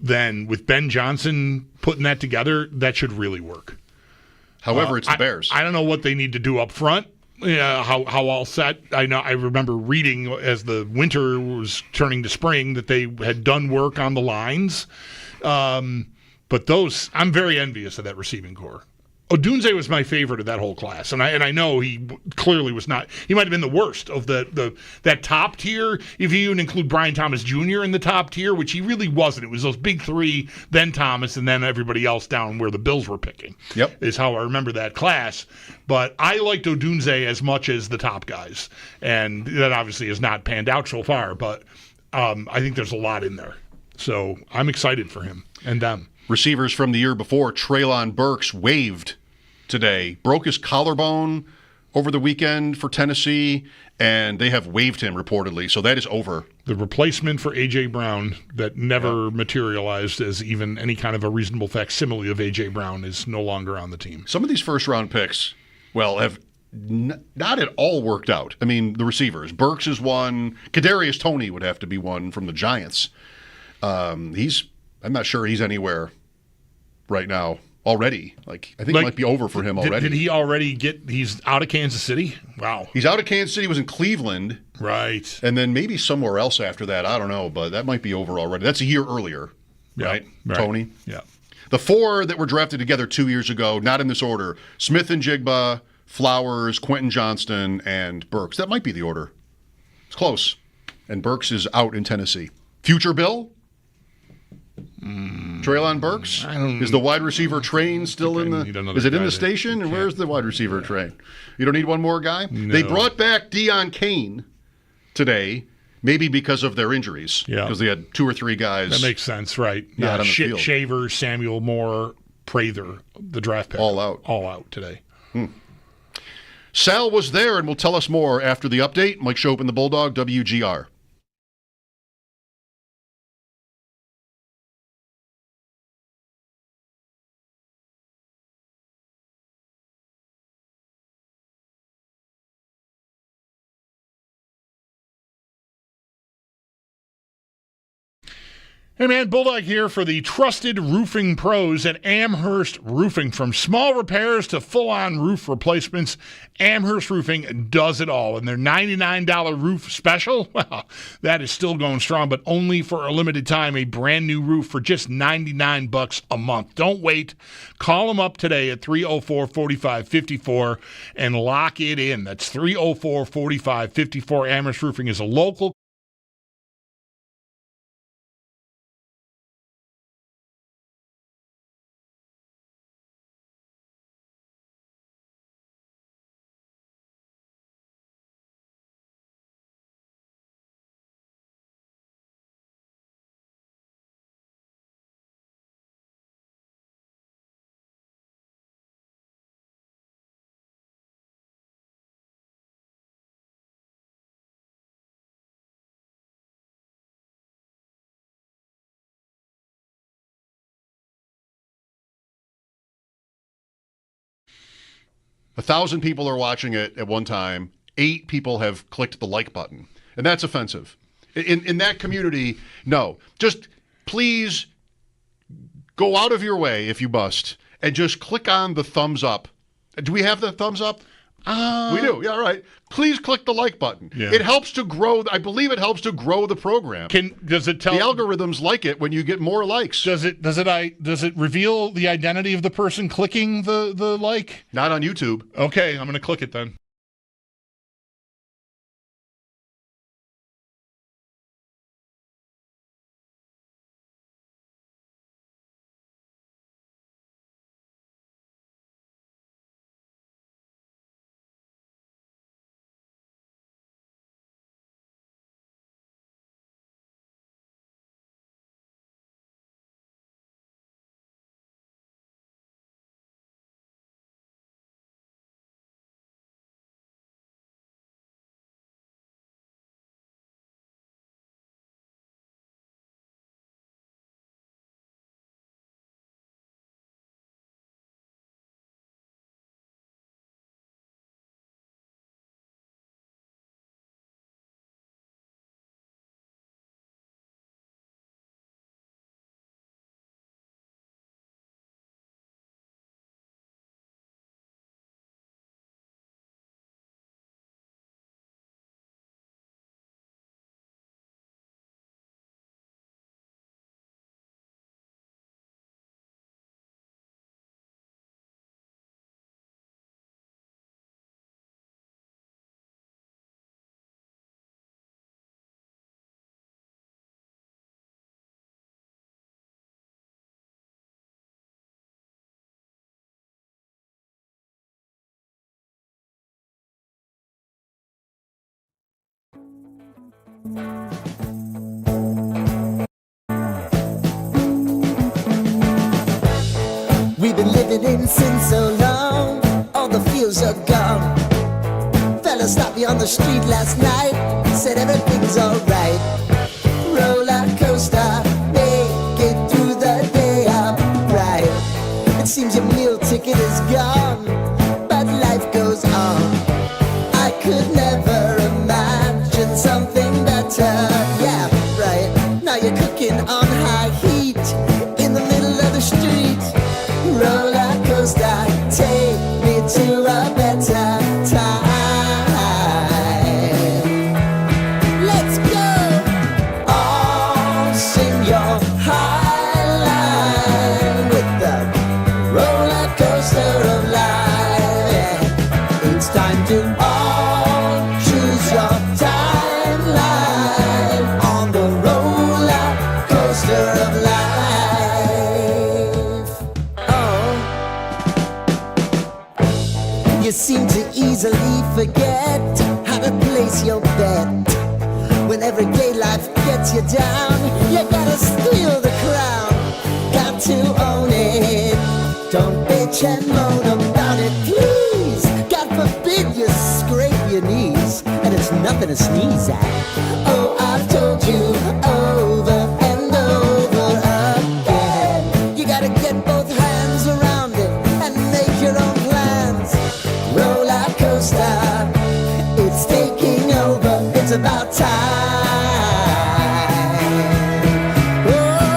S4: then with Ben Johnson putting that together, that should really work.
S6: However, it's the Bears.
S4: I don't know what they need to do up front. How all set. I remember reading as the winter was turning to spring that they had done work on the lines. But those, I'm very envious of that receiving corps. Odunze was my favorite of that whole class, and I know he clearly was not. He might have been the worst of that top tier, if you even include Brian Thomas Jr. in the top tier, which he really wasn't. It was those big three, then Thomas, and then everybody else down where the Bills were picking.
S6: Yep,
S4: is how I remember that class. But I liked Odunze as much as the top guys, and that obviously has not panned out so far. But I think there's a lot in there, so I'm excited for him and them.
S6: Receivers from the year before, Treylon Burks waived today. Broke his collarbone over the weekend for Tennessee, and they have waived him reportedly, so that is over.
S4: The replacement for A.J. Brown that never materialized as even any kind of a reasonable facsimile of A.J. Brown is no longer on the team.
S6: Some of these first-round picks, have not at all worked out. I mean, the receivers. Burks is one. Kadarius Toney would have to be one from the Giants. I'm not sure he's anywhere right now already. I think it might be over for him already.
S4: Did he already he's out of Kansas City? Wow.
S6: He's out of Kansas City, was in Cleveland.
S4: Right.
S6: And then maybe somewhere else after that. I don't know, but that might be over already. That's a year earlier, right? Tony?
S4: Yeah.
S6: The four that were drafted together 2 years ago, not in this order, Smith and Jigba, Flowers, Quentin Johnston, and Burks. That might be the order. It's close. And Burks is out in Tennessee. Future Bill? Treylon Burks? Is the wide receiver train still in the... Is it in the station? And where's the wide receiver train? You don't need one more guy?
S4: No.
S6: They brought back Deion Kane today, maybe because of their injuries.
S4: Yeah.
S6: Because they had 2 or 3 guys.
S4: That makes sense, right?
S6: Not on the field.
S4: Shaver, Samuel Moore, Prather, the draft pick.
S6: All out.
S4: All out today.
S6: Sal was there and will tell us more after the update. Mike Schopp and the Bulldog, WGR.
S4: Hey man, Bulldog here for the trusted roofing pros at Amherst Roofing. From small repairs to full-on roof replacements, Amherst Roofing does it all. And their $99 roof special, well, that is still going strong, but only for a limited time. A brand new roof for just $99 a month. Don't wait. Call them up today at 304-4554 and lock it in. That's 304-4554. Amherst Roofing is a local
S6: 1,000 people are watching it at one time. 8 people have clicked the like button. And that's offensive. In that community, no. Just please go out of your way, if you must, and just click on the thumbs up. Do we have the thumbs up? We do. Yeah, all right. Please click the like button.
S4: Yeah.
S6: It helps to grow. I believe it helps to grow the program.
S4: Does it tell
S6: the algorithms like it when you get more likes?
S4: Does it reveal the identity of the person clicking the like?
S6: Not on YouTube.
S4: Okay, I'm going to click it then.
S1: We've been living in sin so long, all the feels are gone. Fella stopped me on the street last night, said everything's alright. Roller coaster, make it through the day upright. It seems your meal ticket is gone, but life goes on. I could never imagine something better. Yeah, right. Now you're cooking on high heat in the middle of the street. Roller coaster, take me to a better time. Let's go. All sing your high line with the roller coaster of life. Yeah. It's time to all choose your timeline on the roller coaster of life. You seem to easily forget how to place your bet. When everyday life gets you down, you gotta steal the crown. Got to own it. Don't bitch and moan about it, please. God forbid you scrape your knees, and it's nothing to sneeze at. Oh, I've told you over and over again. You gotta get both hands around it and make your own plans. Roller coaster, it's taking over, it's about time. Oh,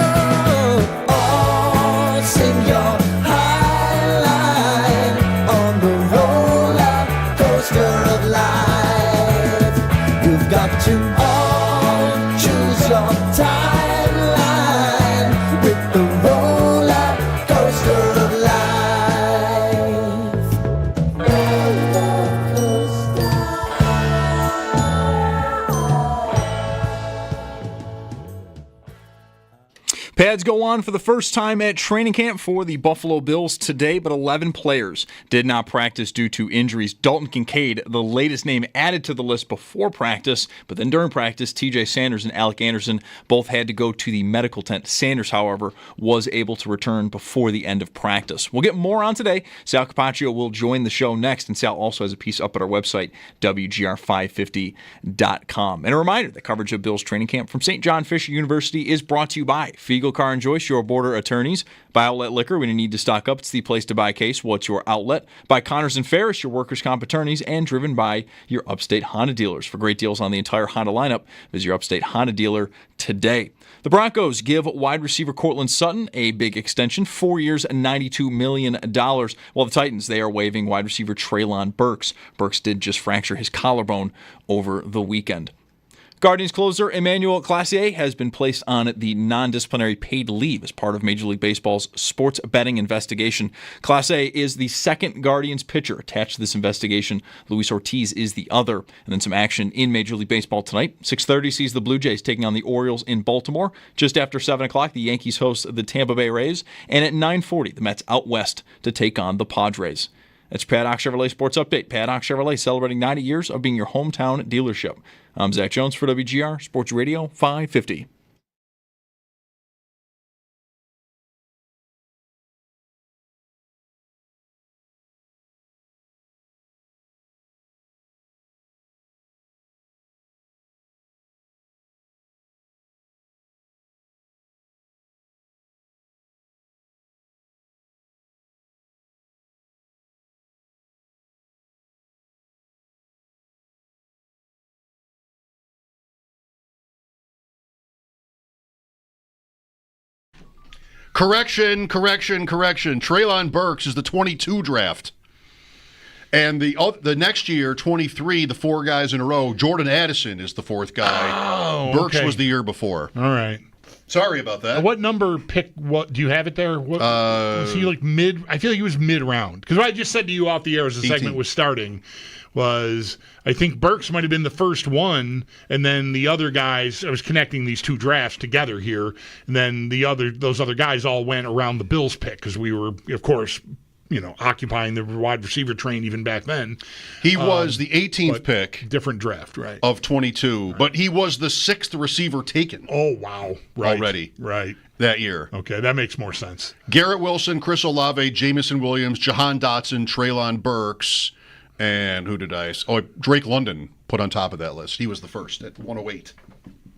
S2: Pads go on for the first time at training camp for the Buffalo Bills today, but 11 players did not practice due to injuries. Dalton Kincaid, the latest name added to the list before practice, but then during practice, TJ Sanders and Alec Anderson both had to go to the medical tent. Sanders, however, was able to return before the end of practice. We'll get more on today. Sal Capacio will join the show next, and Sal also has a piece up at our website, WGR550.com. And a reminder, the coverage of Bills training camp from St. John Fisher University is brought to you by Fiegel Car and Joyce, your border attorneys. By Outlet Liquor, when you need to stock up, it's the place to buy a case. What's your outlet? By Connors and Ferris, your workers' comp attorneys, and driven by your Upstate Honda dealers. For great deals on the entire Honda lineup, visit your Upstate Honda dealer today. The Broncos give wide receiver Cortland Sutton a big extension, 4 years and $92 million, while the Titans, they are waiving wide receiver Treylon Burks. Burks did just fracture his collarbone over the weekend. Guardians closer Emmanuel Classier has been placed on the non-disciplinary paid leave as part of Major League Baseball's sports betting investigation. Classier is the second Guardians pitcher attached to this investigation. Luis Ortiz is the other. And then some action in Major League Baseball tonight. 6:30 sees the Blue Jays taking on the Orioles in Baltimore. Just after 7 o'clock, the Yankees host the Tampa Bay Rays. And at 9:40, the Mets out west to take on the Padres. That's Paddock Chevrolet Sports Update. Paddock Chevrolet celebrating 90 years of being your hometown dealership. I'm Zach Jones for WGR Sports Radio 550.
S6: Correction. Treylon Burks is the 22 draft. And the next year, 23, the four guys in a row, Jordan Addison is the fourth guy.
S4: Oh,
S6: Burks was the year before.
S4: All right.
S6: Sorry about that.
S4: What number pick? What do you have it there? What, was he like mid? I feel like he was mid-round. Because what I just said to you off the air as the
S6: 18.
S4: segment was starting was I think Burks might have been the first one, and then the other guys, I was connecting these two drafts together here, and then those other guys all went around the Bills pick because we were, of course, occupying the wide receiver train even back then.
S6: He was the 18th pick.
S4: Different draft, right.
S6: Of 22. Right. But he was the 6th receiver taken.
S4: Oh, wow. Right.
S6: Already.
S4: Right.
S6: That year.
S4: Okay, that makes more sense.
S6: Garrett Wilson, Chris Olave, Jamison Williams, Jahan Dotson, Treylon Burks, and who did I... Oh, Drake London put on top of that list. He was the first at 108.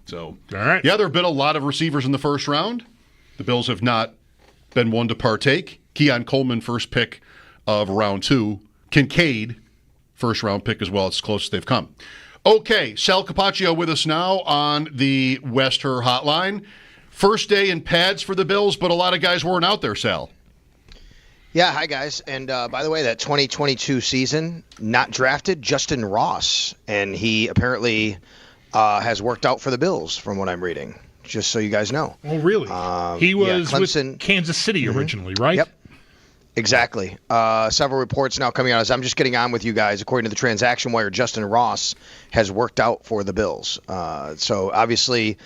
S6: So,
S4: all right.
S6: Yeah, there have been a lot of receivers in the first round. The Bills have not been one to partake. Keon Coleman, first pick of round 2. Kincaid, first round pick as well. It's the closest they've come. Okay, Sal Capacio with us now on the Westher hotline. First day in pads for the Bills, but a lot of guys weren't out there, Sal.
S12: Yeah, hi, guys. And by the way, that 2022 season, not drafted, Justin Ross. And he apparently has worked out for the Bills, from what I'm reading, just so you guys know.
S4: Oh, really? He was
S12: Clemson,
S4: with Kansas City originally, right?
S12: Yep. Exactly. Several reports now coming out as I'm just getting on with you guys. According to the Transaction Wire, Justin Ross has worked out for the Bills. So obviously,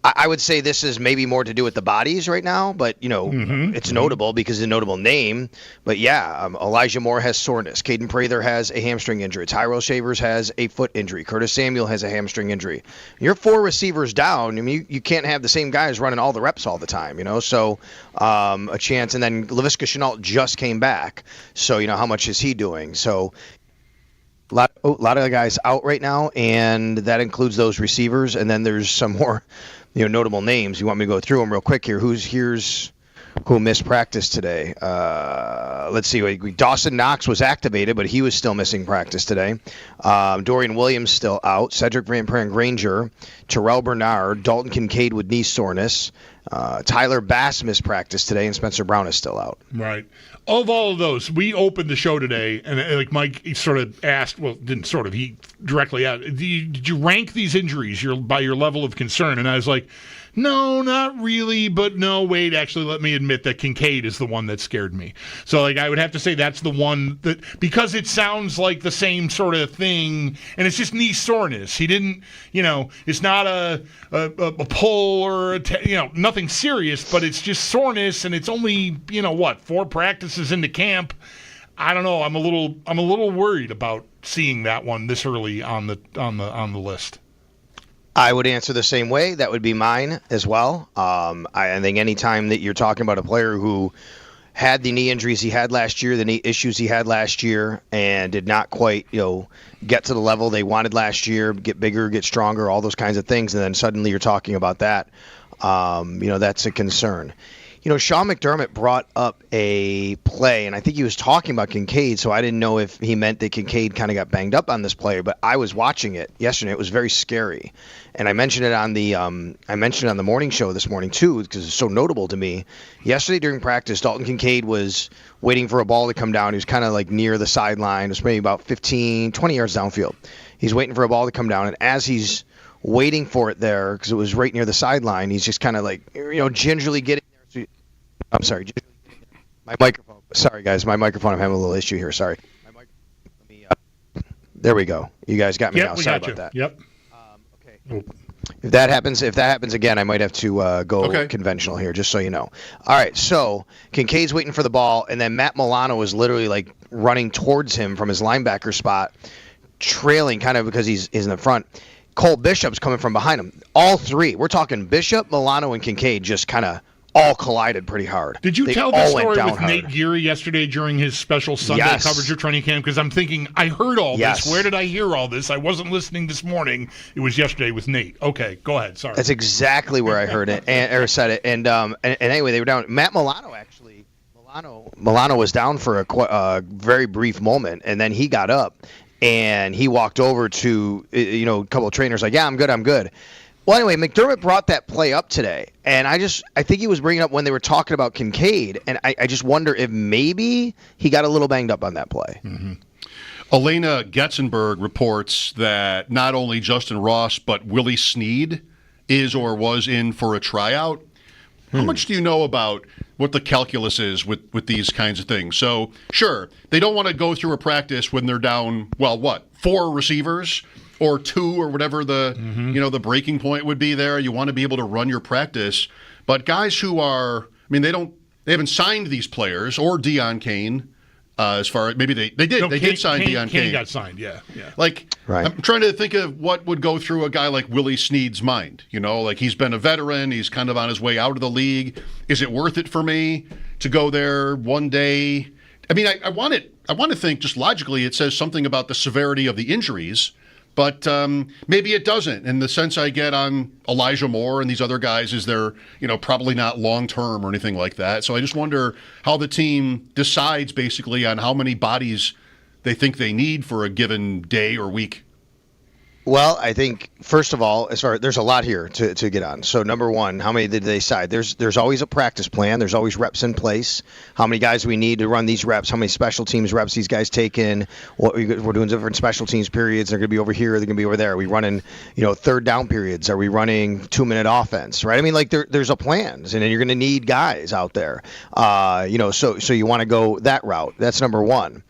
S12: I would say this is maybe more to do with the bodies right now, but, it's notable because it's a notable name. But, yeah, Elijah Moore has soreness. Caden Prather has a hamstring injury. Tyrell Shavers has a foot injury. Curtis Samuel has a hamstring injury. You're 4 receivers down. I mean, you can't have the same guys running all the reps all the time, So a chance. And then Laviska Shenault just came back. So, how much is he doing? So a lot of the guys out right now, and that includes those receivers. And then there's some more notable names. You want me to go through them real quick here? Here's who missed practice today. Let's see. Dawson Knox was activated, but he was still missing practice today. Dorian Williams still out. Cedric Van Pran Granger, Terrell Bernard, Dalton Kincaid with knee soreness. Tyler Bass missed practice today, and Spencer Brown is still out.
S4: Right. Of all of those, we opened the show today, and like Mike sort of asked, well, didn't sort of, he directly asked, did you rank these injuries by your level of concern? And I was like, No, not really, but no, wait, actually, let me admit that Kincaid is the one that scared me. So, I would have to say that's the one that, because it sounds like the same sort of thing, and it's just knee soreness. He didn't, it's not a pull or, nothing serious, but it's just soreness, and it's only, 4 practices into camp. I don't know. I'm a little worried about seeing that one this early on the list.
S12: I would answer the same way. That would be mine as well. I think any time that you're talking about a player who had the knee injuries he had last year, the knee issues he had last year, and did not quite, get to the level they wanted last year, get bigger, get stronger, all those kinds of things, and then suddenly you're talking about that, that's a concern. Sean McDermott brought up a play, and I think he was talking about Kincaid, so I didn't know if he meant that Kincaid kind of got banged up on this play, but I was watching it yesterday. It was very scary, and I mentioned it on the morning show this morning too, because it's so notable to me. Yesterday during practice, Dalton Kincaid was waiting for a ball to come down. He was kind of like near the sideline. It was maybe about 15, 20 yards downfield. He's waiting for a ball to come down, and as he's waiting for it there, because it was right near the sideline, he's just kind of like, gingerly getting. I'm sorry. My microphone. Sorry, guys. My microphone. I'm having a little issue here. Sorry. There we go. You guys got me now. Sorry about that.
S4: Yep.
S12: Okay. If that happens again, I might have to go conventional here, just so you know. All right. So Kincaid's waiting for the ball, and then Matt Milano is literally running towards him from his linebacker spot, trailing kind of because he's in the front. Cole Bishop's coming from behind him. All three. We're talking Bishop, Milano, and Kincaid just kind of all collided pretty hard.
S4: Did you tell the story with Nate Geary yesterday during his special Sunday coverage of training camp? Because I'm thinking, I heard all this. Where did I hear all this? I wasn't listening this morning. It was yesterday with Nate. Okay, go ahead. Sorry.
S12: That's exactly where I heard it or said it. And anyway, they were down. Matt Milano actually. Milano was down for a very brief moment, and then he got up and he walked over to a couple of trainers like, yeah, I'm good. Well, anyway, McDermott brought that play up today, and I think he was bringing it up when they were talking about Kincaid, and I just wonder if maybe he got a little banged up on that play.
S6: Mm-hmm. Elena Getzenberg reports that not only Justin Ross, but Willie Snead is or was in for a tryout. How much do you know about what the calculus is with these kinds of things? So, sure, they don't want to go through a practice when they're down, 4 receivers or 2 or whatever the the breaking point would be there. You want to be able to run your practice. But guys who are, they haven't signed these players or Deion Kane. As far as maybe they did sign Deion Kane.
S4: Kane got signed, yeah.
S6: Right. I'm trying to think of what would go through a guy like Willie Snead's mind. He's been a veteran. He's kind of on his way out of the league. Is it worth it for me to go there one day? I want to think just logically. It says something about the severity of the injuries. But maybe it doesn't. And the sense I get on Elijah Moore and these other guys is they're, probably not long-term or anything like that. So I just wonder how the team decides basically on how many bodies they think they need for a given day or week.
S12: Well, I think, first of all, there's a lot here to get on. So, number one, how many did they decide? There's always a practice plan. There's always reps in place. How many guys we need to run these reps? How many special teams reps these guys take in? We're doing different special teams periods. They're going to be over here. They're going to be over there. Are we running, third down periods? Are we running 2-minute offense? Right? There's a plan, and then you're going to need guys out there. So you want to go that route. That's number one.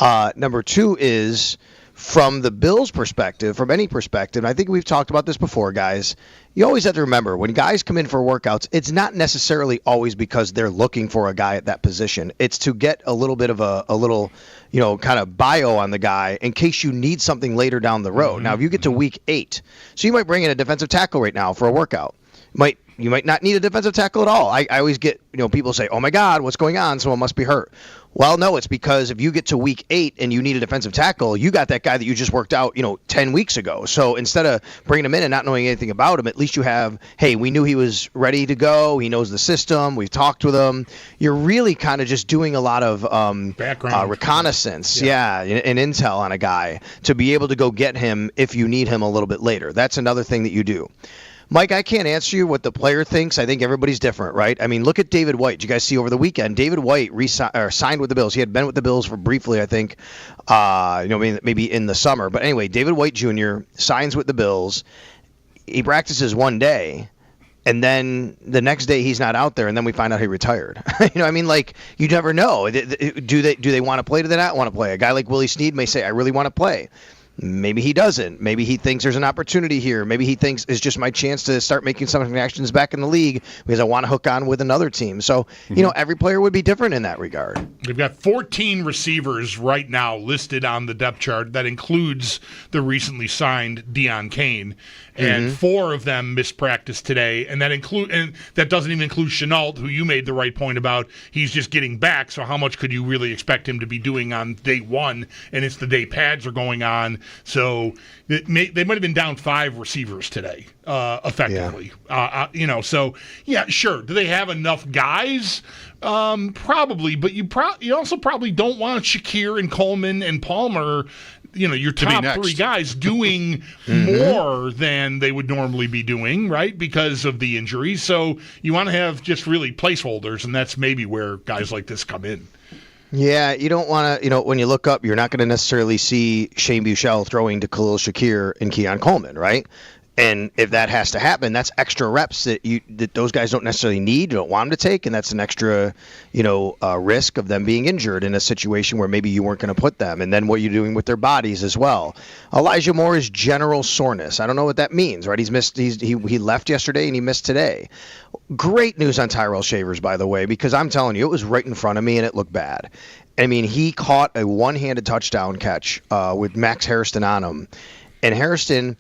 S12: Number two is, from the Bills' perspective, from any perspective, and I think we've talked about this before, guys, you always have to remember, when guys come in for workouts, it's not necessarily always because they're looking for a guy at that position. It's to get a little bit of a little, kind of bio on the guy in case you need something later down the road. Now, if you get to week 8, so you might bring in a defensive tackle right now for a workout. You might not need a defensive tackle at all. I always get, people say, oh my God, what's going on? Someone must be hurt. Well, no, it's because if you get to week 8 and you need a defensive tackle, you got that guy that you just worked out, 10 weeks ago. So instead of bringing him in and not knowing anything about him, at least you have, hey, we knew he was ready to go. He knows the system. We've talked with him. You're really kind of just doing a lot of reconnaissance, and intel on a guy to be able to go get him if you need him a little bit later. That's another thing that you do. Mike, I can't answer you what the player thinks. I think everybody's different, right? Look at David White. Did you guys see over the weekend? David White signed with the Bills. He had been with the Bills for briefly, I think, maybe in the summer. But anyway, David White Jr. signs with the Bills. He practices one day, and then the next day he's not out there, and then we find out he retired. You know, I mean, like, you never know. Do they want to play? Do they not want to play? A guy like Willie Snead may say, I really want to play. Maybe he doesn't. Maybe he thinks there's an opportunity here. Maybe he thinks it's just my chance to start making some connections back in the league because I want to hook on with another team. So, you know, every player would be different in that regard.
S4: They've got 14 receivers right now listed on the depth chart. That includes the recently signed Deion Kane. And 4 of them missed practice today, and that doesn't even include Chenault, who you made the right point about. He's just getting back, so how much could you really expect him to be doing on day 1? And it's the day pads are going on, so they might have been down 5 receivers today, effectively. Yeah. You know, so yeah, sure. Do they have enough guys? Probably, but you also probably don't want Shakir and Coleman and Palmer, you know, your top 3 guys doing more than they would normally be doing, right, because of the injuries. So you want to have just really placeholders, and that's maybe where guys like this come in.
S12: Yeah, you don't want to, you know, when you look up, you're not going to necessarily see Shane Buechele throwing to Khalil Shakir and Keon Coleman, right? And if that has to happen, that's extra reps that those guys don't necessarily need, don't want them to take, and that's an extra, you know, risk of them being injured in a situation where maybe you weren't going to put them. And then what you're doing with their bodies as well. Elijah Moore is general soreness. I don't know what that means, right? He left yesterday and he missed today. Great news on Tyrell Shavers, by the way, because I'm telling you, it was right in front of me and it looked bad. I mean, he caught a one-handed touchdown catch with Max Hairston on him, and Hairston.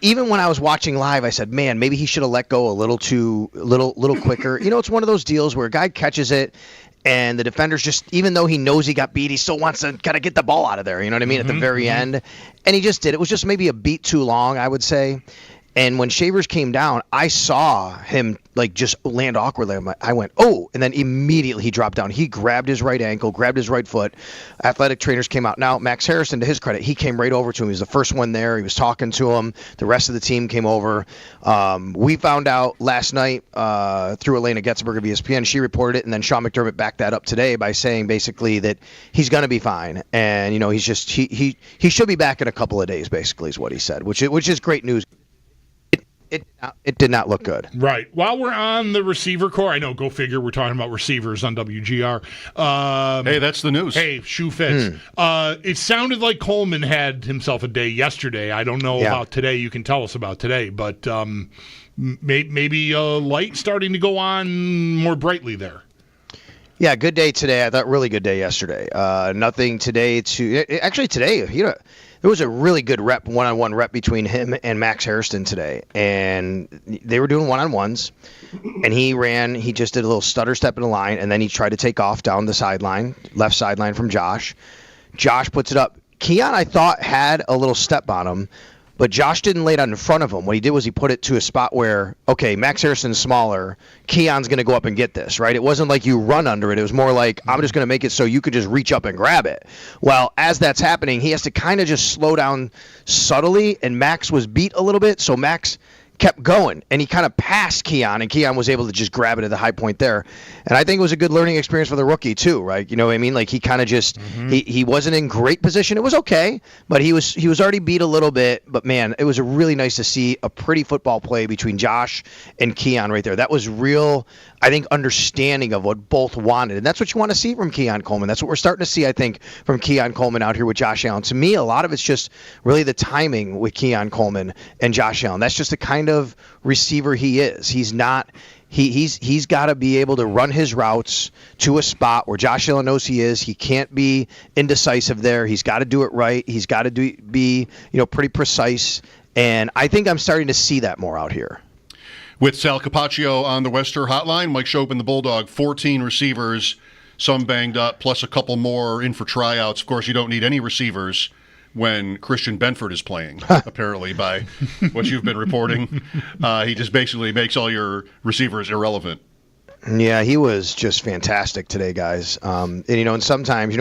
S12: Even when I was watching live, I said, man, maybe he should have let go a little quicker. You know, it's one of those deals where a guy catches it and the defender's just, even though he knows he got beat, he still wants to kind of get the ball out of there. You know what I mean? At the very end. And he just did. It was just maybe a beat too long, I would say. And when Shavers came down, I saw him like just land awkwardly. I went, oh, and then immediately he dropped down. He grabbed his right ankle, grabbed his right foot. Athletic trainers came out. Now, Max Harrison, to his credit, he came right over to him. He was the first one there. He was talking to him. The rest of the team came over. We found out last night through Elena Getzberg of ESPN. She reported it, and then Sean McDermott backed that up today by saying basically that he's going to be fine. And, you know, he's just he should be back in a couple of days, basically, is what he said, which is great news. It did not look good.
S4: Right. While we're on the receiver core, I know, go figure, we're talking about receivers on WGR.
S6: Hey, that's the news.
S4: Hey, shoe fits. It sounded like Coleman had himself a day yesterday. I don't know about today. You can tell us about today, but maybe a light starting to go on more brightly there.
S12: Yeah, good day today. I thought really good day yesterday. Nothing today actually today, you know, there was a really good one-on-one rep between him and Max Hairston today, and they were doing one-on-ones, and he just did a little stutter step in the line, and then he tried to take off down the sideline, left sideline from Josh. Josh puts it up. Keon, I thought, had a little step on him, but Josh didn't lay it out in front of him. What he did was he put it to a spot where, okay, Max Harrison's smaller, Keon's going to go up and get this, right? It wasn't like you run under it. It was more like, I'm just going to make it so you could just reach up and grab it. Well, as that's happening, he has to kind of just slow down subtly, and Max was beat a little bit, so Max kept going, and he kind of passed Keon, and Keon was able to just grab it at the high point there. And I think it was a good learning experience for the rookie too, right? You know what I mean? Like he kind of just he wasn't in great position. It was okay, but he was already beat a little bit. But man, it was really nice to see a pretty football play between Josh and Keon right there. That was real, I think, understanding of what both wanted, and that's what you want to see from Keon Coleman. That's what we're starting to see, I think, from Keon Coleman out here with Josh Allen. To me, a lot of it's just really the timing with Keon Coleman and Josh Allen. That's just the kind of receiver he is. He's not. He's got to be able to run his routes to a spot where Josh Allen knows he is. He can't be indecisive there. He's got to do it right. He's got to be pretty precise. And I think I'm starting to see that more out here.
S6: With Sal Capacio on the Wester Hotline, Mike Schopp and the Bulldog, 14 receivers, some banged up, plus a couple more in for tryouts. Of course, you don't need any receivers when Christian Benford is playing, apparently, by what you've been reporting. He just basically makes all your receivers irrelevant.
S12: Yeah, he was just fantastic today, guys. And sometimes,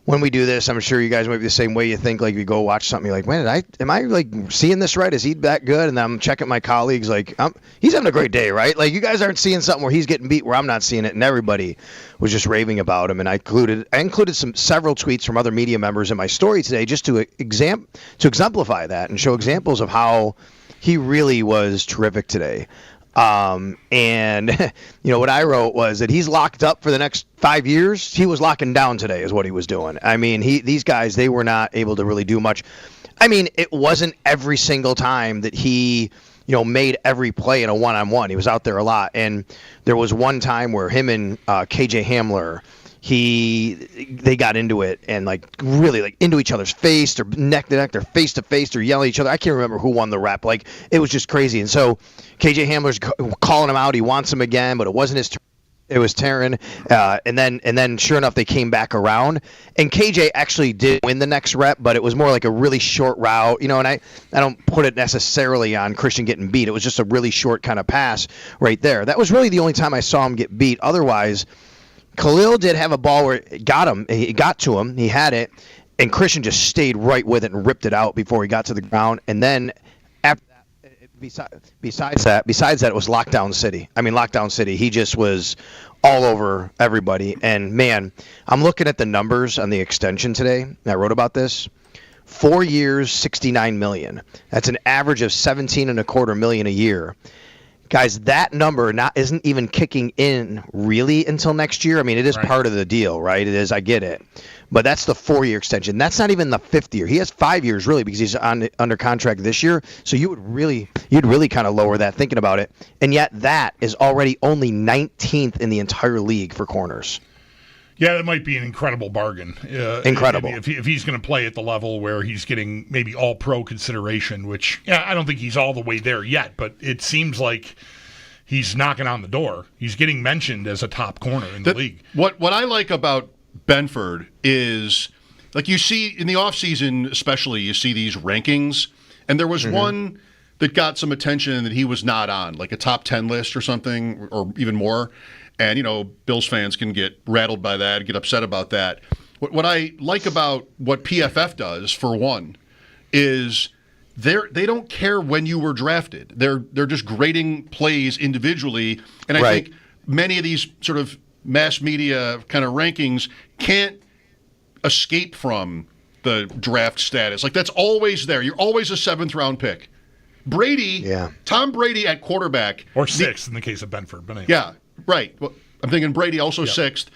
S12: when we do this, I'm sure you guys might be the same way. You think, like, you go watch something, you're like, man, am I like seeing this right? Is he that good? And then I'm checking my colleagues, like, he's having a great day, right? Like, you guys aren't seeing something where he's getting beat where I'm not seeing it, and everybody was just raving about him. And I included several tweets from other media members in my story today just to exemplify that and show examples of how he really was terrific today. And what I wrote was that he's locked up for the next 5 years. He was locking down today is what he was doing. I mean, these guys, they were not able to really do much. I mean, it wasn't every single time that he, made every play in a one-on-one. He was out there a lot. And there was one time where him and KJ Hamler, they got into it and really into each other's face. They're neck to neck, they're face to face, they're yelling at each other. I can't remember who won the rep. It was just crazy. And so KJ Hamler's calling him out. He wants him again, but it wasn't his turn. It was Taryn, and then sure enough they came back around, and KJ actually did win the next rep, but it was more like a really short route, and I don't put it necessarily on Christian getting beat. It was just a really short kind of pass right there. That was really the only time I saw him get beat. Otherwise, Khalil did have a ball where it got to him, he had it, and Christian just stayed right with it and ripped it out before he got to the ground, and then after that, besides that, it was Lockdown City. I mean, Lockdown City, he just was all over everybody. And, man, I'm looking at the numbers on the extension today. I wrote about this. 4 years, $69 million. That's an average of $17.25 million a year. Guys, that number isn't even kicking in really until next year. I mean, it is part of the deal, right? It is. I get it. But that's the 4-year extension. That's not even the 5th year. He has 5 years, really, because he's under contract this year. So you'd really kind of lower that thinking about it. And yet that is already only 19th in the entire league for corners.
S4: Yeah, that might be an incredible bargain.
S12: Incredible.
S4: If he's going to play at the level where he's getting maybe all-pro consideration, which I don't think he's all the way there yet, but it seems like he's knocking on the door. He's getting mentioned as a top corner in the league.
S6: What I like about Benford is, you see in the offseason especially, you see these rankings, and there was one that got some attention that he was not on, like a top 10 list or something, or even more. And, Bills fans can get rattled by that, get upset about that. What I like about what PFF does, for one, is they don't care when you were drafted. They're just grading plays individually. And I think many of these sort of mass media kind of rankings can't escape from the draft status. That's always there. You're always a 7th-round pick. Tom Brady at quarterback.
S4: Or 6th in the case of Benford. But anyway.
S6: Yeah, right. Well, I'm thinking Brady also 6th.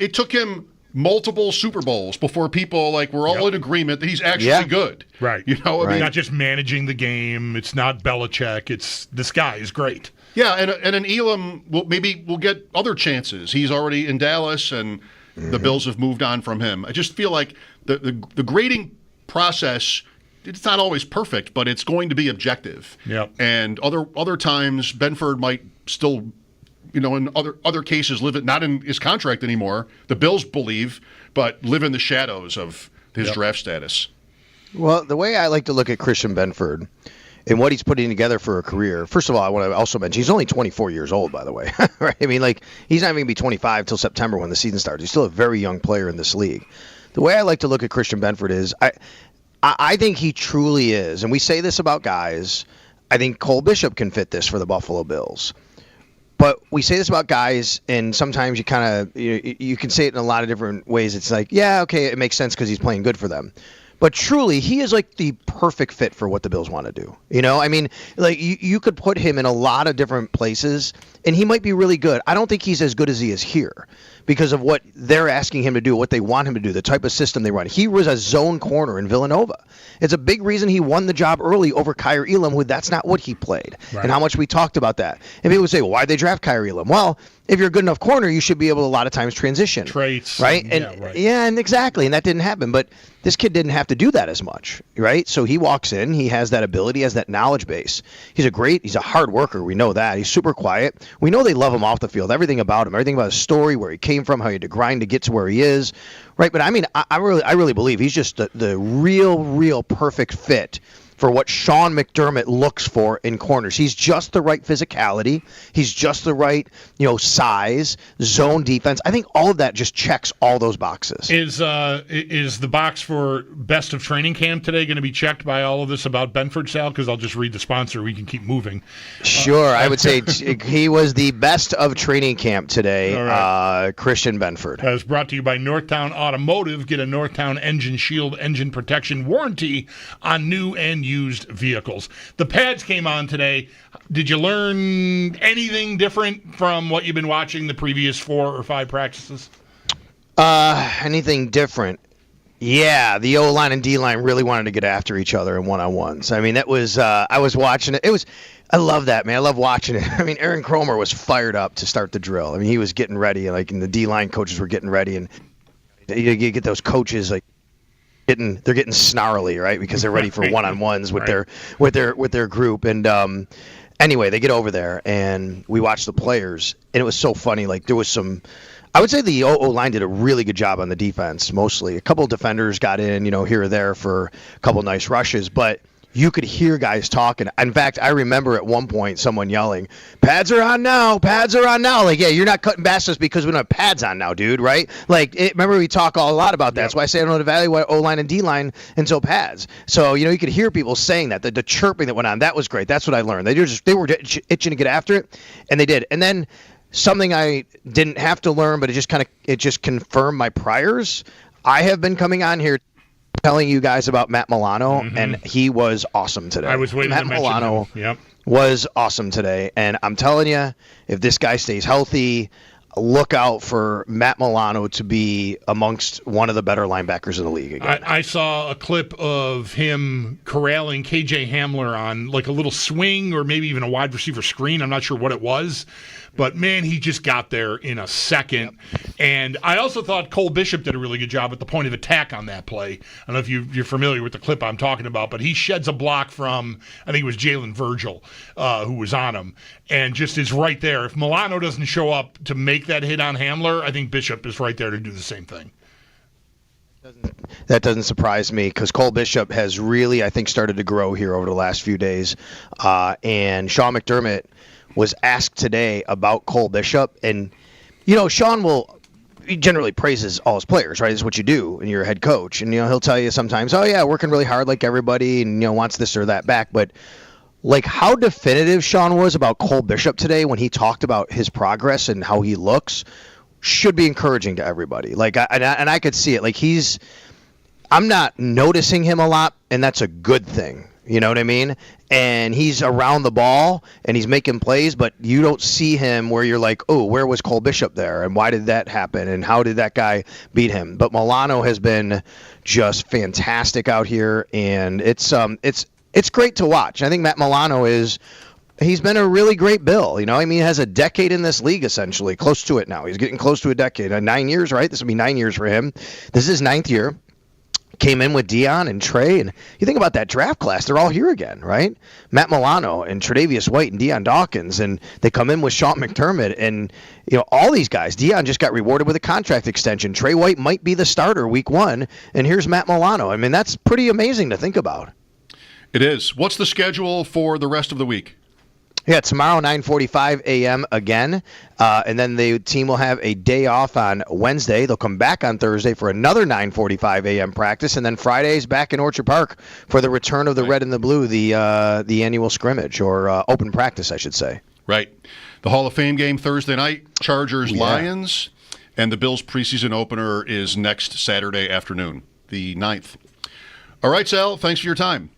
S6: It took him multiple Super Bowls before people were all in agreement that he's actually good.
S4: Right.
S6: I mean,
S4: not just managing the game. It's not Belichick. It's this guy is great.
S6: Yeah, and an Elam will get other chances. He's already in Dallas, and the Bills have moved on from him. I just feel like the grading process, it's not always perfect, but it's going to be objective.
S4: Yep.
S6: And other times, Benford might still, in other cases, live it not in his contract anymore. The Bills believe, but live in the shadows of his draft status.
S12: Well, the way I like to look at Christian Benford and what he's putting together for a career. First of all, I want to also mention he's only 24 years old, by the way. Right? I mean, he's not even going to be 25 till September when the season starts. He's still a very young player in this league. The way I like to look at Christian Benford is I think he truly is, and we say this about guys. I think Cole Bishop can fit this for the Buffalo Bills. But we say this about guys, and sometimes you kind of you can say it in a lot of different ways. It's okay, it makes sense because he's playing good for them. But truly, he is the perfect fit for what the Bills want to do. I mean, you could put him in a lot of different places, and he might be really good. I don't think he's as good as he is here because of what they're asking him to do, what they want him to do, the type of system they run. He was a zone corner in Villanova. It's a big reason he won the job early over Kyer Elam, who that's not what he played, and how much we talked about that. And people would say, well, why'd they draft Kyer Elam? Well, if you're a good enough corner, you should be able to a lot of times transition.
S4: Traits.
S12: Right? And exactly. And that didn't happen. But this kid didn't have to do that as much, right? So he walks in. He has that ability, has that knowledge base. He's a hard worker. We know that. He's super quiet. We know they love him off the field. Everything about him, everything about his story, where he came from, how he had to grind to get to where he is, right? But I mean, I really believe he's just the real perfect fit for what Sean McDermott looks for in corners. He's just the right physicality. He's just the right, size, zone defense. I think all of that just checks all those boxes.
S4: Is the box for best of training camp today going to be checked by all of this about Benford, Sal? Because I'll just read the sponsor. We can keep moving.
S12: Sure. I would say he was the best of training camp today, right. Christian Benford.
S4: That was brought to you by Northtown Automotive. Get a Northtown Engine Shield engine protection warranty on new and used vehicles. The pads came on today. Did you learn anything different from what you've been watching the previous 4 or 5 practices?
S12: Anything different? Yeah, the O-line and D-line really wanted to get after each other in one-on-ones. I mean, that was I was watching it. I love that, man. I love watching it. I mean, Aaron Cromer was fired up to start the drill. I mean, he was getting ready, and the D-line coaches were getting ready, and you get those coaches they're getting snarly, right? Because they're ready for one-on-ones with their group. And anyway, they get over there, and we watch the players, and it was so funny. Like, there was some. I would say the O-line did a really good job on the defense, mostly. A couple of defenders got in, here or there for a couple of nice rushes, but you could hear guys talking. In fact, I remember at one point someone yelling, "Pads are on now, pads are on now." Like, yeah, you're not cutting baskets because we don't have pads on now, dude, right? Like, remember we talk a lot about that. That's why I say I don't evaluate O-line and D-line until pads. So, you could hear people saying that. The chirping that went on, that was great. That's what I learned. They were itching to get after it, and they did. And then something I didn't have to learn, but it just confirmed my priors. I have been coming on here telling you guys about Matt Milano, and he was awesome today.
S4: I was waiting to mention
S12: Milano
S4: him. Yep.
S12: was awesome today, and I'm telling you, if this guy stays healthy, look out for Matt Milano to be amongst one of the better linebackers in the league again.
S4: I saw a clip of him corralling KJ Hamler on like a little swing or maybe even a wide receiver screen. I'm not sure what it was. But, man, he just got there in a second. And I also thought Cole Bishop did a really good job at the point of attack on that play. I don't know if you're familiar with the clip I'm talking about, but he sheds a block from, I think it was Jalen Virgil, who was on him, and just is right there. If Milano doesn't show up to make that hit on Hamler, I think Bishop is right there to do the same thing.
S12: That doesn't surprise me because Cole Bishop has really, I think, started to grow here over the last few days. And Sean McDermott was asked today about Cole Bishop, and Sean he generally praises all his players, right? It's what you do when you're a head coach, and he'll tell you sometimes, oh yeah, working really hard like everybody, and wants this or that back. But like how definitive Sean was about Cole Bishop today when he talked about his progress and how he looks should be encouraging to everybody. Like, I could see it. Like I'm not noticing him a lot, and that's a good thing. You know what I mean? And he's around the ball and he's making plays, but you don't see him where you're like, oh, where was Cole Bishop there? And why did that happen? And how did that guy beat him? But Milano has been just fantastic out here, and it's great to watch. I think Matt Milano he's been a really great Bill. He has a decade in this league, essentially, close to it now. He's getting close to a decade. 9 years, right? This will be 9 years for him. This is his 9th year. Came in with Dion and Trey, and you think about that draft class, they're all here again, right? Matt Milano and Tre'Davious White and Deion Dawkins, and they come in with Sean McDermott, and all these guys. Dion just got rewarded with a contract extension. Trey White might be the starter week 1, and here's Matt Milano. I mean, that's pretty amazing to think about.
S6: It is. What's the schedule for the rest of the week?
S12: Yeah, tomorrow, 9:45 a.m. again, and then the team will have a day off on Wednesday. They'll come back on Thursday for another 9:45 a.m. practice, and then Friday's back in Orchard Park for the return of the red and the blue, the annual scrimmage, or open practice, I should say.
S6: Right. The Hall of Fame game Thursday night, Chargers-Lions, and the Bills' preseason opener is next Saturday afternoon, the 9th. All right, Sal, thanks for your time.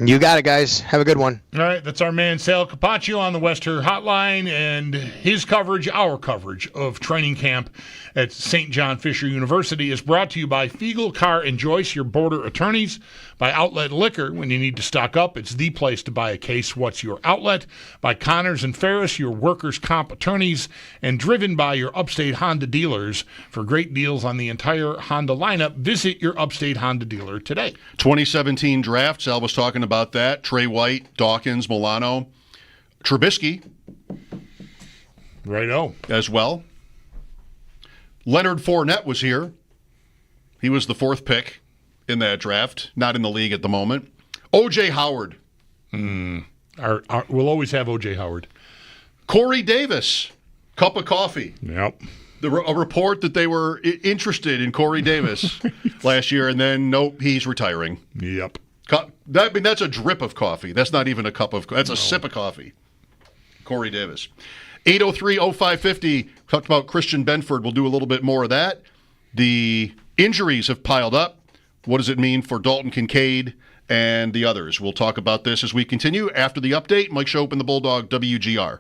S12: You got it, guys. Have a good one.
S4: All right, that's our man Sal Capacio on the Western Hotline, and his coverage, our coverage of training camp at St. John Fisher University is brought to you by Fiegel, Carr, and Joyce, your border attorneys, by Outlet Liquor. When you need to stock up, it's the place to buy a case. What's your outlet? By Connors and Ferris, your workers' comp attorneys, and driven by your Upstate Honda dealers. For great deals on the entire Honda lineup, visit your Upstate Honda dealer today.
S6: 2017 draft, Sal was talking about that. Trey White, Dawkins, Milano, Trubisky.
S4: Righto.
S6: As well. Leonard Fournette was here. He was the 4th pick in that draft. Not in the league at the moment. O.J. Howard.
S4: We'll always have O.J. Howard.
S6: Corey Davis. Cup of coffee.
S4: Yep.
S6: A report that they were interested in Corey Davis last year, and then, nope, he's retiring.
S4: Yep.
S6: That's a drip of coffee. That's not even a cup of coffee. That's a sip of coffee. Corey Davis. 803-0550. Talked about Christian Benford. We'll do a little bit more of that. The injuries have piled up. What does it mean for Dalton Kincaid and the others. We'll talk about this as we continue after the update. Mike Schopp and the Bulldog, WGR.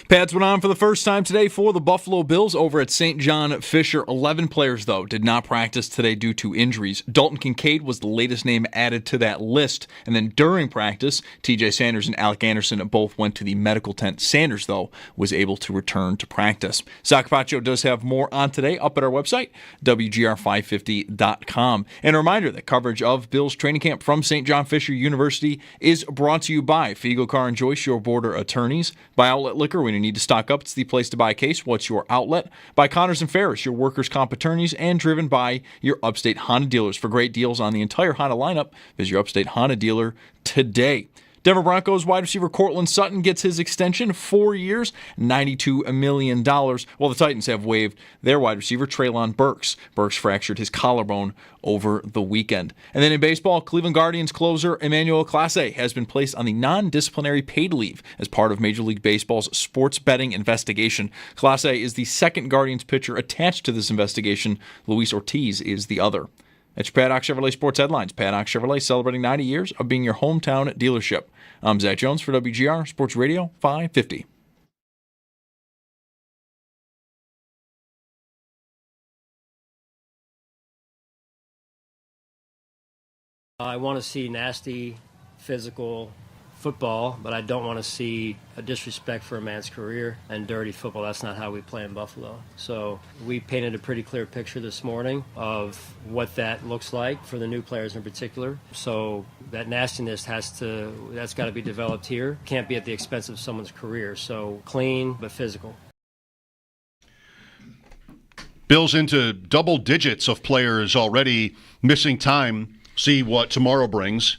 S2: Pads went on for the first time today for the Buffalo Bills over at St. John Fisher. 11 players, though, did not practice today due to injuries. Dalton Kincaid was the latest name added to that list. And then during practice, TJ Sanders and Alec Anderson both went to the medical tent. Sanders, though, was able to return to practice. Sal Capacio does have more on today up at our website, WGR550.com. And a reminder that coverage of Bills training camp from St. John Fisher University is brought to you by Fiegel Car and Joyce, your border attorneys, by Outlet Liquor. When you need to stock up, it's the place to buy a case. What's your outlet? By Connors and Ferris, your workers' comp attorneys, and driven by your Upstate Honda dealers. For great deals on the entire Honda lineup, visit your Upstate Honda dealer today. Denver Broncos wide receiver Cortland Sutton gets his extension, 4 years, $92 million, while the Titans have waived their wide receiver Treylon Burks. Burks fractured his collarbone over the weekend. And then in baseball, Cleveland Guardians closer Emmanuel Clase has been placed on the non-disciplinary paid leave as part of Major League Baseball's sports betting investigation. Clase is the second Guardians pitcher attached to this investigation. Luis Ortiz is the other. That's your Paddock Chevrolet Sports Headlines. Paddock Chevrolet celebrating 90 years of being your hometown dealership. I'm Zach Jones for WGR Sports Radio 550.
S13: I want to see nasty, physical football, but I don't want to see a disrespect for a man's career and dirty football. That's not how we play in Buffalo. So we painted a pretty clear picture this morning of what that looks like for the new players in particular. So that nastiness that's got to be developed here. Can't be at the expense of someone's career. So clean but physical.
S6: Bills into double digits of players already missing time. See what tomorrow brings.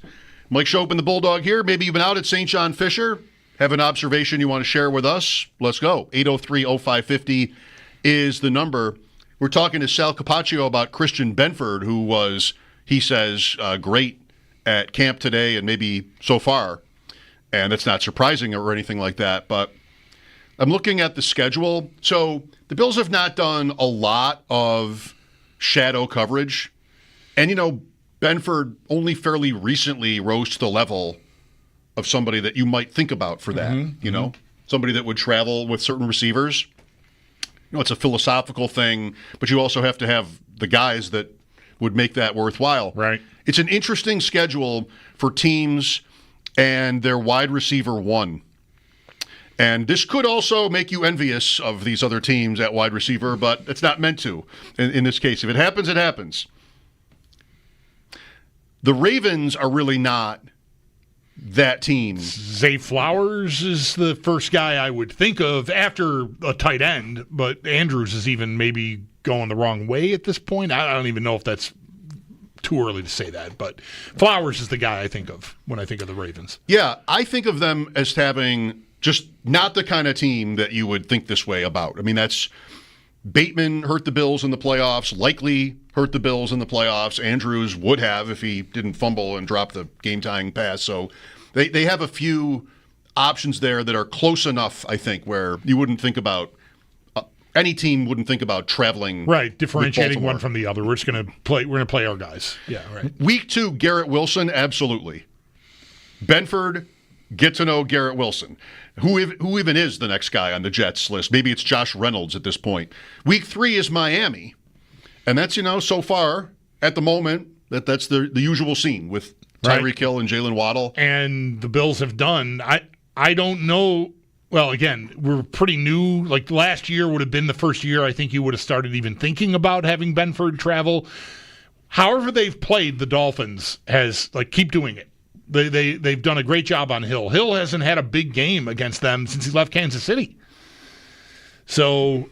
S6: Mike Schopp and the Bulldog here. Maybe you've been out at St. John Fisher, have an observation you want to share with us. Let's go. 803-0550 is the number. We're talking to Sal Capacio about Christian Benford, who was, he says, great at camp today and maybe so far. And that's not surprising or anything like that. But I'm looking at the schedule. So the Bills have not done a lot of shadow coverage. And, you know, Benford only fairly recently rose to the level of somebody that you might think about for that, you know, somebody that would travel with certain receivers. You know, it's a philosophical thing, but you also have to have the guys that would make that worthwhile.
S4: Right.
S6: It's an interesting schedule for teams and their wide receiver one. And this could also make you envious of these other teams at wide receiver, but it's not meant to in this case. If it happens, it happens. The Ravens are really not that team.
S4: Zay Flowers is the first guy I would think of after a tight end, but Andrews is even maybe going the wrong way at this point. I don't even know if that's too early to say that, but Flowers is the guy I think of when I think of the Ravens.
S6: Yeah, I think of them as having just not the kind of team that you would think this way about. I mean, that's Bateman hurt the Bills in the playoffs, likely hurt the Bills in the playoffs. Andrews would have if he didn't fumble and drop the game-tying pass. So they have a few options there that are close enough, I think, where you wouldn't think about any team wouldn't think about traveling.
S4: Right, differentiating one from the other. We're just going to play. We're going to play our guys. Yeah, right.
S6: Week 2, Garrett Wilson, absolutely. Benford, get to know Garrett Wilson. Who even is the next guy on the Jets list? Maybe it's Josh Reynolds at this point. Week 3 is Miami. And that's, you know, so far, at the moment, that's the usual scene with Tyreek Hill and Jalen Waddle.
S4: And the Bills have done, I don't know, well, again, we're pretty new. Like last year would have been the first year I think you would have started even thinking about having Benford travel. However they've played, the Dolphins has, like, keep doing it. They've done a great job on Hill. Hill hasn't had a big game against them since he left Kansas City. So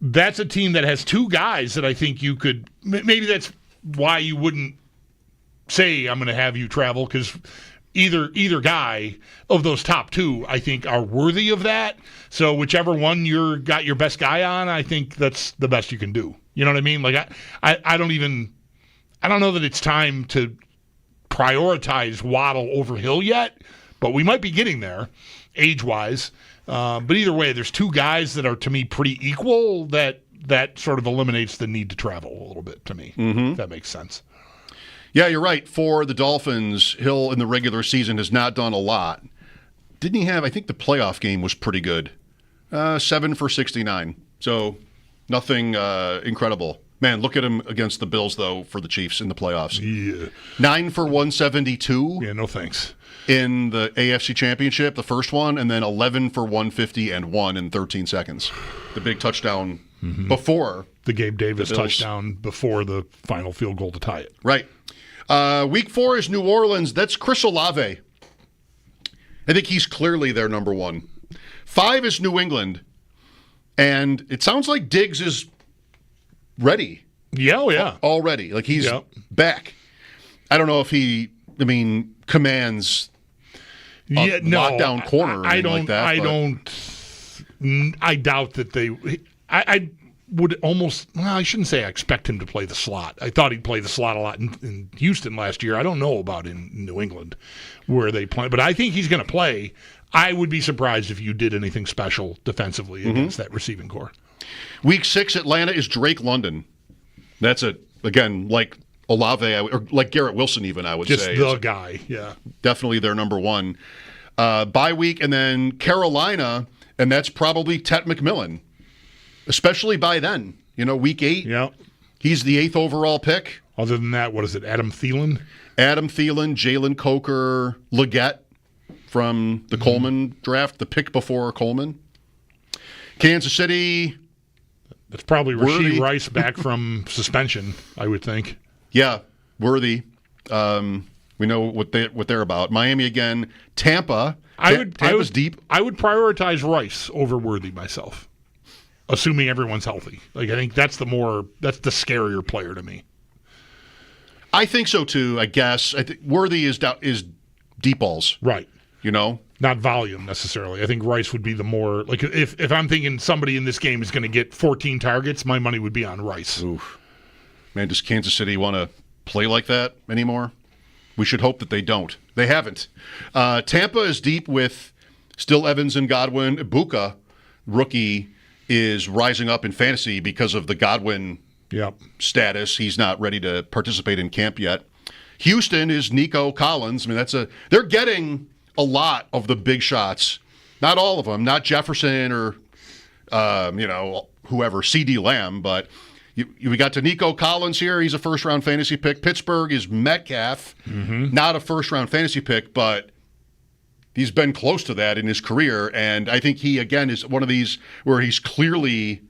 S4: that's a team that has two guys that I think you could – maybe that's why you wouldn't say I'm going to have you travel, because either guy of those top two I think are worthy of that. So whichever one you're got your best guy on, I think that's the best you can do. You know what I mean? Like I don't know that it's time to – prioritize Waddle over Hill yet, but we might be getting there age-wise. But either way, there's two guys that are, to me, pretty equal that sort of eliminates the need to travel a little bit to me. If that makes sense.
S6: Yeah, you're right. For the Dolphins, Hill in the regular season has not done a lot. didn't he have, I think the playoff game was pretty good. 7 for 69. So nothing incredible. Man, look at him against the Bills, though, for the Chiefs in the playoffs.
S4: Yeah.
S6: 9 for 172.
S4: Yeah, no thanks.
S6: In the AFC Championship, the first one, and then 11 for 150 and 1 in 13 seconds. The big touchdown before
S4: the Gabe Davis touchdown before the final field goal to tie it.
S6: Right. Week 4 is New Orleans. That's Chris Olave. I think he's clearly their number one. 5 is New England. And it sounds like Diggs is ready.
S4: Yeah, oh yeah.
S6: Already. Like he's back. I don't know if he, commands lockdown corner or anything like that.
S4: I doubt that they. I would almost. Well, I shouldn't say I expect him to play the slot. I thought he'd play the slot a lot in Houston last year. I don't know about in New England where they play, but I think he's going to play. I would be surprised if you did anything special defensively against that receiving core.
S6: Week 6, Atlanta is Drake London. That's again like Olave or like Garrett Wilson even, I would say.
S4: Just the guy, yeah.
S6: Definitely their number one. Bye week, and then Carolina, and that's probably Tet McMillan, especially by then. Week 8, he's the 8th overall pick.
S4: Other than that, what is it, Adam Thielen?
S6: Adam Thielen, Jalen Coker, Leggett from the Coleman draft, the pick before Coleman. Kansas City.
S4: That's probably Rashee Rice back from suspension, I would think.
S6: Yeah, Worthy. We know what they're about. Miami again. Tampa. Tampa's deep.
S4: I would prioritize Rice over Worthy myself, assuming everyone's healthy. Like I think that's the scarier player to me.
S6: I think so too. I guess I think Worthy is deep balls.
S4: Right.
S6: Not
S4: volume necessarily. I think Rice would be the more like if I'm thinking somebody in this game is going to get 14 targets, my money would be on Rice.
S6: Oof. Man, does Kansas City want to play like that anymore? We should hope that they don't. They haven't. Tampa is deep with still Evans and Godwin. Ibuka, rookie, is rising up in fantasy because of the Godwin status. He's not ready to participate in camp yet. Houston is Nico Collins. They're getting a lot of the big shots. Not all of them. Not Jefferson or whoever, CeeDee Lamb, but we got to Nico Collins here. He's a first-round fantasy pick. Pittsburgh is Metcalf, not a first-round fantasy pick, but he's been close to that in his career, and I think he, again, is one of these where he's clearly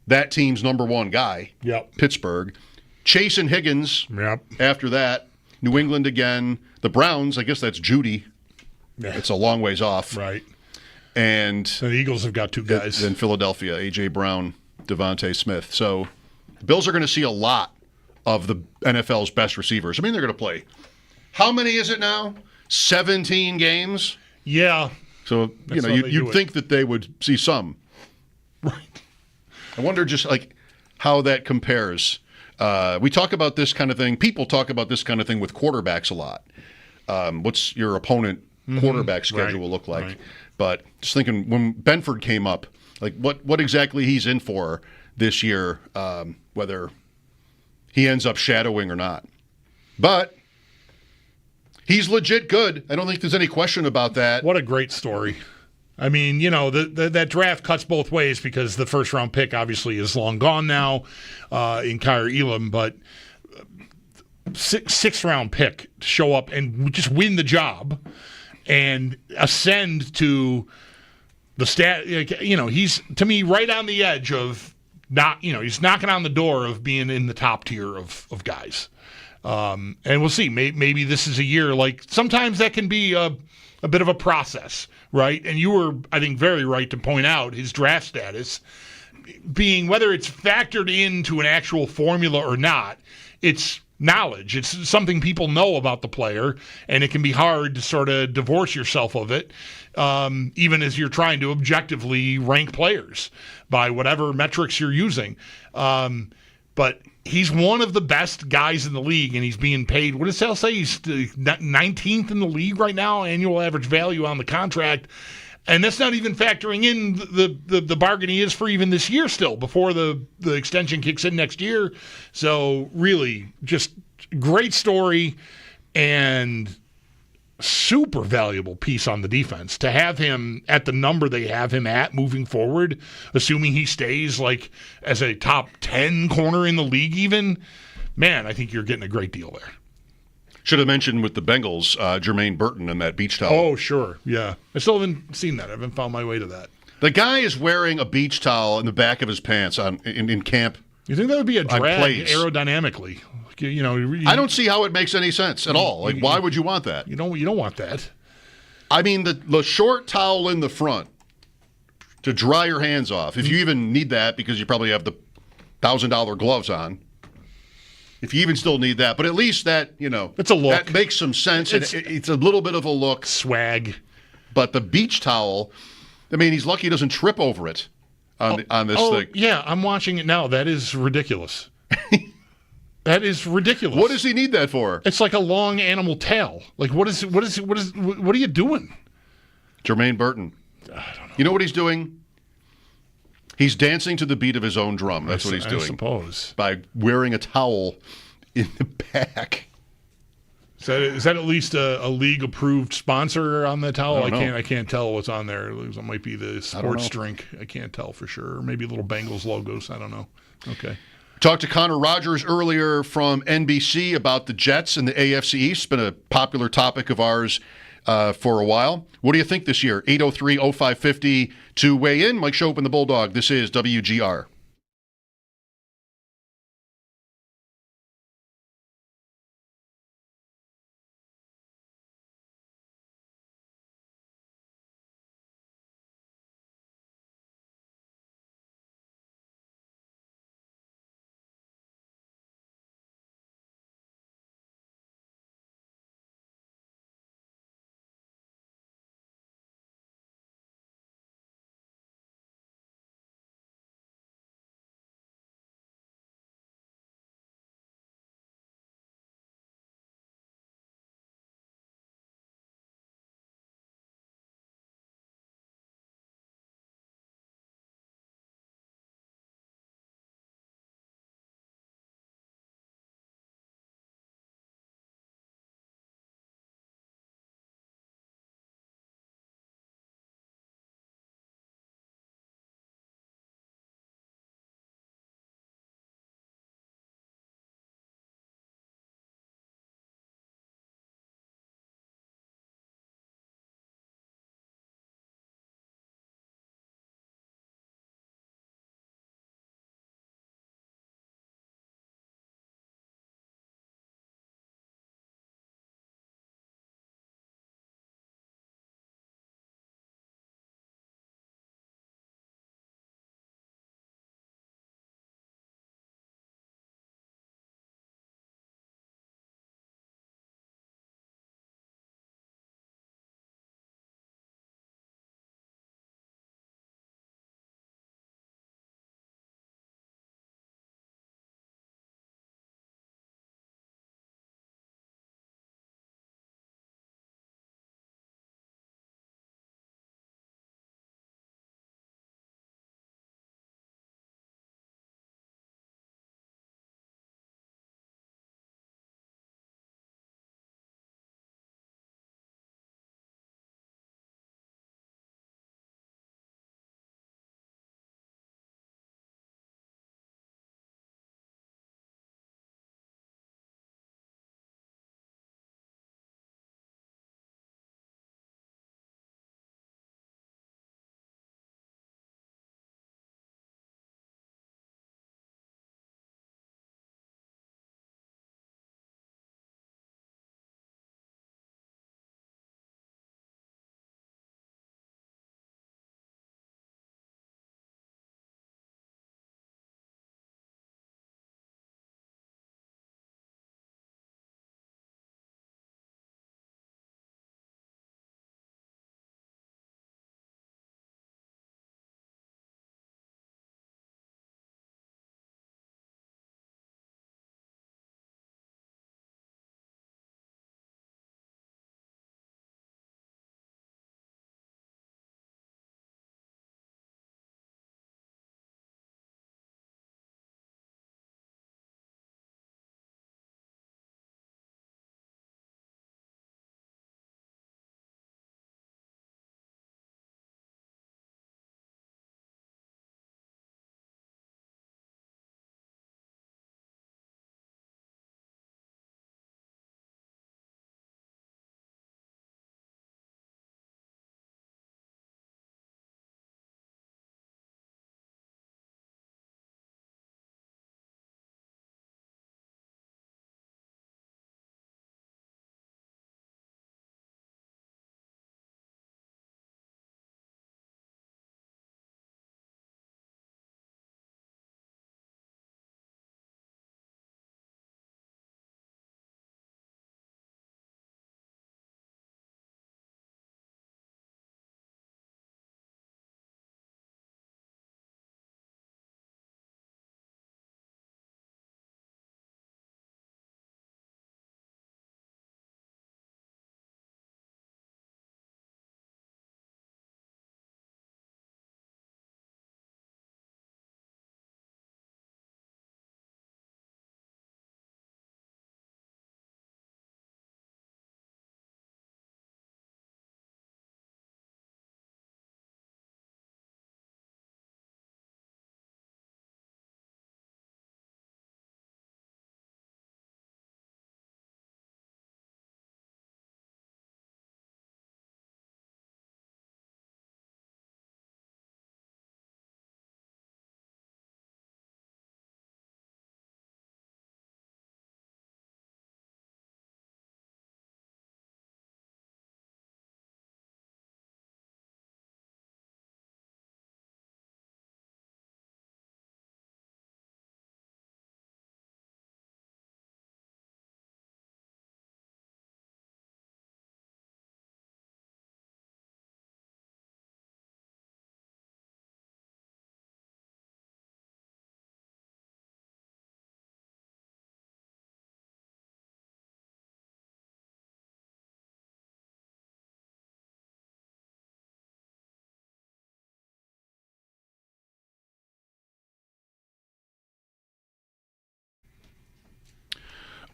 S6: that team's number one guy, Pittsburgh. Chase and Higgins after that. New England again. The Browns, I guess that's Judy. Yeah. It's a long ways off.
S4: Right.
S6: And
S4: the Eagles have got 2 guys.
S6: Then Philadelphia, A.J. Brown, Devontae Smith. So the Bills are going to see a lot of the NFL's best receivers. They're going to play. How many is it now? 17 games?
S4: Yeah.
S6: So, you'd think that they would see some.
S4: Right.
S6: I wonder just how that compares. We talk about this kind of thing. People talk about this kind of thing with quarterbacks a lot. What's your opponent quarterback schedule will look like? Right. But just thinking when Benford came up, what exactly he's in for this year, whether he ends up shadowing or not. But he's legit good. I don't think there's any question about that.
S4: What a great story. That draft cuts both ways because the first-round pick obviously is long gone now in Kyer Elam, but sixth-round pick to show up and just win the job and ascend to the stat. He's, to me, right on the edge of he's knocking on the door of being in the top tier of guys. And we'll see. Maybe this is a year, sometimes that can be a bit of a process, right? And you were, I think, very right to point out his draft status being, whether it's factored into an actual formula or not, it's knowledge. It's something people know about the player, and it can be hard to sort of divorce yourself of it, even as you're trying to objectively rank players by whatever metrics you're using. But he's one of the best guys in the league, and he's being paid. What does Sal say? He's 19th in the league right now, annual average value on the contract. And that's not even factoring in the bargain he is for even this year still, before the extension kicks in next year. So really, just great story. And super valuable piece on the defense. To have him at the number they have him at moving forward, assuming he stays like as a top 10 corner in the league even, man, I think you're getting a great deal there.
S6: Should have mentioned with the Bengals, Jermaine Burton and that beach towel.
S4: Oh, sure. Yeah. I still haven't seen that. I haven't found my way to that.
S6: The guy is wearing a beach towel in the back of his pants in camp.
S4: You think that would be a drag aerodynamically?
S6: I don't see how it makes any sense at all. Like, why would you want that?
S4: You don't want that.
S6: I mean, the short towel in the front to dry your hands off, if you even need that because you probably have the $1,000 gloves on. If you even still need that. But at least that,
S4: it's a look.
S6: That makes some sense. It's a little bit of a look.
S4: Swag.
S6: But the beach towel, I mean, he's lucky he doesn't trip over it on this thing.
S4: Yeah, I'm watching it now. That is ridiculous. That is ridiculous.
S6: What does he need that for?
S4: It's like a long animal tail. Like, what are you doing?
S6: Jermaine Burton.
S4: I don't know.
S6: You know what he's doing? He's dancing to the beat of his own drum. That's what he's doing.
S4: I suppose.
S6: By wearing a towel in the back.
S4: Is that at least a league-approved sponsor on the towel?
S6: I
S4: can't tell what's on there. It might be the sports drink. I can't tell for sure. Or maybe little Bengals logos. I don't know. Okay.
S6: Talked to Connor Rogers earlier from NBC about the Jets and the AFC East. It's been a popular topic of ours for a while. What do you think this year? 803-0550 to weigh in. Mike Schopp and the Bulldog. This is WGR.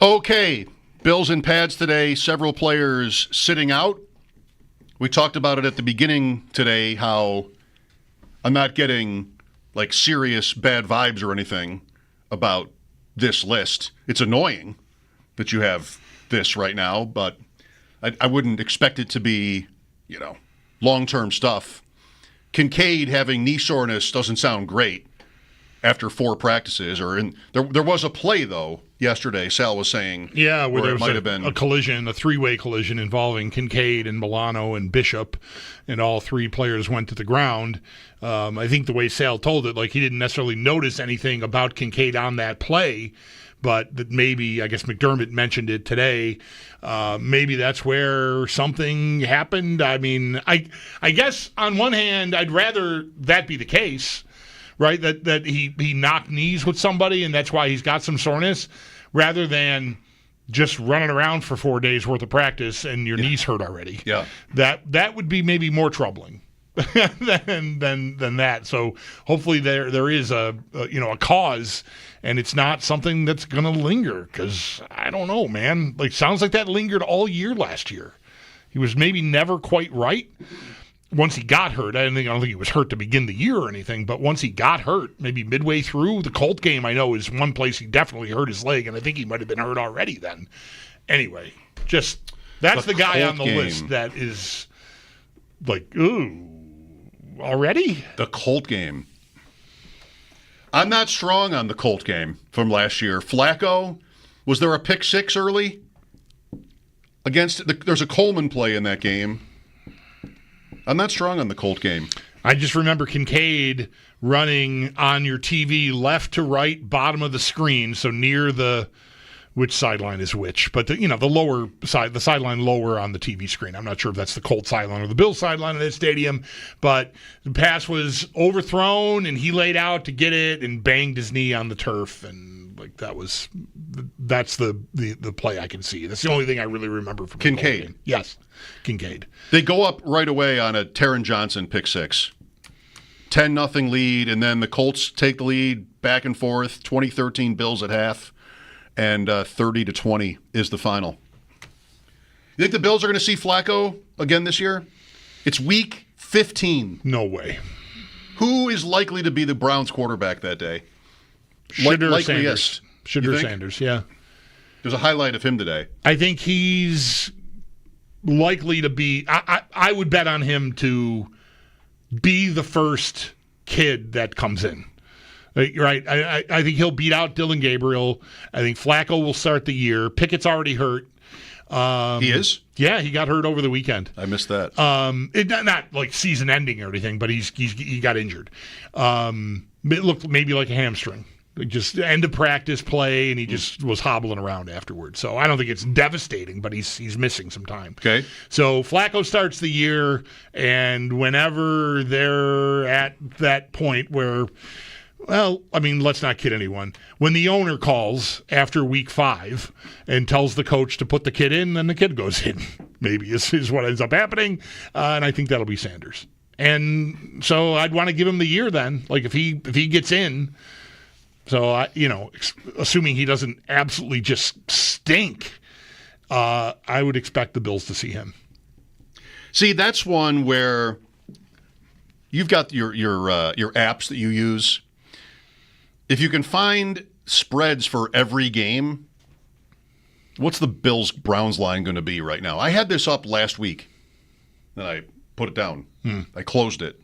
S6: Okay, Bills in pads today, several players sitting out. We talked about it at the beginning today, how I'm not getting like serious bad vibes or anything about this list. It's annoying that you have this right now, but I wouldn't expect it to be, long-term stuff. Kincaid having knee soreness doesn't sound great after 4 practices. There was a play, though, yesterday, Sal was saying.
S4: Yeah, where there
S6: it might have been
S4: a collision, a 3-way collision involving Kincaid and Milano and Bishop, and all 3 players went to the ground. I think the way Sal told it, like he didn't necessarily notice anything about Kincaid on that play, but that maybe, I guess McDermott mentioned it today, maybe that's where something happened. I mean, I guess on one hand, I'd rather that be the case, right? That he knocked knees with somebody and that's why he's got some soreness, rather than just running around for 4 days worth of practice and your knees hurt already.
S6: Yeah,
S4: that would be maybe more troubling than that. So hopefully there is a cause, and it's not something that's going to linger, because I don't know, man. Like, sounds like that lingered all year last year. He was maybe never quite right once he got hurt. I don't think he was hurt to begin the year or anything, but once he got hurt, maybe midway through the Colt game, I know is one place he definitely hurt his leg, and I think he might have been hurt already then. Anyway, just that's the guy on the list that is like, ooh, already?
S6: The Colt game. I'm not strong on the Colt game from last year. Flacco, was there a pick 6 early? There's a Coleman play in that game. I'm not strong on the Colt game.
S4: I just remember Kincaid running on your TV left to right, bottom of the screen, so near the which sideline is which, but the lower side, the sideline lower on the TV screen. I'm not sure if that's the Colts sideline or the Bills sideline of that stadium, but the pass was overthrown and he laid out to get it and banged his knee on the turf, and like that's the play I can see. That's the only thing I really remember from
S6: Kincaid.
S4: Yes, Kincaid.
S6: They go up right away on a Taron Johnson pick 6. 10-0 lead, and then the Colts take the lead back and forth. 2013 Bills at half. And 30-20 is the final. You think the Bills are going to see Flacco again this year? It's week 15.
S4: No way.
S6: Who is likely to be the Browns quarterback that day?
S4: Sanders. Sanders, yeah.
S6: There's a highlight of him today.
S4: I think he's likely to be, I would bet on him to be the first kid that comes in. Right, I think he'll beat out Dylan Gabriel. I think Flacco will start the year. Pickett's already hurt.
S6: He is?
S4: Yeah, he got hurt over the weekend.
S6: I missed that.
S4: Not like season ending or anything, but he got injured. It looked maybe like a hamstring. Just end of practice play, and he just was hobbling around afterwards. So I don't think it's devastating, but he's missing some time.
S6: Okay.
S4: So Flacco starts the year, and whenever they're at that point where, well, I mean, let's not kid anyone. When the owner calls after week 5 and tells the coach to put the kid in, then the kid goes in. Maybe is what ends up happening, and I think that'll be Sanders. And so I'd want to give him the year then. Like if he gets in. So, assuming he doesn't absolutely just stink, I would expect the Bills to see him.
S6: See, that's one where you've got your apps that you use. If you can find spreads for every game, what's the Bills-Browns line going to be right now? I had this up last week, then I put it down. I closed it.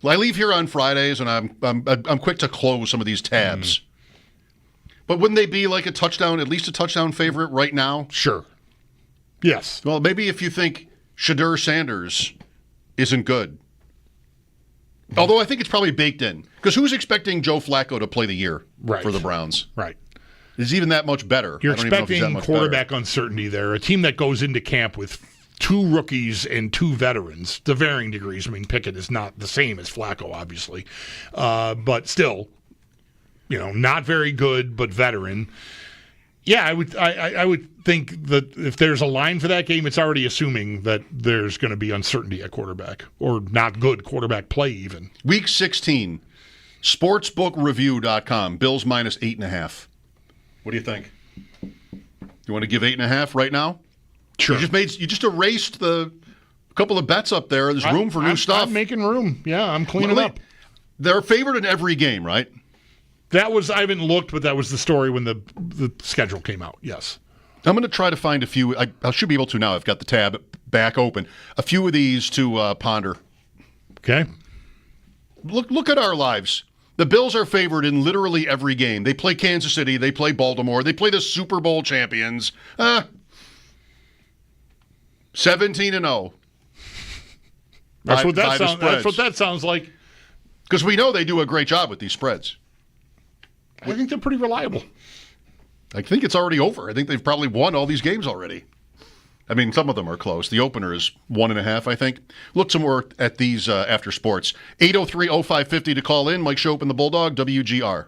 S6: I leave here on Fridays, and I'm quick to close some of these tabs. But wouldn't they be like at least a touchdown favorite right now?
S4: Sure. Yes.
S6: Well, maybe if you think Shadur Sanders isn't good. Although I think it's probably baked in. Because who's expecting Joe Flacco to play the year for the Browns?
S4: Right.
S6: Is even that much better?
S4: You're expecting quarterback uncertainty there. A team that goes into camp with 2 rookies and 2 veterans to varying degrees. I mean, Pickett is not the same as Flacco, obviously. But still, not very good, but veteran. Yeah, I would think that if there's a line for that game, it's already assuming that there's going to be uncertainty at quarterback, or not good quarterback play even.
S6: Week 16, sportsbookreview.com, Bills minus 8.5. What do you think? You want to give 8.5 right now?
S4: Sure.
S6: You just erased the couple of bets up there. There's room for new stuff.
S4: I'm making room. Yeah, I'm cleaning up.
S6: They're favored in every game, right?
S4: That was, I haven't looked, but that was the story when the schedule came out. Yes.
S6: I'm going to try to find a few. I should be able to now. I've got the tab back open. A few of these to ponder.
S4: Okay.
S6: Look at our lives. The Bills are favored in literally every game. They play Kansas City. They play Baltimore. They play the Super Bowl champions. 17-0.
S4: That's what that sounds like.
S6: Because we know they do a great job with these spreads.
S4: I think they're pretty reliable.
S6: I think it's already over. I think they've probably won all these games already. I mean, some of them are close. The opener is 1.5, I think. Look some more at these after sports. 803-0550 to call in. Mike Schopp and the Bulldog, WGR.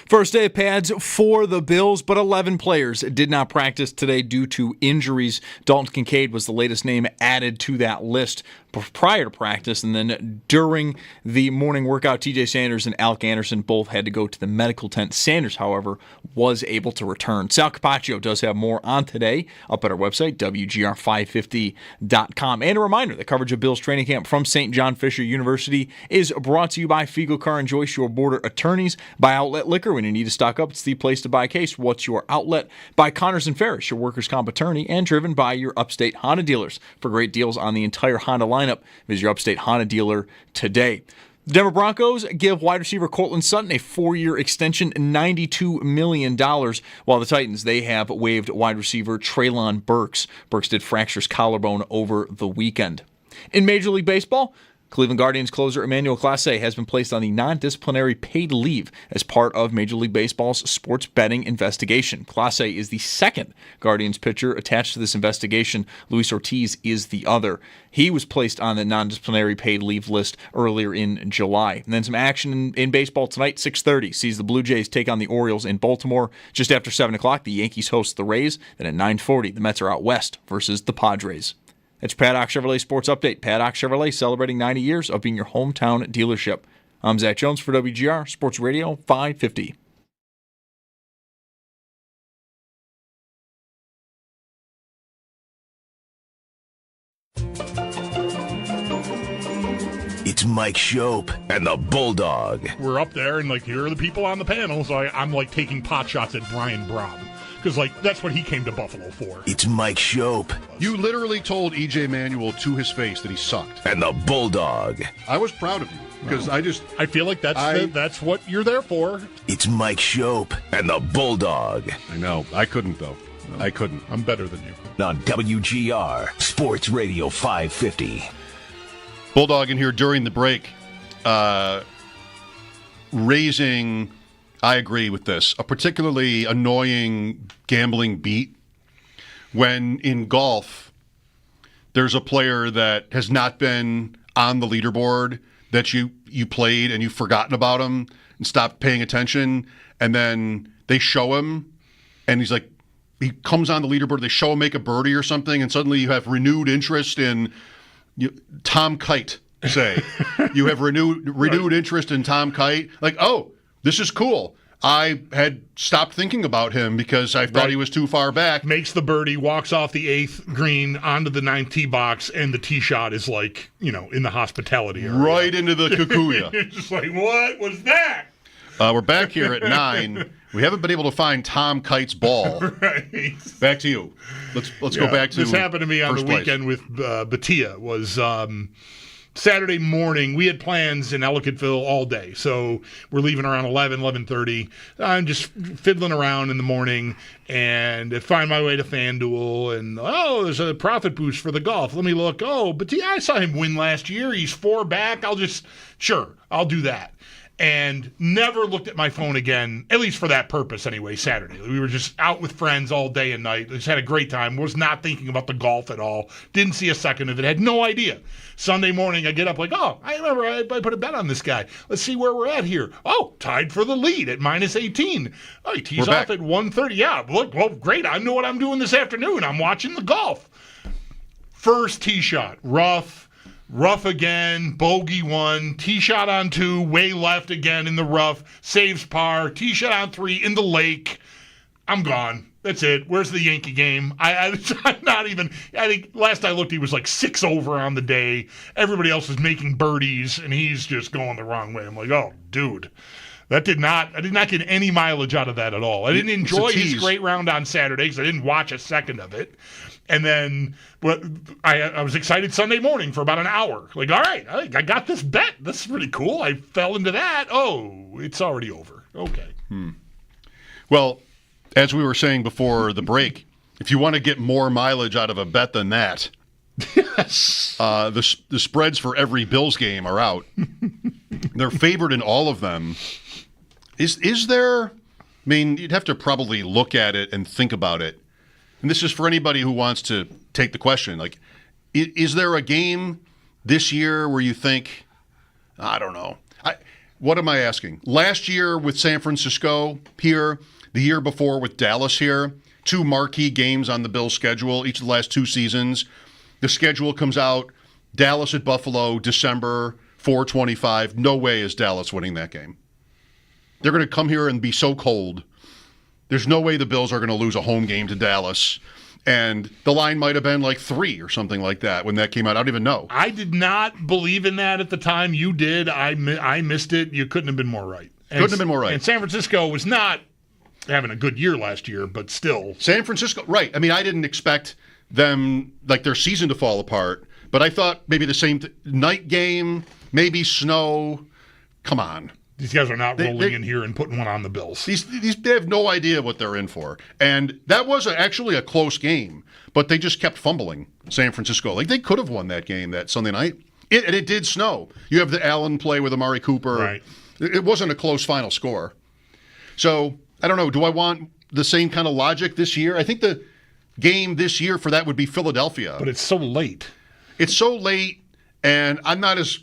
S2: First day of pads for the Bills, but 11 players did not practice today due to injuries. Dalton Kincaid was the latest name added to that list prior to practice, and then during the morning workout, TJ Sanders and Alec Anderson both had to go to the medical tent. Sanders, however, was able to return. Sal Capacio does have more on today up at our website, WGR550.com. And a reminder, the coverage of Bills training camp from St. John Fisher University is brought to you by Fiegel Car and Joyce, your border attorneys, by Outlet Liquor. When you need to stock up, it's the place to buy a case. What's your outlet? By Connors and Ferris, your workers' comp attorney, and driven by your Upstate Honda dealers. For great deals on the entire Honda lineup, visit your Upstate Honda dealer today. The Denver Broncos give wide receiver Cortland Sutton a 4-year extension, $92 million, while the Titans, they have waived wide receiver Treylon Burks. Burks did fracture his collarbone over the weekend. In Major League Baseball, Cleveland Guardians closer Emmanuel Clase has been placed on the non-disciplinary paid leave as part of Major League Baseball's sports betting investigation. Clase is the second Guardians pitcher attached to this investigation. Luis Ortiz is the other. He was placed on the non-disciplinary paid leave list earlier in July. And then some action in baseball tonight, 6:30, sees the Blue Jays take on the Orioles in Baltimore. Just after 7 o'clock, the Yankees host the Rays. Then at 9:40, the Mets are out west versus the Padres. It's Paddock Chevrolet Sports Update. Paddock Chevrolet celebrating 90 years of being your hometown dealership. I'm Zach Jones for WGR Sports Radio 550.
S3: It's Mike Schopp and the Bulldog.
S4: We're up there, and here are the people on the panel, so I'm taking pot shots at Brian Brown. Because, that's what he came to Buffalo for.
S3: It's Mike Schopp.
S6: You literally told E.J. Manuel to his face that he sucked.
S3: And the Bulldog.
S6: I was proud of you, because I
S4: feel like that's what you're there for.
S3: It's Mike Schopp and the Bulldog.
S6: I know. I couldn't, though. No. I couldn't.
S4: I'm better than you.
S3: On WGR Sports Radio 550.
S6: Bulldog in here during the break, raising... I agree with this. A particularly annoying gambling beat when in golf there's a player that has not been on the leaderboard that you played and you've forgotten about him and stopped paying attention, and then they show him and he comes on the leaderboard, they show him make a birdie or something, and suddenly you have renewed interest in Tom Kite, say. You have renewed interest in Tom Kite. Oh, this is cool. I had stopped thinking about him because I thought he was too far back.
S4: Makes the birdie, walks off the 8th green onto the 9th tee box, and the tee shot is in the hospitality area.
S6: Right into the Kikuya.
S4: You're just what was that?
S6: We're back here at 9. We haven't been able to find Tom Kite's ball.
S4: Right.
S6: Back to you. Let's go back to
S4: this happened to me on the weekend with Batia. Was Saturday morning. We had plans in Ellicottville all day, so we're leaving around 11:30. I'm just fiddling around in the morning and I find my way to FanDuel, and there's a profit boost for the golf. Let me look. But I saw him win last year. He's 4 back. I'll do that. And never looked at my phone again, at least for that purpose anyway, Saturday. We were just out with friends all day and night. Just had a great time. Was not thinking about the golf at all. Didn't see a second of it. Had no idea. Sunday morning, I get up I remember I put a bet on this guy. Let's see where we're at here. Tied for the lead at -18. He tees off at 1:30. Yeah, look, well, great. I know what I'm doing this afternoon. I'm watching the golf. First tee shot, rough again, bogey 1, tee shot on 2, way left again in the rough, saves par, tee shot on 3 in the lake. I'm gone. That's it. Where's the Yankee game? I'm not even. I think last I looked, he was 6 over on the day. Everybody else is making birdies, and he's just going the wrong way. I'm oh, dude. I did not get any mileage out of that at all. I didn't enjoy his great round on Saturday because I didn't watch a second of it. And then I was excited Sunday morning for about an hour. All right, I got this bet. This is pretty cool. I fell into that. It's already over. Okay.
S6: Well, as we were saying before the break, if you want to get more mileage out of a bet than that,
S4: yes,
S6: the spreads for every Bills game are out. They're favored in all of them. Is there? You'd have to probably look at it and think about it. And this is for anybody who wants to take the question. Is there a game this year where you think, I don't know. What am I asking? Last year with San Francisco here, the year before with Dallas here, 2 marquee games on the Bills' schedule each of the last 2 seasons. The schedule comes out, Dallas at Buffalo, December 4/25. No way is Dallas winning that game. They're going to come here and be so cold. There's no way the Bills are going to lose a home game to Dallas. And the line might have been like 3 or something like that when that came out. I don't even know.
S4: I did not believe in that at the time. You did. I missed it. You couldn't have been more right.
S6: Couldn't have been more right.
S4: And San Francisco was not having a good year last year, but still.
S6: San Francisco, right. I mean, I didn't expect them, like their season to fall apart, but I thought maybe the same night game, maybe snow. Come on.
S4: These guys are not rolling in here and putting one on the Bills.
S6: They have no idea what they're in for. And that was actually a close game, but they just kept fumbling, San Francisco. Like, they could have won that game that Sunday night. And it did snow. You have the Allen play with Amari Cooper.
S4: Right.
S6: It wasn't a close final score. So, I don't know. Do I want the same kind of logic this year? I think the game this year for that would be Philadelphia.
S4: But it's so late.
S6: It's so late, and I'm not as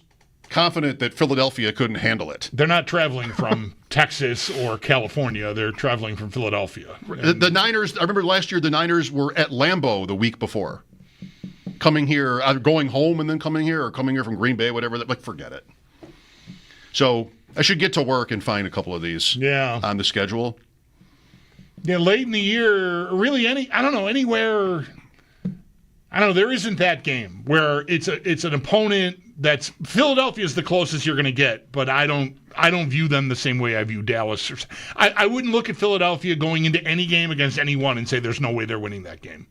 S6: confident that Philadelphia couldn't handle it.
S4: They're not traveling from Texas or California. They're traveling from Philadelphia.
S6: The Niners, I remember last year the Niners were at Lambeau the week before. Coming here, either going home and then coming here, or coming here from Green Bay, whatever. Like, forget it. So I should get to work and find a couple of these on the schedule.
S4: Yeah, late in the year, really anywhere. I don't know, there isn't that game where it's an opponent that's Philadelphia is the closest you're going to get, but I don't view them the same way I view Dallas. I wouldn't look at Philadelphia going into any game against anyone and say there's no way they're winning that game.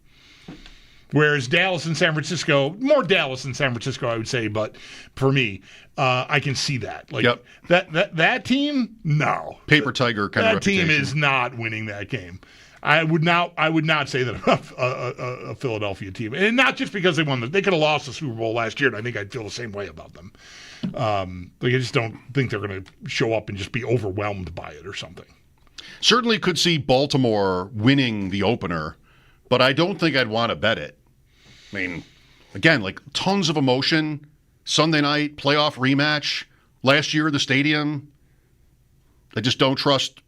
S4: Whereas Dallas and San Francisco, more Dallas than San Francisco, I would say, but for me, I can see that. Like that team, no.
S6: Paper tiger kind of reputation.
S4: That team is not winning that game. I would not say that about a Philadelphia team, and not just because they won. They could have lost the Super Bowl last year, and I think I'd feel the same way about them. I just don't think they're going to show up and just be overwhelmed by it or something.
S6: Certainly could see Baltimore winning the opener, but I don't think I'd want to bet it. I mean, again, like tons of emotion. Sunday night playoff rematch last year at the stadium. I just don't trust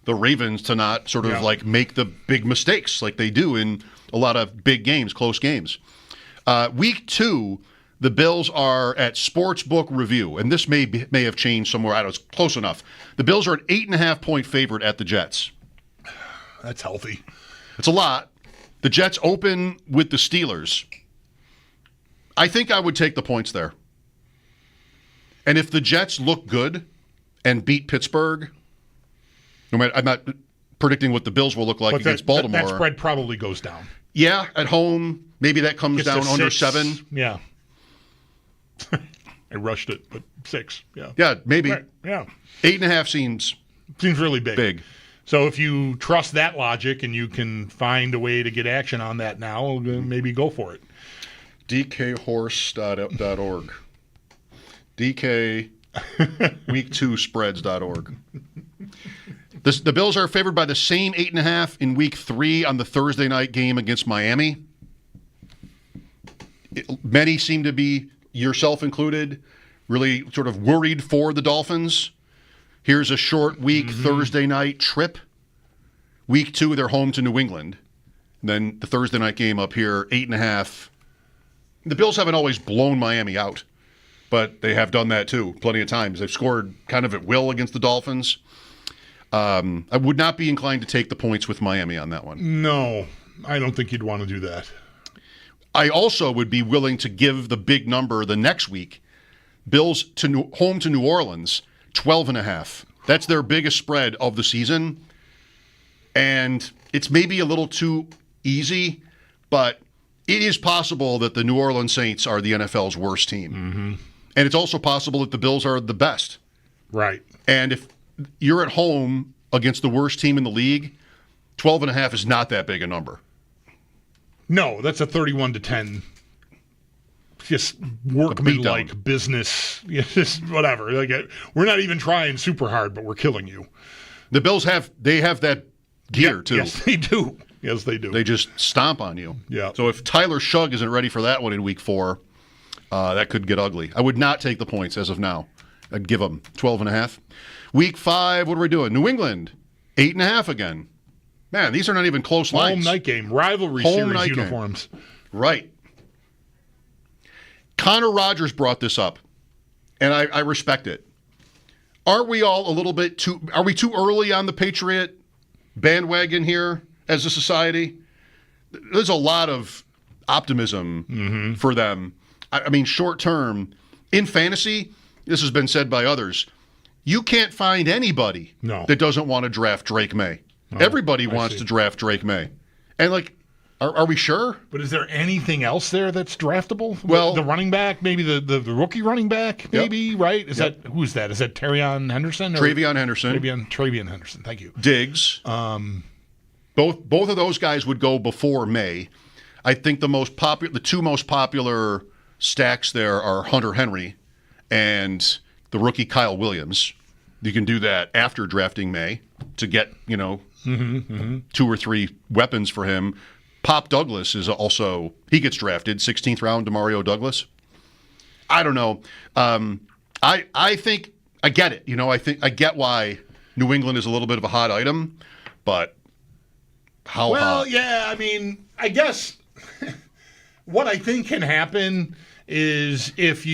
S6: the Ravens to not sort of like make the big mistakes like they do in a lot of big games, close games. Week 2, the Bills are at Sportsbook Review, and this may have changed somewhere. I don't know, it's close enough. The Bills are an 8.5-point favorite at the Jets.
S4: That's healthy.
S6: It's a lot. The Jets open with the Steelers. I think I would take the points there. And if the Jets look good and beat Pittsburgh, I'm not predicting what the Bills will look like against Baltimore.
S4: That spread probably goes down.
S6: Yeah, at home, maybe that comes down under 7.
S4: Yeah. I rushed it, but 6. Yeah.
S6: Yeah, maybe.
S4: Right. Yeah.
S6: 8.5 seems
S4: really big. So if you trust that logic and you can find a way to get action on that now, maybe go for it.
S6: DKHorse.org. DK week2spreads.org. The Bills are favored by the same 8.5 in week 3 on the Thursday night game against Miami. Many seem to be, yourself included, really sort of worried for the Dolphins. Here's a short week Thursday night trip. Week 2, they're home to New England. And then the Thursday night game up here, 8.5. The Bills haven't always blown Miami out, but they have done that too plenty of times. They've scored kind of at will against the Dolphins. I would not be inclined to take the points with Miami on that one.
S4: No, I don't think you'd want to do that.
S6: I also would be willing to give the big number the next week. Bills home to New Orleans, 12.5. That's their biggest spread of the season. And it's maybe a little too easy, but it is possible that the New Orleans Saints are the NFL's worst team.
S4: Mm-hmm.
S6: And it's also possible that the Bills are the best.
S4: Right.
S6: And if you're at home against the worst team in the league, 12.5 is not that big a number.
S4: No, that's a 31-10. Just workman-like business, just whatever. Like we're not even trying super hard, but we're killing you.
S6: The Bills have that gear too.
S4: Yes, they do. Yes, they do.
S6: They just stomp on you.
S4: Yeah.
S6: So if Tyler Shugg isn't ready for that one in week 4, that could get ugly. I would not take the points as of now I'd give them 12.5. Week 5, what are we doing? New England, 8.5 again. Man, these are not even close lines.
S4: Home night game, rivalry series uniforms.
S6: Game. Right. Connor Rogers brought this up, and I respect it. Aren't we all a little bit too – are we too early on the Patriot bandwagon here as a society? There's a lot of optimism for them. I mean, short term, in fantasy, this has been said by others, you can't find anybody that doesn't want to draft Drake May. Everybody wants to draft Drake May. And, like, are we sure?
S4: But is there anything else there that's draftable?
S6: Well,
S4: the running back, maybe the rookie running back, maybe, right? Is that who's that? Is that Travion Henderson?
S6: Travion Henderson.
S4: Travion Henderson. Thank you.
S6: Diggs. Both of those guys would go before May. I think the two most popular stacks there are Hunter Henry and the rookie Kyle Williams. You can do that after drafting May to get, 2 or 3 weapons for him. Pop Douglas is also, he gets drafted, 16th round, DeMario Douglas. I don't know. I think, I get it. I get why New England is a little bit of a hot item, but how hot?
S4: Well, yeah, I mean, I guess what I think can happen is if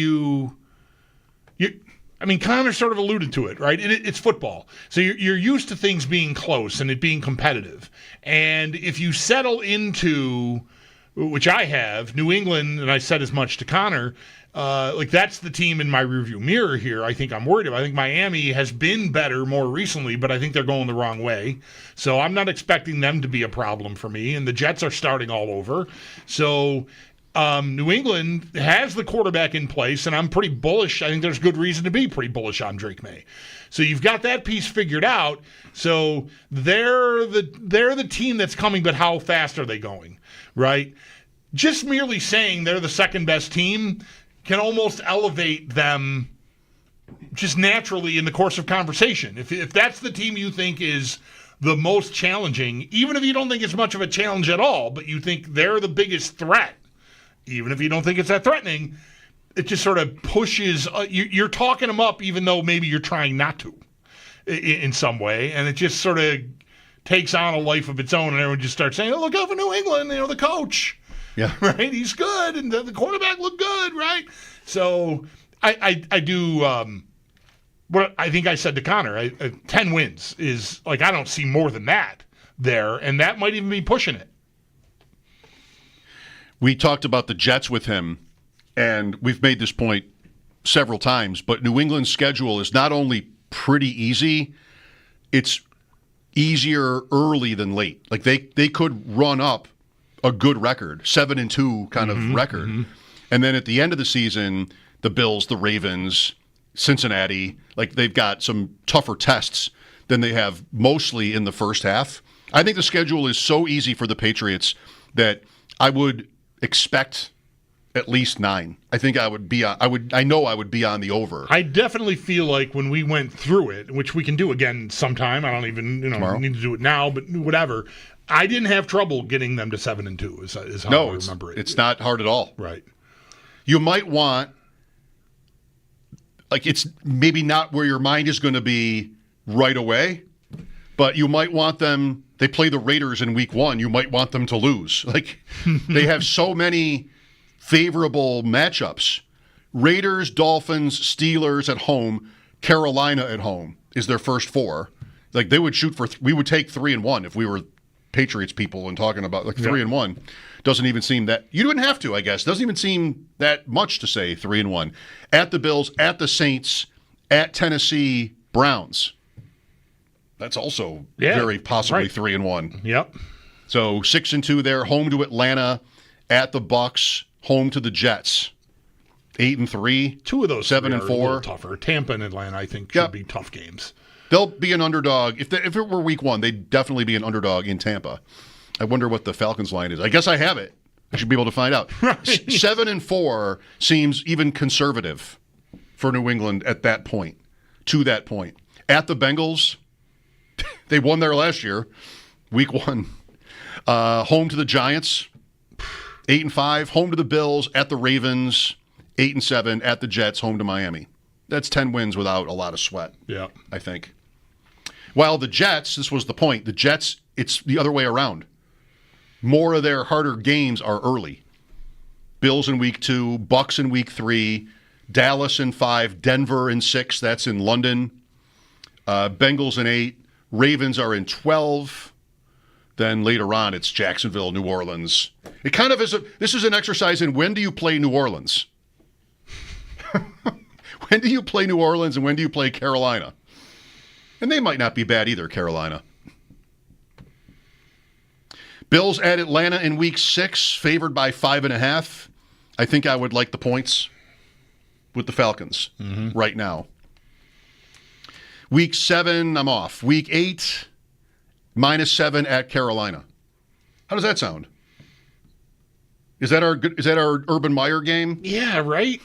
S4: I mean, Connor sort of alluded to it, right? It's football. So you're used to things being close and it being competitive. And if you settle into, which I have, New England, and I said as much to Connor, that's the team in my rearview mirror here I think I'm worried about. I think Miami has been better more recently, but I think they're going the wrong way. So I'm not expecting them to be a problem for me. And the Jets are starting all over. So New England has the quarterback in place, and I'm pretty bullish. I think there's good reason to be pretty bullish on Drake May. So you've got that piece figured out. So they're the team that's coming, but how fast are they going, right? Just merely saying they're the second best team can almost elevate them just naturally in the course of conversation. If that's the team you think is the most challenging, even if you don't think it's much of a challenge at all, but you think they're the biggest threat, even if you don't think it's that threatening, it just sort of pushes, you're talking them up even though maybe you're trying not to in some way, and it just sort of takes on a life of its own, and everyone just starts saying, look out for New England, the coach.
S6: Yeah.
S4: Right? He's good, and the quarterback looked good, right? So I do, what I think I said to Connor, 10 wins is, I don't see more than that there, and that might even be pushing it.
S6: We talked about the Jets with him, and we've made this point several times, but New England's schedule is not only pretty easy, it's easier early than late. They could run up a good record, 7-2 kind of record. And then at the end of the season, the Bills, the Ravens, Cincinnati, they've got some tougher tests than they have mostly in the first half. I think the schedule is so easy for the Patriots that I would expect at least 9. I think I would be on the over.
S4: I definitely feel like when we went through it, which we can do again sometime, I don't even need to do it now, but whatever. I didn't have trouble getting them to 7-2 is how I remember it.
S6: It's not hard at all.
S4: Right.
S6: You might want, it's maybe not where your mind is going to be right away, but you might want them. They play the Raiders in week 1. You might want them to lose. They have so many favorable matchups. Raiders, Dolphins, Steelers at home, Carolina at home is their first 4. They would shoot for, we would take 3-1 if we were Patriots people and talking about 3-1. Doesn't even seem that, you wouldn't have to, I guess. Doesn't even seem that much to say 3-1. At the Bills, at the Saints, at Tennessee, Browns. That's also very possibly 3-1.
S4: Yep.
S6: So 6-2 there, home to Atlanta, at the Bucks, home to the Jets. 8-3.
S4: 2 of those
S6: 7-4.
S4: Are a little tougher. Tampa and Atlanta, I think, should be tough games.
S6: They'll be an underdog. If it were week 1, they'd definitely be an underdog in Tampa. I wonder what the Falcons line is. I guess I have it. I should be able to find out. Right. 7-4 seems even conservative for New England at that point, to that point. At the Bengals, they won there last year, week 1. Home to the Giants, 8-5. Home to the Bills, at the Ravens, 8-7. At the Jets, home to Miami. That's 10 wins without a lot of sweat.
S4: Yeah.
S6: I think. While the Jets, this was the point, the Jets, it's the other way around. More of their harder games are early. Bills in week 2, Bucks in week 3, Dallas in 5, Denver in 6, that's in London. Bengals in 8, Ravens are in 12. Then later on, it's Jacksonville, New Orleans. It kind of is this is an exercise in when do you play New Orleans? When do you play New Orleans and when do you play Carolina? And they might not be bad either, Carolina. Bills at Atlanta in week 6, favored by 5.5. I think I would like the points with the Falcons right now. Week 7, I'm off. Week 8, -7 at Carolina. How does that sound? Is that our Urban Meyer game?
S4: Yeah, right.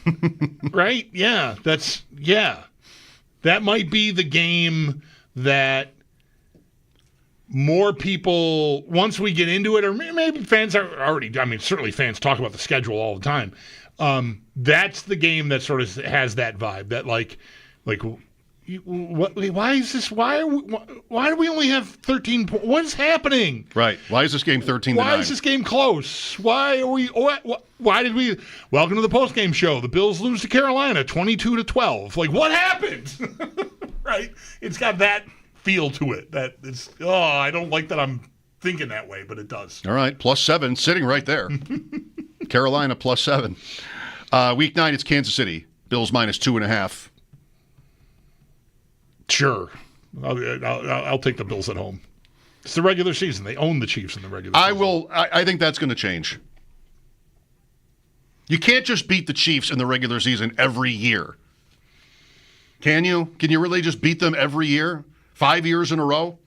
S4: Right. Yeah, that might be the game that more people, once we get into it, or maybe fans are already, I mean, certainly fans talk about the schedule all the time. That's the game that sort of has that vibe that like, why is this? Why do we only have 13 points? What's happening?
S6: Right. Why is this game 13-9?
S4: Why is this game close? Why are we? Why did we? Welcome to the postgame show. The Bills lose to Carolina 22-12. Like, what happened? Right. It's got that feel to it. That it's. Oh, I don't like that I'm thinking that way, but it does.
S6: All right. +7, sitting right there. Carolina +7. Week 9, it's Kansas City. Bills -2.5.
S4: Sure. I'll take the Bills at home. It's the regular season. They own the Chiefs in the regular season.
S6: I think that's going to change. You can't just beat the Chiefs in the regular season every year. Can you? Can you really just beat them every year? 5 years in a row?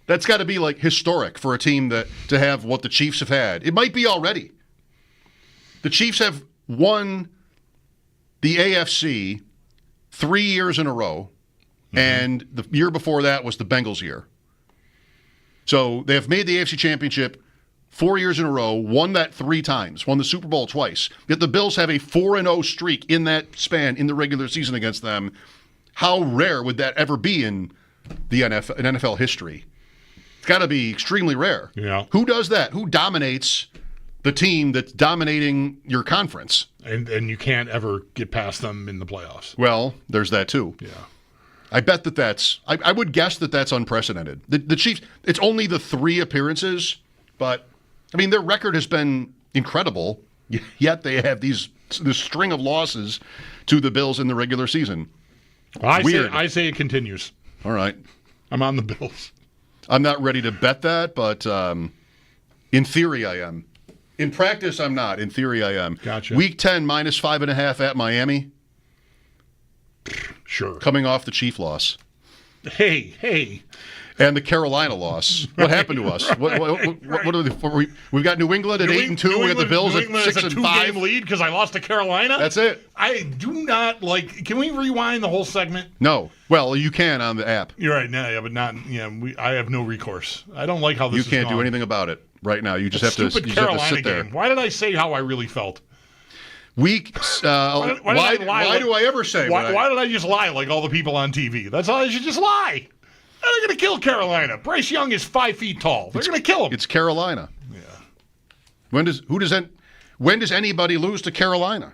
S6: That's got to be like historic for a team to have what the Chiefs have had. It might be already. The Chiefs have won the AFC 3 years in a row. And the year before that was the Bengals year. So they have made the AFC Championship 4 years in a row, won that 3 times, won the Super Bowl twice. Yet the Bills have a 4-0 streak in that span in the regular season against them. How rare would that ever be in the NFL history? It's got to be extremely rare.
S4: Yeah.
S6: Who does that? Who dominates the team that's dominating your conference?
S4: And you can't ever get past them in the playoffs.
S6: Well, there's that too.
S4: Yeah.
S6: I bet that's I would guess that's unprecedented. The Chiefs, it's only the 3 appearances, but, I mean, their record has been incredible, yet they have this string of losses to the Bills in the regular season.
S4: Well, I say it continues.
S6: All right.
S4: I'm on the Bills.
S6: I'm not ready to bet that, but in theory I am. In practice, I'm not. In theory, I am.
S4: Gotcha.
S6: Week 10, -5.5 at Miami.
S4: Sure.
S6: Coming off the Chief loss.
S4: Hey.
S6: And the Carolina loss. What happened to us? What are we've got New England at 8-2. We got the Bills at 6-5.
S4: It's a 2-game lead because I lost to Carolina.
S6: That's it.
S4: I do not like. Can we rewind the whole segment?
S6: No. Well, you can on the app.
S4: You're right. No, yeah, but not. Yeah, I have no recourse. I don't like how this.
S6: You can't do anything about it right now. You just have to.
S4: Stupid
S6: You
S4: Carolina
S6: just have to sit there.
S4: game. Why did I say how I really felt?
S6: Why do I ever say?
S4: Why did I just lie like all the people on TV? That's how I should just lie. They're going to kill Carolina. Bryce Young is 5 feet tall. They're going to kill him.
S6: It's Carolina.
S4: Yeah.
S6: When does anybody lose to Carolina?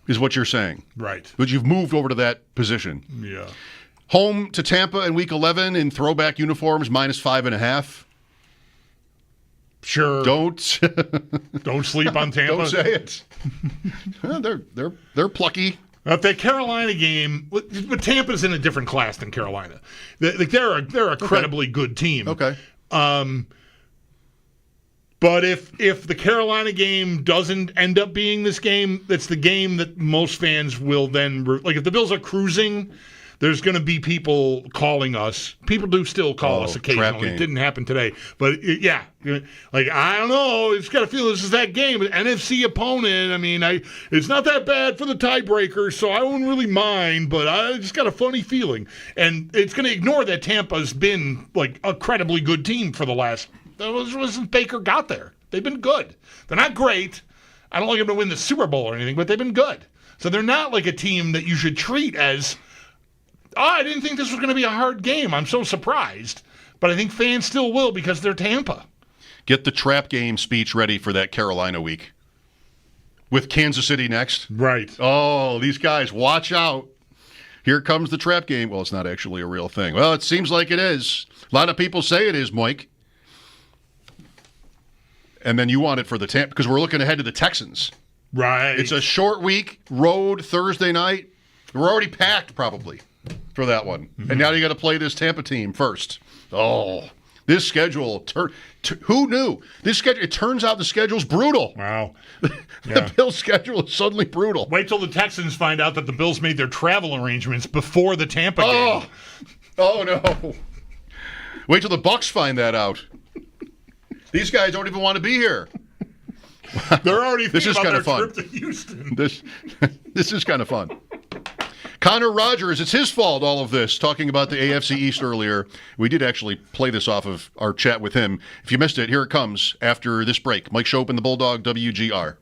S6: Is what you're saying.
S4: Right.
S6: But you've moved over to that position.
S4: Yeah.
S6: Home to Tampa in Week 11 in throwback uniforms, -5.5.
S4: Sure.
S6: Don't
S4: sleep on Tampa.
S6: Don't say it. Well, they're plucky.
S4: That Carolina game, but Tampa's in a different class than Carolina. They're a credibly good team.
S6: Okay.
S4: But if the Carolina game doesn't end up being this game, that's the game that most fans will then like. If the Bills are cruising, there's going to be people calling us. People do still call us occasionally. It didn't happen today. But, yeah, like, I don't know. It's got to feel this is that game. An NFC opponent, I mean, it's not that bad for the tiebreaker, so I wouldn't really mind, but I just got a funny feeling. And it's going to ignore that Tampa's been, like, a credibly good team for the last – that was since Baker got there. They've been good. They're not great. I don't like them to win the Super Bowl or anything, but they've been good. So they're not like a team that you should treat as, I didn't think this was going to be a hard game. I'm so surprised. But I think fans still will because they're Tampa.
S6: Get the trap game speech ready for that Carolina week. With Kansas City next.
S4: Right.
S6: Oh, these guys, watch out. Here comes the trap game. Well, it's not actually a real thing. Well, it seems like it is. A lot of people say it is, Mike. And then you want it for the Tampa, because we're looking ahead to the Texans.
S4: Right.
S6: It's a short week, road Thursday night. We're already packed probably for that one. Mm-hmm. And now you got to play this Tampa team first. Oh, this schedule, who knew? This schedule, it turns out the schedule's brutal.
S4: Wow.
S6: The Bills' schedule is suddenly brutal.
S4: Wait till the Texans find out that the Bills made their travel arrangements before the Tampa game.
S6: Oh, no. Wait till the Bucs find that out. These guys don't even want to be here.
S4: They're already thinking about their
S6: fun.
S4: trip to Houston.
S6: This is kind of fun. Connor Rogers, it's his fault, all of this, talking about the AFC East earlier. We did actually play this off of our chat with him. If you missed it, here it comes after this break. Mike Schopp and the Bulldog, WGR.